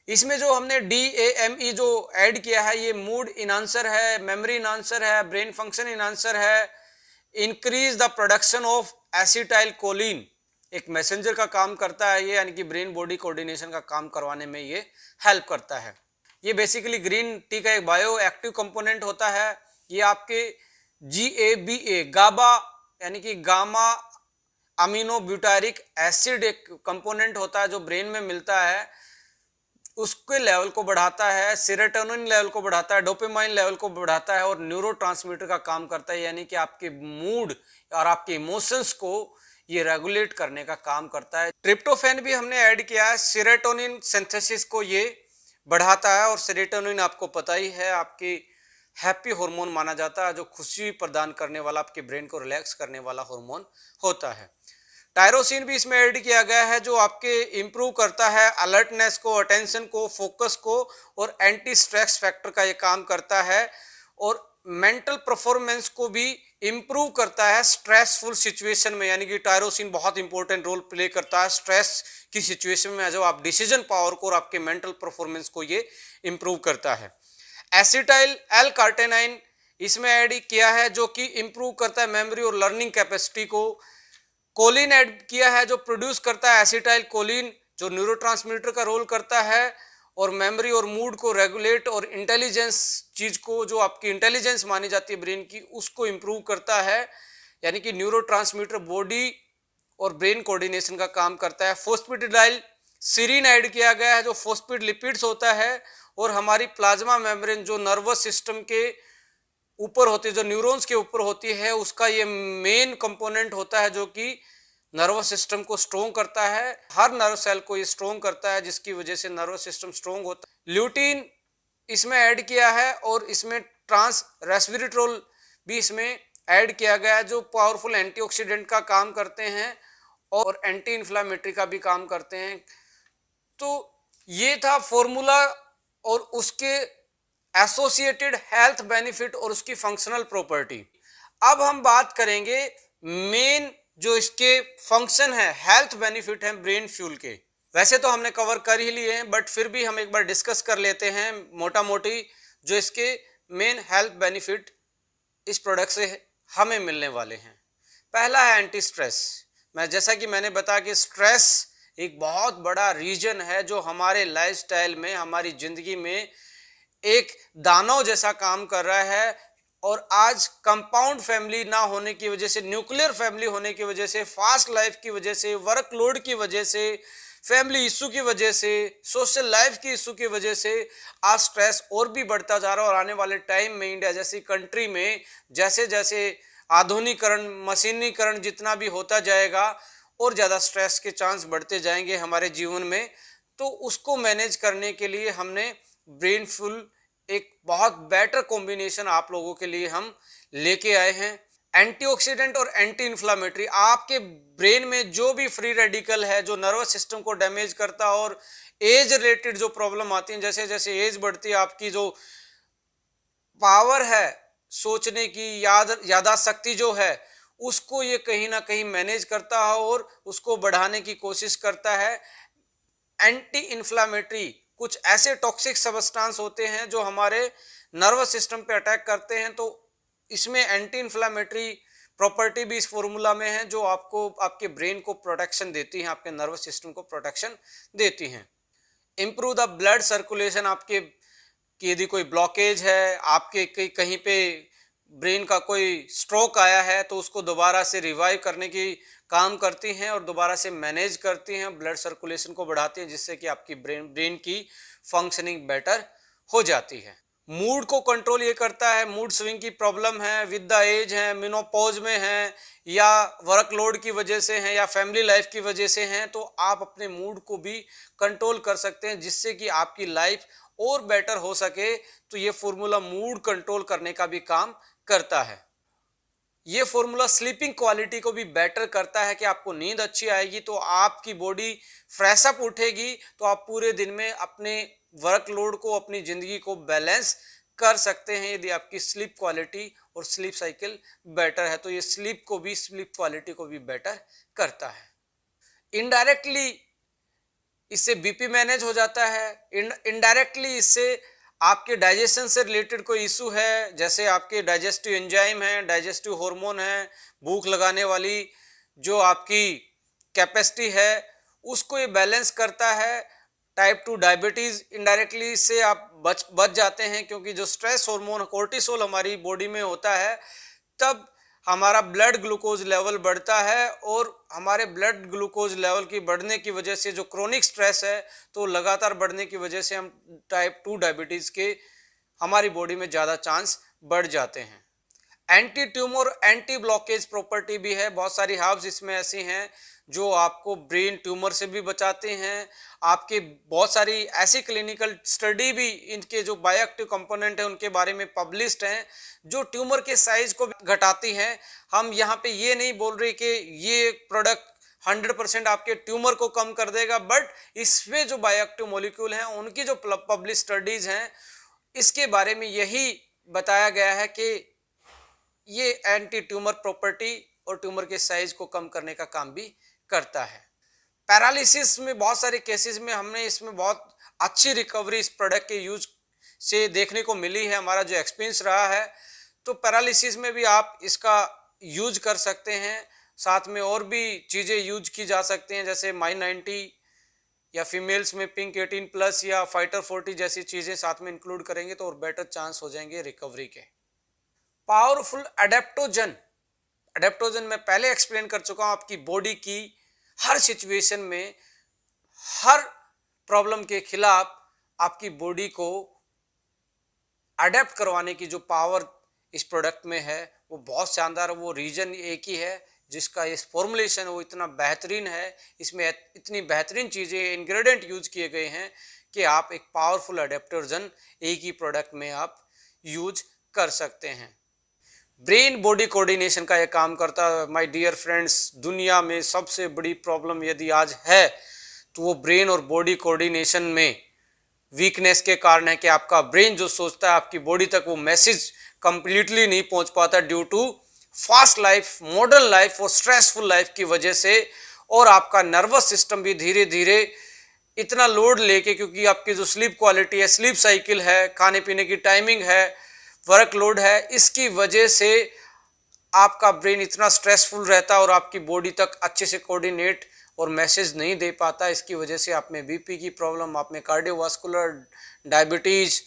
इसमें जो हमने DAME जो ऐड किया है, ये मूड इनहांसर है, मेमोरी इनहांसर है, ब्रेन फंक्शन इनहांसर है, increase the production of acetyl choline, एक मैसेंजर का काम करता है ये, यानी कि ब्रेन बॉडी कोऑर्डिनेशन का काम करवाने में ये हेल्प करता है। ये बेसिकली ग्रीन टी का एक बायो एक्टिव कंपोनेंट होता है। ये आपके GABA गाबा यानी कि गामा अमीनो ब्यूटारिक एसिड एक कंपोनेंट होता है जो ब्रेन में मिलता है, उसके लेवल को बढ़ाता है, सेरोटोनिन लेवल को बढ़ाता है, डोपामाइन लेवल को बढ़ाता है और न्यूरोट्रांसमीटर का काम करता है, यानी कि आपके मूड और आपके इमोशंस को ये रेगुलेट करने का काम करता है। ट्रिप्टोफैन भी हमने ऐड किया है, सेरोटोनिन सिंथेसिस को ये बढ़ाता है और सेरोटोनिन आपको पता ही है आपकी हैप्पी हार्मोन माना जाता है, जो खुशी प्रदान करने वाला, आपके ब्रेन को रिलैक्स करने वाला हार्मोन होता है। टायरोसिन भी इसमें ऐड किया गया है, जो आपके इंप्रूव करता है अलर्टनेस को, अटेंशन को, फोकस को और एंटी स्ट्रेस फैक्टर का ये काम करता है और मेंटल परफॉर्मेंस को भी इंप्रूव करता है स्ट्रेसफुल सिचुएशन में, यानी कि टायरोसिन बहुत इंपॉर्टेंट रोल प्ले करता है स्ट्रेस की सिचुएशन में, जो आप डिसीजन पावर को और आपके मेंटल परफॉर्मेंस को ये इंप्रूव करता है। एसिटाइल एल कार्टेनाइन इसमें ऐड किया है, जो कि इंप्रूव करता है मेमोरी और लर्निंग कैपेसिटी को। कोलिन ऐड किया है, जो प्रोड्यूस करता है एसिटाइल कोलिन, जो न्यूरोट्रांसमीटर का रोल करता है और मेमोरी और मूड को रेगुलेट और इंटेलिजेंस चीज को, जो आपकी इंटेलिजेंस मानी जाती है ब्रेन की, उसको इंप्रूव करता है, यानी कि न्यूरोट्रांसमीटर बॉडी और ब्रेन कोऑर्डिनेशन का काम करता है। फोस्फेटिडाइल सीरीन ऐड किया गया है, जो फोस्फेट लिपिड्स होता है और हमारी प्लाज्मा मेम्ब्रेन जो नर्वस सिस्टम के ऊपर होती है, जो न्यूरॉन्स के ऊपर होती है, उसका ये मेन कंपोनेंट होता है, जो कि नर्वस सिस्टम को स्ट्रोंग करता है, हर नर्व सेल को ये स्ट्रोंग करता है, जिसकी वजह से नर्वस सिस्टम स्ट्रोंग होता है। ल्यूटीन इसमें ऐड किया है और इसमें ट्रांस रेस्वेरेट्रोल भी इसमें ऐड किया गया है, जो पावरफुल एंटीऑक्सीडेंट का काम करते हैं और एंटी इन्फ्लामेटरी का भी काम करते हैं। तो ये था फॉर्मूला और उसके एसोसिएटेड हेल्थ बेनिफिट और उसकी फंक्शनल प्रॉपर्टी। अब हम बात करेंगे मेन जो इसके फंक्शन है, हेल्थ बेनिफिट है ब्रेन फ्यूल के। वैसे तो हमने कवर कर ही लिए हैं, बट फिर भी हम एक बार डिस्कस कर लेते हैं मोटा मोटी जो इसके मेन हेल्थ बेनिफिट इस प्रोडक्ट से हमें मिलने वाले हैं। पहला है एंटी स्ट्रेस। जैसा कि मैंने बताया कि स्ट्रेस एक बहुत बड़ा रीजन है जो हमारे लाइफस्टाइल में, हमारी जिंदगी में एक दानव जैसा काम कर रहा है। और आज कंपाउंड फैमिली ना होने की वजह से, न्यूक्लियर फैमिली होने की वजह से, फास्ट लाइफ की वजह से, वर्कलोड की वजह से, फैमिली इशू की वजह से, सोशल लाइफ की इशू की वजह से आज स्ट्रेस और भी बढ़ता जा रहा है। और आने वाले टाइम में इंडिया जैसी कंट्री में जैसे जैसे आधुनिकीकरण, मशीनीकरण जितना भी होता जाएगा और ज़्यादा स्ट्रेस के चांस बढ़ते जाएंगे हमारे जीवन में। तो उसको मैनेज करने के लिए हमने ब्रेन फुल एक बहुत बेटर कॉम्बिनेशन आप लोगों के लिए हम लेके आए हैं। एंटीऑक्सीडेंट और एंटी इन्फ्लामेटरी, आपके ब्रेन में जो भी फ्री रेडिकल है जो नर्वस सिस्टम को डैमेज करता है और एज रिलेटेड जो प्रॉब्लम आती है, जैसे जैसे एज बढ़ती है आपकी जो पावर है सोचने की, यादाश्त शक्ति जो है उसको ये कहीं ना कहीं मैनेज करता है और उसको बढ़ाने की कोशिश करता है। एंटी इन्फ्लामेटरी, कुछ ऐसे टॉक्सिक सब्सटेंस होते हैं जो हमारे नर्वस सिस्टम पे अटैक करते हैं, तो इसमें एंटी इन्फ्लामेटरी प्रॉपर्टी भी इस फॉर्मूला में है जो आपको, आपके ब्रेन को प्रोटेक्शन देती है, आपके नर्वस सिस्टम को प्रोटेक्शन देती हैं। इम्प्रूव द ब्लड सर्कुलेशन, आपके कि यदि कोई ब्लॉकेज है, आपके कहीं पे ब्रेन का कोई स्ट्रोक आया है तो उसको दोबारा से रिवाइव करने की काम करती हैं और दोबारा से मैनेज करती हैं, ब्लड सर्कुलेशन को बढ़ाती हैं, जिससे कि आपकी ब्रेन की फंक्शनिंग बेटर हो जाती है। मूड को कंट्रोल ये करता है। मूड स्विंग की प्रॉब्लम है, विद द एज है, मेनोपॉज में है, या वर्कलोड की वजह से है, या फैमिली लाइफ की वजह से हैं, तो आप अपने मूड को भी कंट्रोल कर सकते हैं जिससे कि आपकी लाइफ और बेटर हो सके। तो ये फॉर्मूला मूड कंट्रोल करने का भी काम करता है। ये फॉर्मूला स्लीपिंग क्वालिटी को भी बेटर करता है कि आपको नींद अच्छी आएगी तो आपकी बॉडी फ्रेश अप उठेगी, तो आप पूरे दिन में अपने वर्कलोड को, अपनी जिंदगी को बैलेंस कर सकते हैं यदि आपकी स्लीप क्वालिटी और स्लीप साइकिल बेटर है। तो ये स्लीप क्वालिटी को भी बेटर करता है। इनडायरेक्टली इससे बीपी मैनेज हो जाता है। इनडायरेक्टली इससे आपके डाइजेशन से रिलेटेड कोई इशू है, जैसे आपके डाइजेस्टिव एंजाइम है, डाइजेस्टिव हार्मोन है, भूख लगाने वाली जो आपकी कैपेसिटी है उसको ये बैलेंस करता है। टाइप 2 डायबिटीज इनडायरेक्टली इससे आप बच जाते हैं, क्योंकि जो स्ट्रेस हार्मोन कोर्टिसोल हमारी बॉडी में होता है तब हमारा ब्लड ग्लूकोज लेवल बढ़ता है, और हमारे ब्लड ग्लूकोज लेवल की बढ़ने की वजह से जो क्रोनिक स्ट्रेस है तो लगातार बढ़ने की वजह से हम टाइप 2 डायबिटीज के हमारी बॉडी में ज़्यादा चांस बढ़ जाते हैं। Anti tumour, anti blockage property भी है। बहुत सारी हर्ब्स इसमें ऐसी हैं जो आपको ब्रेन ट्यूमर से भी बचाते हैं। आपके बहुत सारी ऐसी क्लिनिकल स्टडी भी इनके जो बायोएक्टिव कंपोनेंट है उनके बारे में पब्लिश्ड हैं जो ट्यूमर के साइज को घटाती हैं। हम यहाँ पे ये नहीं बोल रहे कि ये प्रोडक्ट 100% आपके ट्यूमर को कम कर देगा, बट इसमें जो बायोएक्टिव मॉलिक्यूल हैं उनकी जो पब्लिश स्टडीज हैं इसके बारे में यही बताया गया है कि ये एंटी ट्यूमर प्रॉपर्टी और ट्यूमर के साइज को कम करने का काम भी करता है। पैरालिसिस में बहुत सारे केसेस में हमने इसमें बहुत अच्छी रिकवरी इस प्रोडक्ट के यूज से देखने को मिली है, हमारा जो एक्सपीरियंस रहा है। तो पैरालिसिस में भी आप इसका यूज कर सकते हैं। साथ में और भी चीज़ें यूज की जा सकती हैं, जैसे माई-90 या फीमेल्स में पिंक 18+ या फाइटर 40 जैसी चीज़ें साथ में इंक्लूड करेंगे तो और बेटर चांस हो जाएंगे रिकवरी के। पावरफुल एडेप्टोजन मैं पहले एक्सप्लेन कर चुका हूं, आपकी बॉडी की हर सिचुएशन में, हर प्रॉब्लम के खिलाफ आपकी बॉडी को अडेप्ट करवाने की जो पावर इस प्रोडक्ट में है वो बहुत शानदार है। वो रीजन एक ही है जिसका इस फॉर्मुलेशन वो इतना बेहतरीन है, इसमें इतनी बेहतरीन चीज़ें, इंग्रेडिएंट यूज किए गए हैं कि आप एक पावरफुल एडेप्टोजन एक ही प्रोडक्ट में आप यूज कर सकते हैं। ब्रेन बॉडी कोऑर्डिनेशन का यह काम करता है। माय डियर फ्रेंड्स, दुनिया में सबसे बड़ी प्रॉब्लम यदि आज है तो वो ब्रेन और बॉडी कोऑर्डिनेशन में वीकनेस के कारण है कि आपका ब्रेन जो सोचता है आपकी बॉडी तक वो मैसेज कंप्लीटली नहीं पहुंच पाता due to fast life, modern life और स्ट्रेसफुल लाइफ की वजह से। और आपका नर्वस सिस्टम भी धीरे धीरे इतना लोड लेके, क्योंकि आपकी जो स्लीप क्वालिटी है, स्लीप साइकिल है, खाने पीने की टाइमिंग है, वर्क लोड है, इसकी वजह से आपका ब्रेन इतना स्ट्रेसफुल रहता है और आपकी बॉडी तक अच्छे से कोऑर्डिनेट और मैसेज नहीं दे पाता। इसकी वजह से आप में बीपी की प्रॉब्लम, आप में कार्डियोवास्कुलर, डायबिटीज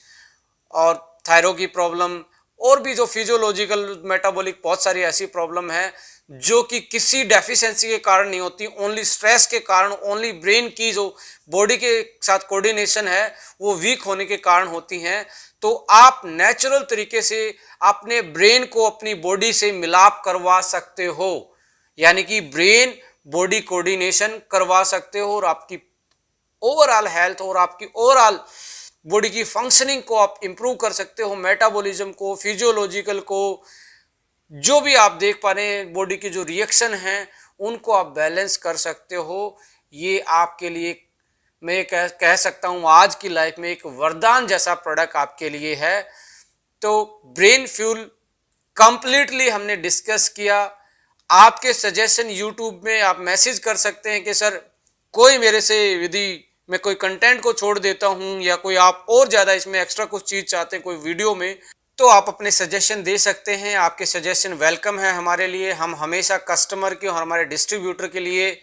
और थायराइड की प्रॉब्लम और भी जो फिजियोलॉजिकल मेटाबॉलिक बहुत सारी ऐसी प्रॉब्लम है जो कि किसी डेफिशिएंसी के कारण नहीं होती, ओनली स्ट्रेस के कारण, ओनली ब्रेन की जो बॉडी के साथ कोऑर्डिनेशन है वो वीक होने के कारण होती हैं। तो आप नेचुरल तरीके से अपने ब्रेन को अपनी बॉडी से मिलाप करवा सकते हो, यानी कि ब्रेन बॉडी कोऑर्डिनेशन करवा सकते हो और आपकी ओवरऑल हेल्थ और आपकी ओवरऑल बॉडी की फंक्शनिंग को आप इंप्रूव कर सकते हो, मेटाबॉलिज्म को, फिजियोलॉजिकल को, जो भी आप देख पा रहे हैं बॉडी की जो रिएक्शन हैं उनको आप बैलेंस कर सकते हो। ये आपके लिए मैं कह सकता हूँ आज की लाइफ में एक वरदान जैसा प्रोडक्ट आपके लिए है। तो ब्रेन फ्यूल कंप्लीटली हमने डिस्कस किया। आपके सजेशन यूट्यूब में आप मैसेज कर सकते हैं कि सर कोई मेरे से विधि मैं कोई कंटेंट को छोड़ देता हूं या कोई आप और ज़्यादा इसमें एक्स्ट्रा कुछ चीज़ चाहते हैं कोई वीडियो में, तो आप अपने सजेशन दे सकते हैं। आपके सजेशन वेलकम है हमारे लिए। हम हमेशा कस्टमर के और हमारे डिस्ट्रीब्यूटर के लिए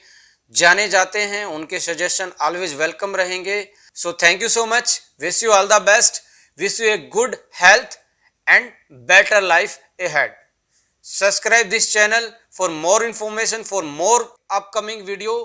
जाने जाते हैं, उनके सजेशन ऑलवेज वेलकम रहेंगे। So thank you so much, wish you all the best, wish U a good health and better life ahead. Subscribe this channel for more information, for more upcoming video.